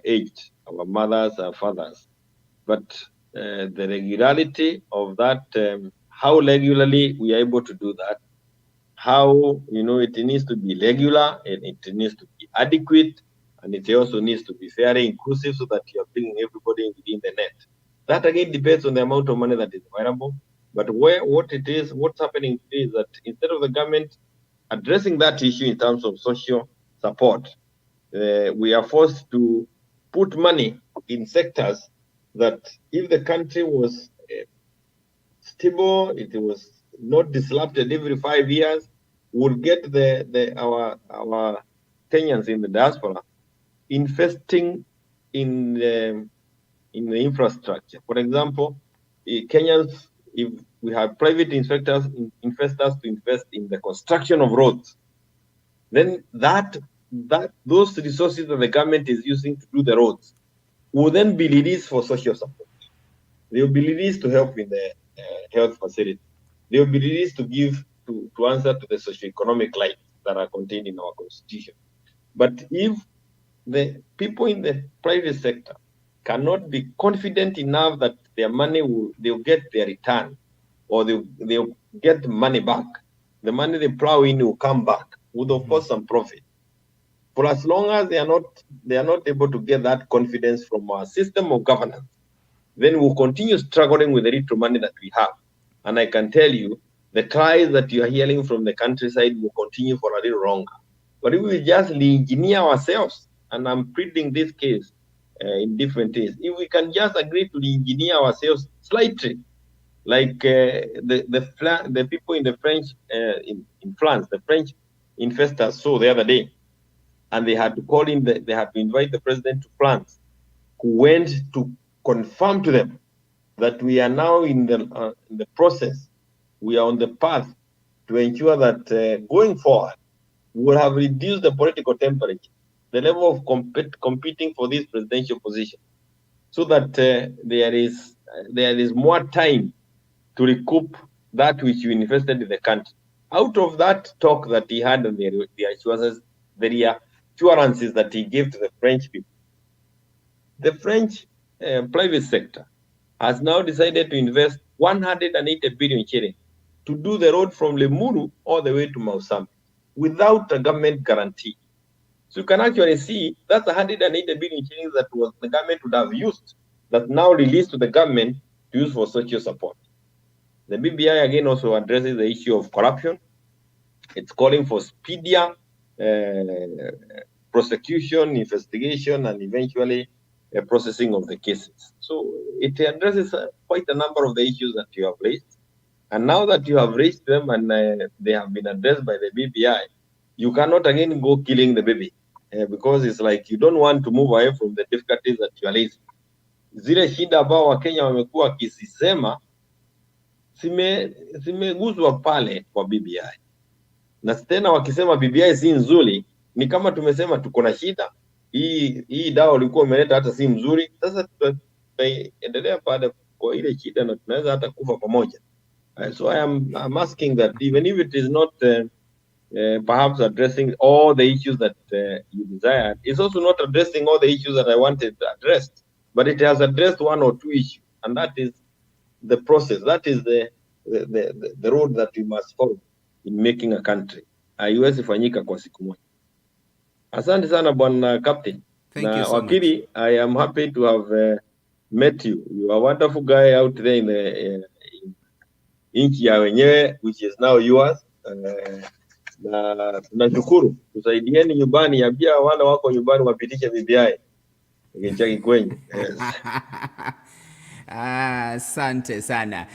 aged, our mothers, our fathers. But the regularity of that, how regularly we are able to do that, how, it needs to be regular, and it needs to be adequate, and it also needs to be fairly inclusive so that you are bringing everybody within the net. That again depends on the amount of money that is available. But what's happening today is that instead of the government addressing that issue in terms of social support, we are forced to put money in sectors that if the country was stable, it was not disrupted every 5 years, would get our Kenyans in the diaspora investing in the infrastructure. For example, Kenyans, if we have private investors to invest in the construction of roads, then those resources that the government is using to do the roads will then be released for social support. They will be released to help in the health facility. They will be released to give to answer to the socioeconomic lights that are contained in our constitution. But if the people in the private sector cannot be confident enough that their money they'll get their return, or they'll get the money back, the money they plow in will come back with, of course, some profit. For as long as they are not able to get that confidence from our system of governance, then we'll continue struggling with the little money that we have. And I can tell you, the cries that you are hearing from the countryside will continue for a little longer. But if we just re-engineer ourselves, and I'm pleading this case in different ways, if we can just agree to re-engineer ourselves slightly, like the people in the French, in France, the French investors saw the other day, and they had to call in, they had to invite the president to France, who went to confirm to them that we are now in the process, we are on the path to ensure that going forward, we will have reduced the political temperature, the level of competing for this presidential position, so that there is more time to recoup that which you invested in the country. Out of that talk that he had, and the reassurances that he gave to the French people, the French private sector has now decided to invest 180 billion shillings to do the road from Lemuru all the way to Mausambi without a government guarantee. So you can actually see that's 180 billion shillings that the government would have used, that now released to the government to use for social support. The BBI again also addresses the issue of corruption. It's calling for speedier prosecution, investigation, and eventually processing of the cases. So it addresses quite a number of the issues that you have raised. And now that you have raised them and they have been addressed by the BBI, you cannot again go killing the baby, because it's like you don't want to move away from the difficulties that you are raising. Zile shida ambao Wakenya wamekuwa wakizisema zimeguzwa pale kwa BBI, na tena wakisema BBI si nzuri, ni kama tumesema tuko na shida. Hii dawa ulikuwa umeleta hata si mzuri, sasa tutaendelea baada kwa ile shida na tunaweza hata kufa pamoja. So I'm asking that even if it is not perhaps addressing all the issues that you desired, it's also not addressing all the issues that I wanted addressed, but it has addressed one or two issues, and that is the process. That is the road that we must follow in making a country. Haiwezi fanyika kwa siku moja. Asante sana bwana Captain. Thank you so wakili, much. I am happy to have met you. You are a wonderful guy out there in the nchi ya wenyewe, which is now yours. na tunashukuru. Tusaidieni nyumbani, ambia wale wako nyumbani wapitishe BBI Chaki kwenye. Yes. Asante sana.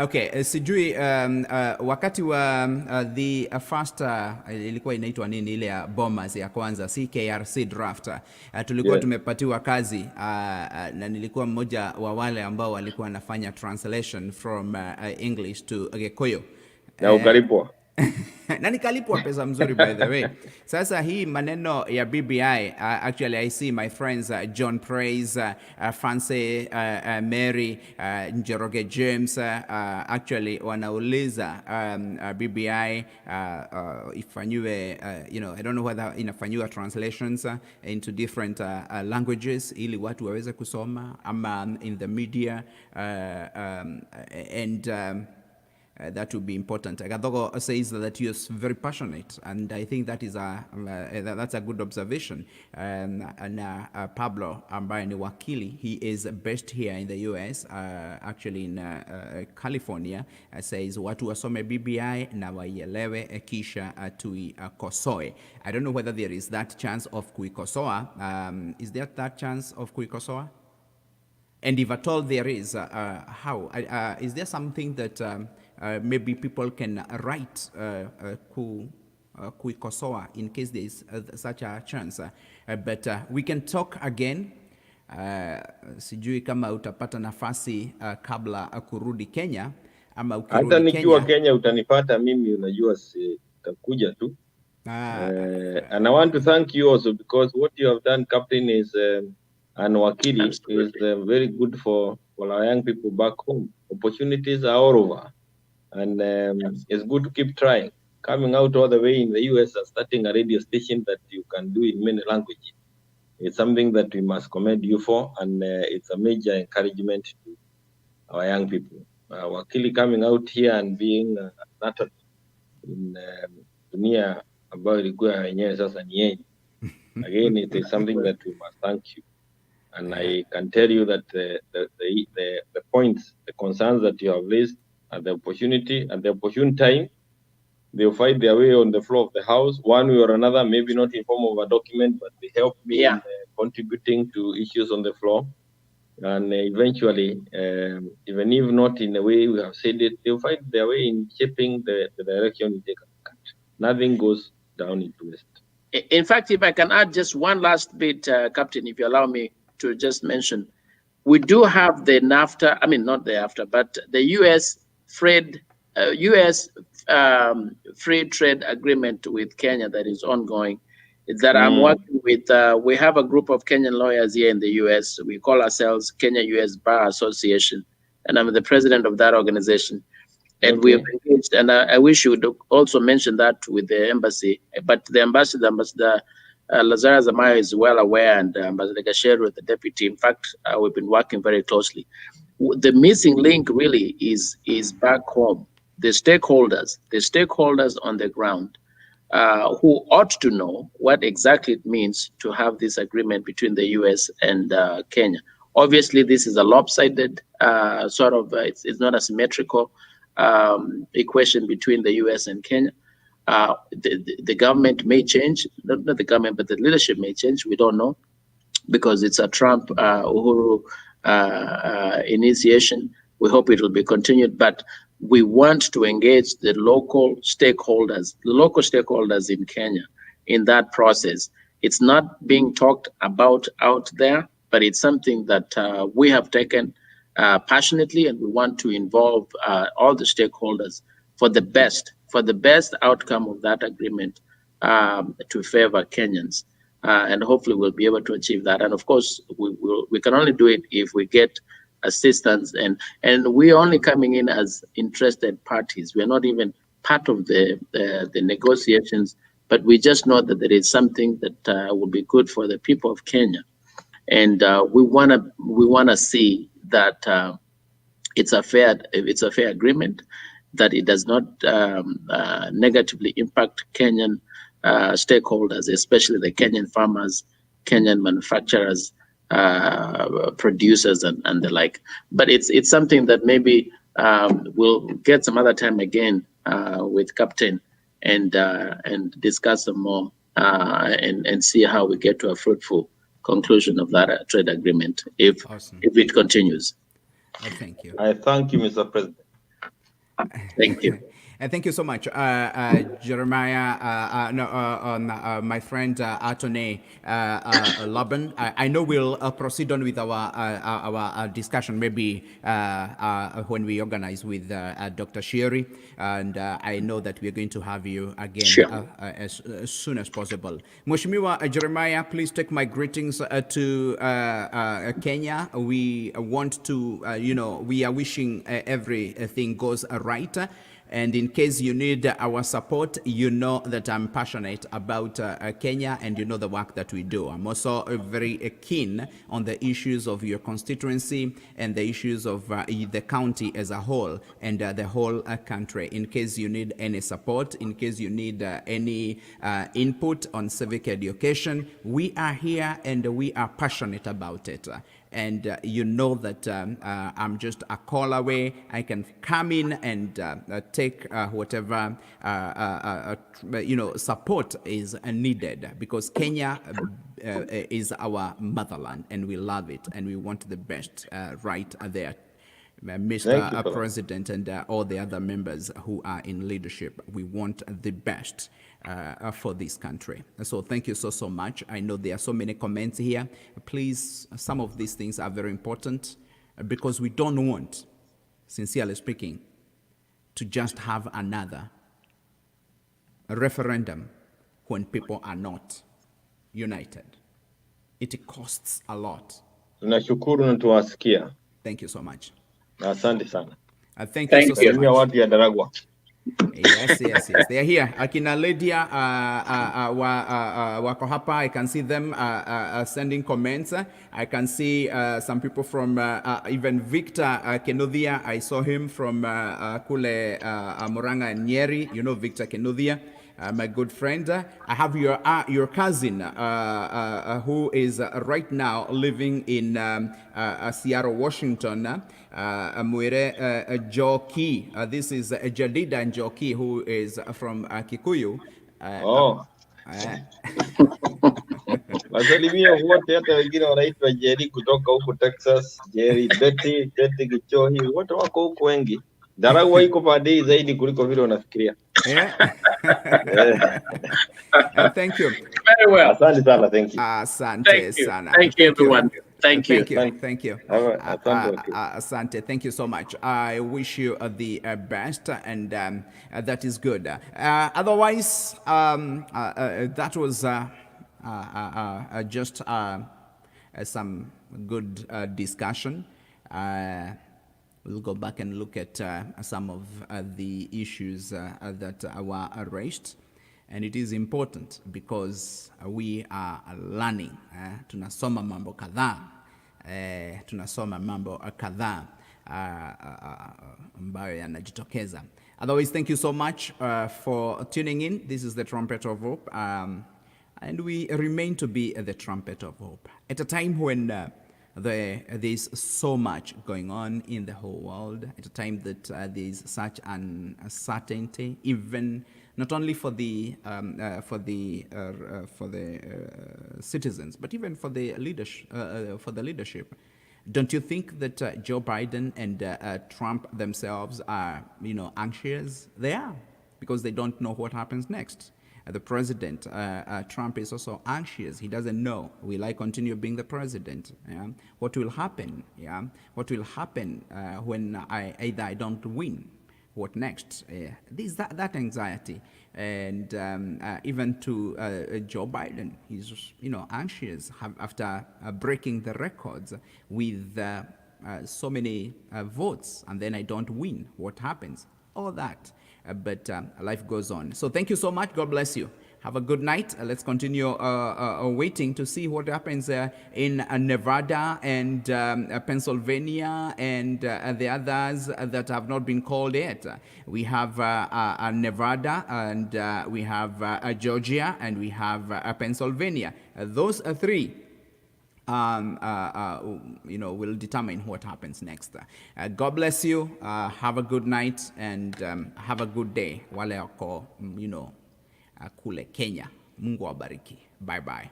Okay, sijui wakati wa the first ilikuwa inaitwa nini ile ya bombers ya kwanza CKRC draft, tulikuwa tumepatiwa kazi na nilikuwa mmoja wa wale ambao walikuwa wanafanya translation from English to Gikuyu. Na ukalipwa. Na nikalipwa pesa mzuri by the way. Sasa hii maneno ya BBI, actually I see my friends John Praise, Fancy, Mary, Njoroge James, actually wanauliza BBI ifanywe, I don't know whether inafanyiwa translations into different languages ili watu waweze kusoma ama in the media and that would be important. Gadogo says that he is very passionate, and I think that is that's a good observation. And Pablo ambaye ni wakili, he is based here in the US, actually in California, says watu wasome BBI na waielewe kisha tuikosoe. I don't know whether there is that chance of kuikosoa. Is there that chance of kuikosoa? And if at all there is, how? Is there something that maybe people can write kuikosoa in case there is such a chance? But we can talk again. Sijui kama utapata nafasi kabla kurudi Kenya ama ukirudi Kenya. Hata nikiwa Kenya utanipata mimi, unajua sitakuja tu. And I want to thank you also because what you have done, Captain, is and wakili is very good for our young people back home. Opportunities are all over. And it's good to keep trying. Coming out all the way in the US and starting a radio station that you can do in many languages. It's something that we must commend you for, and it's a major encouragement to our young people. Wakili coming out here and being not in dunia ambayo ilikuwa yenyewe sasa ni yeye. Again, it is something that we must thank you. And I can tell you that the points, the concerns that you have raised, at the opportunity, at the opportune time, they'll find their way on the floor of the House, one way or another, maybe not in form of a document, but they help me in contributing to issues on the floor. And eventually, even if not in the way we have said it, they'll find their way in shaping the direction we take as a country. Nothing goes down into waste. In fact, if I can add just one last bit, Captain, if you allow me to just mention, we do have the NAFTA, I mean, not the NAFTA, but the US free trade agreement with Kenya that is ongoing, that I'm working with. We have a group of Kenyan lawyers here in the US. We call ourselves Kenya-US Bar Association, and I'm the president of that organization. And we have engaged, and I wish you would also mention that with the embassy. But the ambassador Lazara Zamayo is well aware, and Ambassador Gasheru, the deputy. In fact, we've been working very closely. The missing link really is back home. The stakeholders on the ground who ought to know what exactly it means to have this agreement between the US and Kenya. Obviously, this is a lopsided it's not a symmetrical equation between the US and Kenya. The government may change, not the government, but the leadership may change. We don't know, because it's a Trump Uhuru initiation. We hope it will be continued, but we want to engage the local stakeholders in Kenya in that process. It's not being talked about out there, but it's something that we have taken passionately, and we want to involve all the stakeholders for the best outcome of that agreement to favor Kenyans. And hopefully we'll be able to achieve that. And of course, we can only do it if we get assistance, and we're only coming in as interested parties. We're not even part of the negotiations, but we just know that there is something that will be good for the people of Kenya, and we wanna see that it's a fair agreement, that it does not negatively impact Kenyan stakeholders, especially the Kenyan farmers, Kenyan manufacturers, producers, and the like. But it's something that maybe we'll get some other time again with Captain and discuss some more and see how we get to a fruitful conclusion of that trade agreement if it continues. Thank you. I thank you, Mr. President. Thank you. Thank you so much, Jeremiah. My friend Attorney Laban. I know we'll proceed on with our discussion maybe when we organize with Dr. Shiri, and I know that we're going to have you again as soon as possible. Mheshimiwa Jeremiah, please take my greetings to Kenya. We want to, we are wishing everything goes right. And in case you need our support, you know that I'm passionate about Kenya, and you know the work that we do. I'm also very keen on the issues of your constituency and the issues of the county as a whole and the whole country. In case you need any support, in case you need any input on civic education, we are here and we are passionate about it. And you know that I'm just a call away. I can come in and take whatever support is needed, because Kenya is our motherland and we love it and we want the best right there. Mr. President and all the other members who are in leadership, we want the best for this country. So thank you so much. I know there are so many comments here. Please, some of these things are very important because we don't want, sincerely speaking, to just have another referendum when people are not united. It costs a lot. Tunashukuru na tuwasikia. Thank you so much. Asante sana. Thank you so much. Watu ya Ndaragwa. Yes. They are here. Akina Lydia wako hapa. I can see them sending comments. I can see some people from even Victor Kenudhia. I saw him from kule Muranga and Nyeri. You know Victor Kenudhia. My good friend. I have your cousin who is right now living in Seattle, Washington. Mwire Joki. This is Jadida Njoki, who is from Kikuyu. Wasalimia wote, hata wengine wanaitwa Jerry kutoka huko Texas, Jerry Betty Gichohi, wote wako huko wengi. Ndaragwa iko pande zaidi kuliko vile unafikiria. Thank you. Very well. Asante sana, thank you. Asante sana. Thank you, everyone. Thank you. Asante. Thank you so much. I wish you the best, and that is good. Otherwise, that was just some good discussion. We'll go back and look at some of the issues that were raised. And it is important because we are learning. Tunasoma mambo kadhaa. Ambayo yanajitokeza. Otherwise, thank you so much for tuning in. This is the Trumpet of Hope. And we remain to be the Trumpet of Hope. At a time when there's so much going on in the whole world, at a time that there's such an uncertainty, even not only for the citizens, but even for the leadership. Don't you think that Joe Biden and Trump themselves are, anxious? They are, because they don't know what happens next. The president, Trump, is also anxious. He doesn't know, will I continue being the president? Yeah? What will happen? Yeah? What will happen when I don't win? What next? That anxiety. And even to Joe Biden, he's anxious after breaking the records with so many votes, and then I don't win. What happens? All that. But life goes on. So thank you so much. God bless you. Have a good night. Let's continue waiting to see what happens in Nevada and Pennsylvania and the others that have not been called yet. We have Nevada, and we have Georgia, and we have Pennsylvania. Those three will determine what happens next. God bless you. Have a good night and have a good day. Wale wako, kule Kenya. Mungu awabariki. Bye bye.